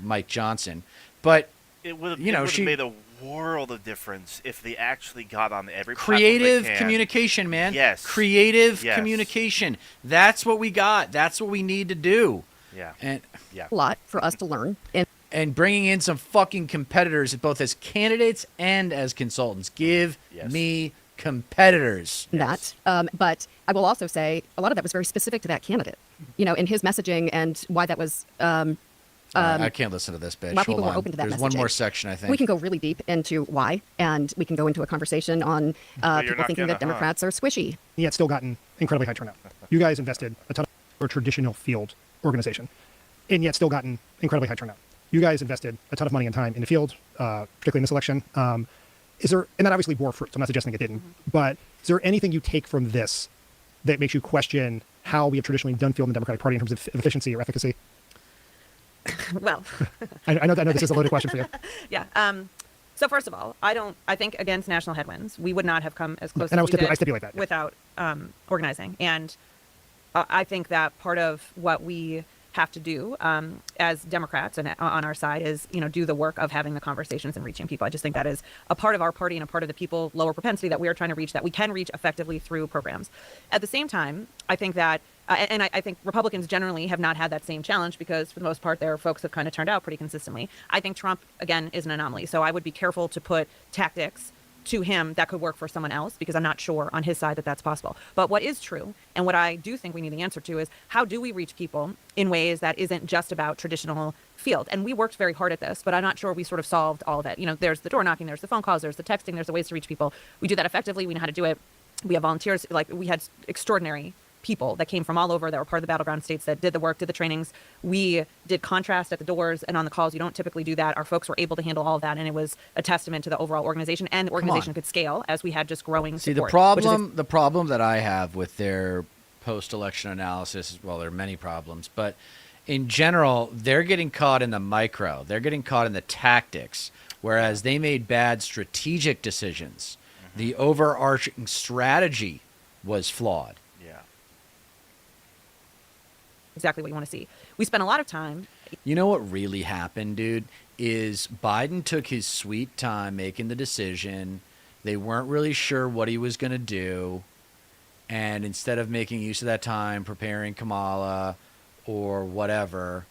Mike Johnson. But It would you know, have she- made a world of difference if they actually got on every creative platform they can. communication, man. Yes. Creative Yes. communication. That's what we got. That's what we need to do. Yeah. And a lot for us to learn. and bringing in some fucking competitors, both as candidates and as consultants. Give me competitors. That. But I will also say a lot of that was very specific to that candidate, in his messaging and why that was. I can't listen to this, bitch. Why people Hold were on. open to that There's one messaging. more section, I think. We can go really deep into why, and we can go into a conversation on people not thinking gonna, that Democrats are squishy. Yet still gotten incredibly high turnout. You guys invested a ton of a traditional field organization, and yet still gotten incredibly high turnout. You guys invested a ton of money and time in the field, particularly in this election. Is there, and that obviously bore fruit, so I'm not suggesting it didn't, but is there anything you take from this that makes you question how we have traditionally done field in the Democratic Party in terms of efficiency or efficacy? Well, I know this is a loaded question for you. yeah. So first of all, I think against national headwinds, we would not have come as close And as we did I stipulate that, yeah. without organizing. And I think that part of what we have to do as Democrats and on our side is, do the work of having the conversations and reaching people. I just think that is a part of our party and a part of the people lower propensity that we are trying to reach, that we can reach effectively through programs. At the same time, I think that and I think Republicans generally have not had that same challenge because, for the most part, their folks have kind of turned out pretty consistently. I think Trump, again, is an anomaly. So I would be careful to put tactics to him that could work for someone else, because I'm not sure on his side that that's possible. But what is true, and what I do think we need the answer to, is how do we reach people in ways that isn't just about traditional field? And we worked very hard at this, but I'm not sure we sort of solved all of it. There's the door knocking, there's the phone calls, there's the texting, there's the ways to reach people. We do that effectively. We know how to do it. We have volunteers. Like, we had extraordinary people that came from all over that were part of the battleground states that did the work, did the trainings. We did contrast at the doors and on the calls. You don't typically do that. Our folks were able to handle all of that, and it was a testament to the overall organization, and the organization could scale as we had just growing See, support. the problem that I have with their post-election analysis, well, there are many problems, but in general, they're getting caught in the micro. They're getting caught in the tactics, whereas they made bad strategic decisions. The overarching strategy was flawed. Exactly what you want to see. We spent a lot of time. You know what really happened, dude, is Biden took his sweet time making the decision. They weren't really sure what he was going to do. And instead of making use of that time preparing Kamala or whatever,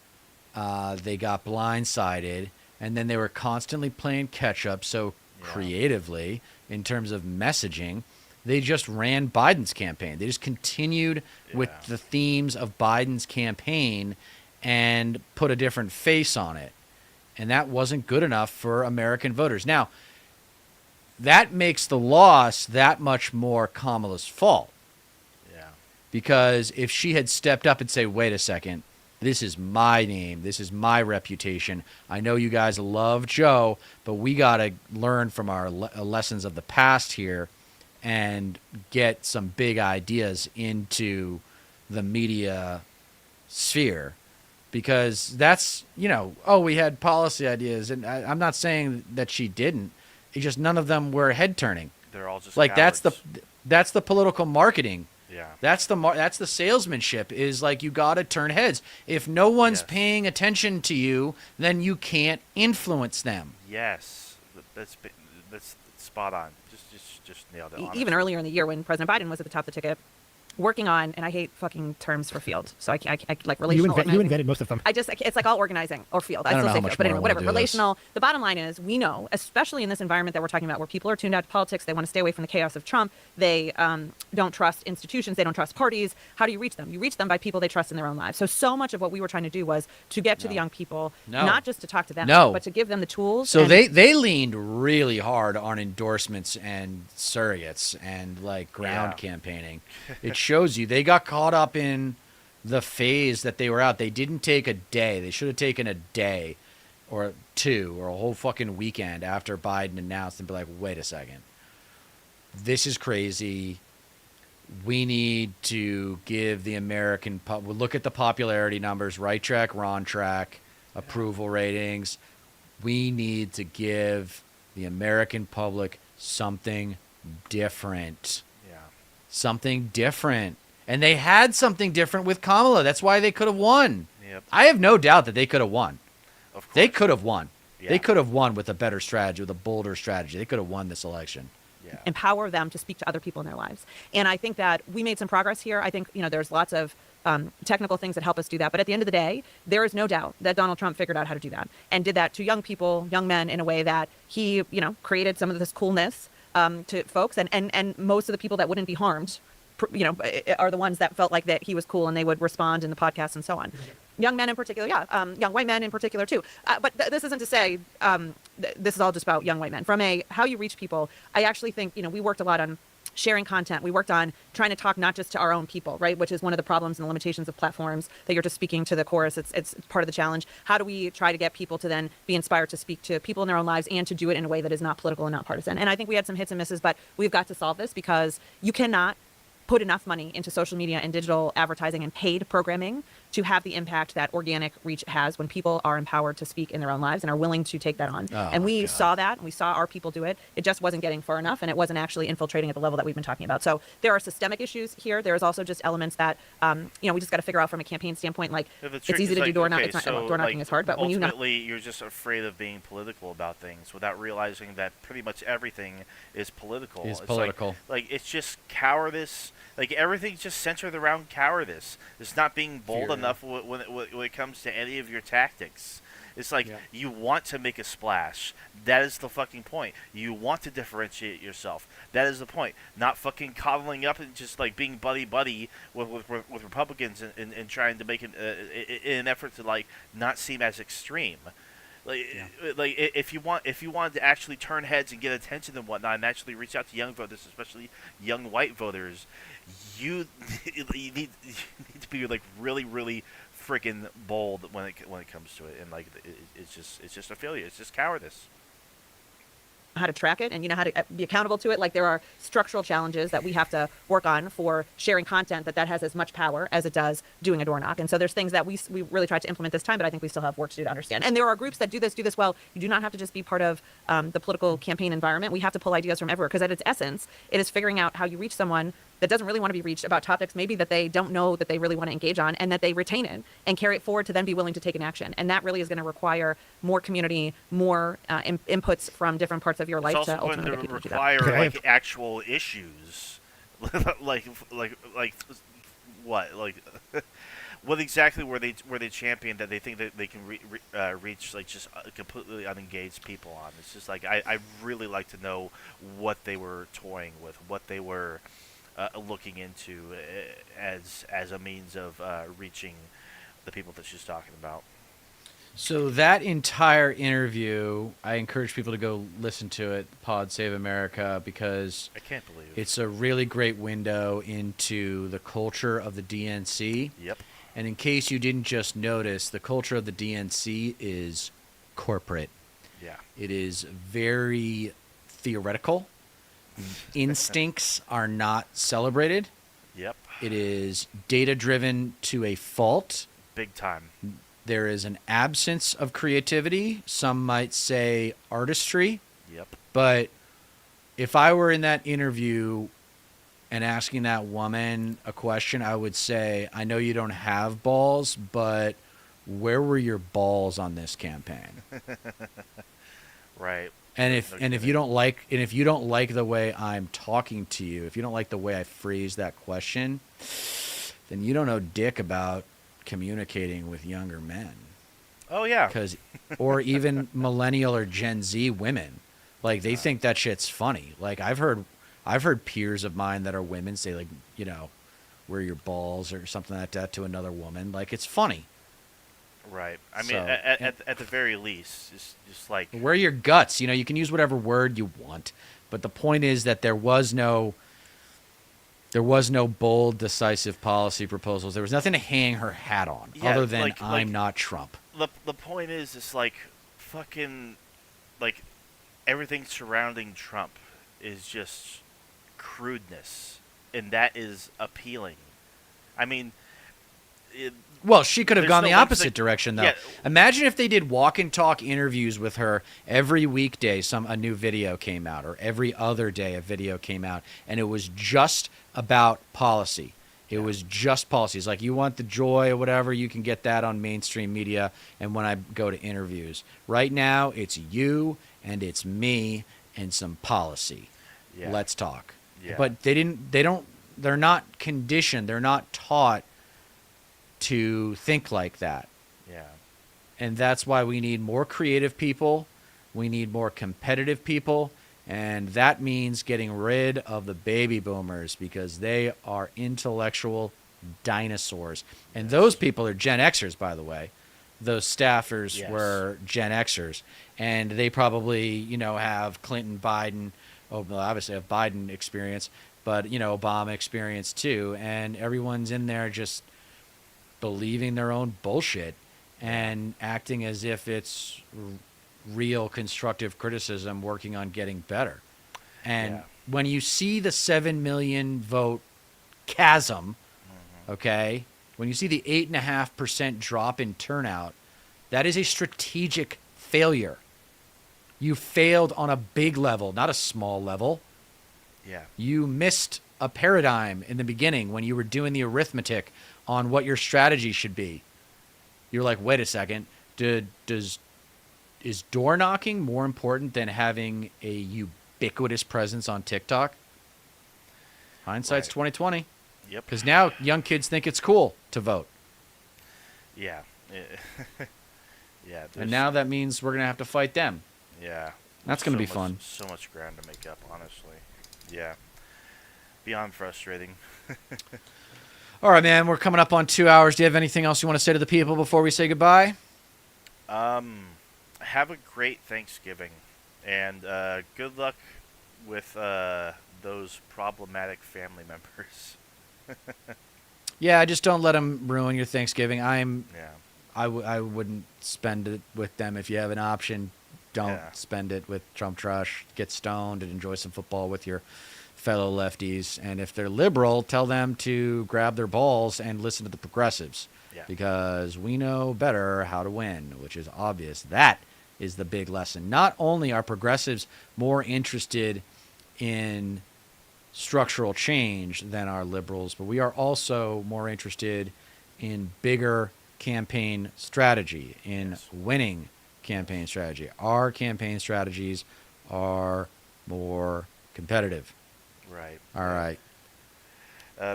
they got blindsided. And then they were constantly playing catch up so creatively in terms of messaging. They just ran Biden's campaign. They just continued with the themes of Biden's campaign and put a different face on it. And that wasn't good enough for American voters. Now, that makes the loss that much more Kamala's fault. Yeah. Because if she had stepped up and say, wait a second, this is my name, this is my reputation. I know you guys love Joe, but we got to learn from our lessons of the past here and get some big ideas into the media sphere, because that's, we had policy ideas, and I'm not saying that she didn't. It's just none of them were head turning. They're all just like cowards. That's the political marketing. Yeah. That's the salesmanship, is like, you got to turn heads. If no one's Yes. paying attention to you, then you can't influence them. Yes, that's spot on. Just nailed it. Even honestly. earlier in the year when President Biden was at the top of the ticket, working on, and I hate fucking terms for field, so I like relational. You organizing. invented most of them. It's like all organizing or field. I don't still know say how much field, but more I anyway, wanna whatever. do this. Relational. The bottom line is, we know, especially in this environment that we're talking about, where people are tuned out to politics, they want to stay away from the chaos of Trump. They don't trust institutions. They don't trust parties. How do you reach them? You reach them by people they trust in their own lives. So much of what we were trying to do was to get to the young people, No. not just to talk to them, No. but to give them the tools. So and- they leaned really hard on endorsements and surrogates and like ground campaigning. It shows you they got caught up in the phase that they were out. They didn't take a day. They should have taken a day or two or a whole fucking weekend after Biden announced and be like, wait a second. This is crazy. We need to give the American public, look at the popularity numbers, right track, wrong track, approval ratings. We need to give the American public something different. Yeah. Something different. And they had something different with Kamala. That's why they could have won. Yep. I have no doubt that they could have won. Of course. They could have won. Yeah. They could have won with a better strategy, with a bolder strategy. They could have won this election. Yeah. empower them to speak to other people in their lives. And I think that we made some progress here. I think, there's lots of technical things that help us do that. But at the end of the day, there is no doubt that Donald Trump figured out how to do that and did that to young people, young men, in a way that he, created some of this coolness to folks. And most of the people that wouldn't be harmed, are the ones that felt like that he was cool and they would respond in the podcast and so on. Young men in particular, young white men in particular too. But this isn't to say this is all just about young white men. From how you reach people, I actually think, we worked a lot on sharing content. We worked on trying to talk not just to our own people, right, which is one of the problems and the limitations of platforms, that you're just speaking to the chorus. It's part of the challenge. How do we try to get people to then be inspired to speak to people in their own lives and to do it in a way that is not political and not partisan? And I think we had some hits and misses, but we've got to solve this, because you cannot put enough money into social media and digital advertising and paid programming to have the impact that organic reach has when people are empowered to speak in their own lives and are willing to take that on. And we saw that, and we saw our people do it. It just wasn't getting far enough, and it wasn't actually infiltrating at the level that we've been talking about. So there are systemic issues here. There's also just elements that, we just got to figure out from a campaign standpoint. Like, Yeah, the it's trick easy is, to do like, door knocking. okay, It's not, so, door knocking like, is hard, but when you know. ultimately, you're just afraid of being political about things without realizing that pretty much everything is political. Is It's political. Like it's just cowardice. Like, everything's just centered around cowardice. It's not being bold Fear. enough when it comes to any of your tactics. It's like, you want to make a splash. That is the fucking point. You want to differentiate yourself. That is the point. Not fucking coddling up and just like being buddy with Republicans and trying to make it in an effort to like not seem as extreme. Like if you wanted to actually turn heads and get attention and whatnot, and actually reach out to young voters, especially young white voters, you need to be like really freaking bold when it comes to it, and like it's just a failure. It's just cowardice. How to track it and how to be accountable to it. Like, there are structural challenges that we have to work on for sharing content that has as much power as it does doing a door knock. And so there's things that we really tried to implement this time, but I think we still have work to do to understand. And there are groups that do this well. You do not have to just be part of the political campaign environment. We have to pull ideas from everywhere, because at its essence, it is figuring out how you reach someone that doesn't really want to be reached about topics maybe that they don't know that they really want to engage on, and that they retain it and carry it forward to then be willing to take an action. And that really is going to require more community, more inputs from different parts of your life It's also to going ultimately to get people to do that. require Okay, I like have- actual issues, like what, like what exactly were they championed that they think that they can reach like just completely unengaged people on? It's just like I really like to know what they were toying with, what they were looking into as a means of reaching the people that she's talking about. So that entire interview, I encourage people to go listen to it, Pod Save America, because I can't believe it's a really great window into the culture of the DNC. Yep. And in case you didn't just notice, the culture of the DNC is corporate. Yeah. It is very theoretical. Instincts are not celebrated. Yep. It is data-driven to a fault. Big time. There is an absence of creativity. Some might say artistry. Yep. But if I were in that interview, and asking that woman a question, I would say, I know you don't have balls, but where were your balls on this campaign? Right. And No if you kidding. don't like the way I'm talking to you, if you don't like the way I phrase that question, then you don't know dick about communicating with younger men. Oh yeah. Or even millennial or Gen Z women. Like they think that shit's funny. Like I've heard peers of mine that are women say like, where are your balls or something like that to another woman. Like it's funny. Right. I mean, So, at the very least, just like Where are your guts? You can use whatever word you want, but the point is that there was no bold, decisive policy proposals. There was nothing to hang her hat on, Yeah, other than like- I'm not Trump. the point is, it's like fucking like everything surrounding Trump is just crudeness, and that is appealing. I mean, Well, she could have there's gone no the one opposite thing- direction, though. Yeah. Imagine if they did walk and talk interviews with her every weekday. A new video came out, or every other day a video came out, and it was just about policy. It was just policies. Like you want the joy or whatever, you can get that on mainstream media. And when I go to interviews, right now it's you and it's me and some policy. Yeah. Let's talk. Yeah. But they're not conditioned. They're not taught to think like that. yeah, And that's why we need more creative people. We need more competitive people. And that means getting rid of the baby boomers because they are intellectual dinosaurs. And those people are Gen Xers, by the way. Those staffers Yes. were Gen Xers. And they probably, have Clinton, Biden, obviously have Biden experience, but, Obama experience too. And everyone's in there just believing their own bullshit and acting as if it's real constructive criticism working on getting better. And Yeah. when you see the 7 million vote chasm, okay, when you see the 8.5% drop in turnout, that is a strategic failure. You failed on a big level, not a small level. yeah, You missed a paradigm in the beginning when you were doing the arithmetic on what your strategy should be. You're like, wait a second, is door knocking more important than having a ubiquitous presence on TikTok? Hindsight's Right. 2020. yep, Because now young kids think it's cool to vote. yeah, yeah. And now that means we're going to have to fight them. yeah, That's gonna be much- fun. So much ground to make up, honestly. Yeah, beyond frustrating. All right, man, we're coming up on 2 hours. Do you have anything else you want to say to the people before we say goodbye? Have a great Thanksgiving, and good luck with those problematic family members. Yeah, just don't let them ruin your Thanksgiving. Yeah, I wouldn't spend it with them if you have an option. Don't Yeah. spend it with Trump trash. Get stoned and enjoy some football with your fellow lefties. And if they're liberal, tell them to grab their balls and listen to the progressives. Yeah. Because we know better how to win, which is obvious. That is the big lesson. Not only are progressives more interested in structural change than our liberals, but we are also more interested in bigger campaign strategy, in Yes. winning campaign strategy. Our campaign strategies are more competitive. right. All right.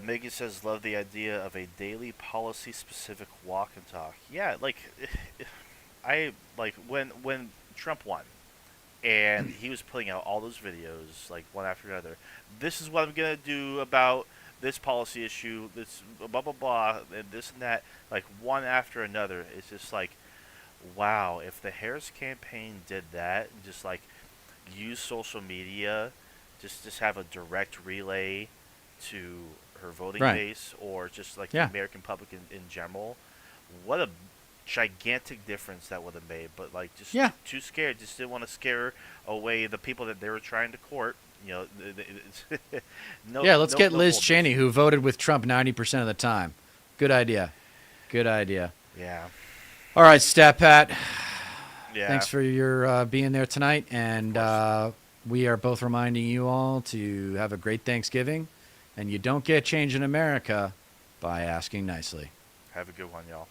Megan says, love the idea of a daily policy-specific walk and talk. Yeah, like, I, like, when Trump won, and he was putting out all those videos, like, one after another, this is what I'm going to do about this policy issue, this blah, blah, blah, and this and that, like, one after another. It's just like, wow, if the Harris campaign did that, and just, like, use social media, just have a direct relay to her voting Right. base, or just like Yeah. the American public in general, what a gigantic difference that would have made. But like, just Yeah. too scared, just didn't want to scare away the people that they were trying to court. No. Yeah, let's no- get no Liz boldness. Cheney, who voted with Trump 90% of the time. Good idea. Good idea. Yeah. All right, Stat Pat. Yeah. Thanks for your being there tonight. And we are both reminding you all to have a great Thanksgiving And you don't get change in America by asking nicely. Have a good one, y'all.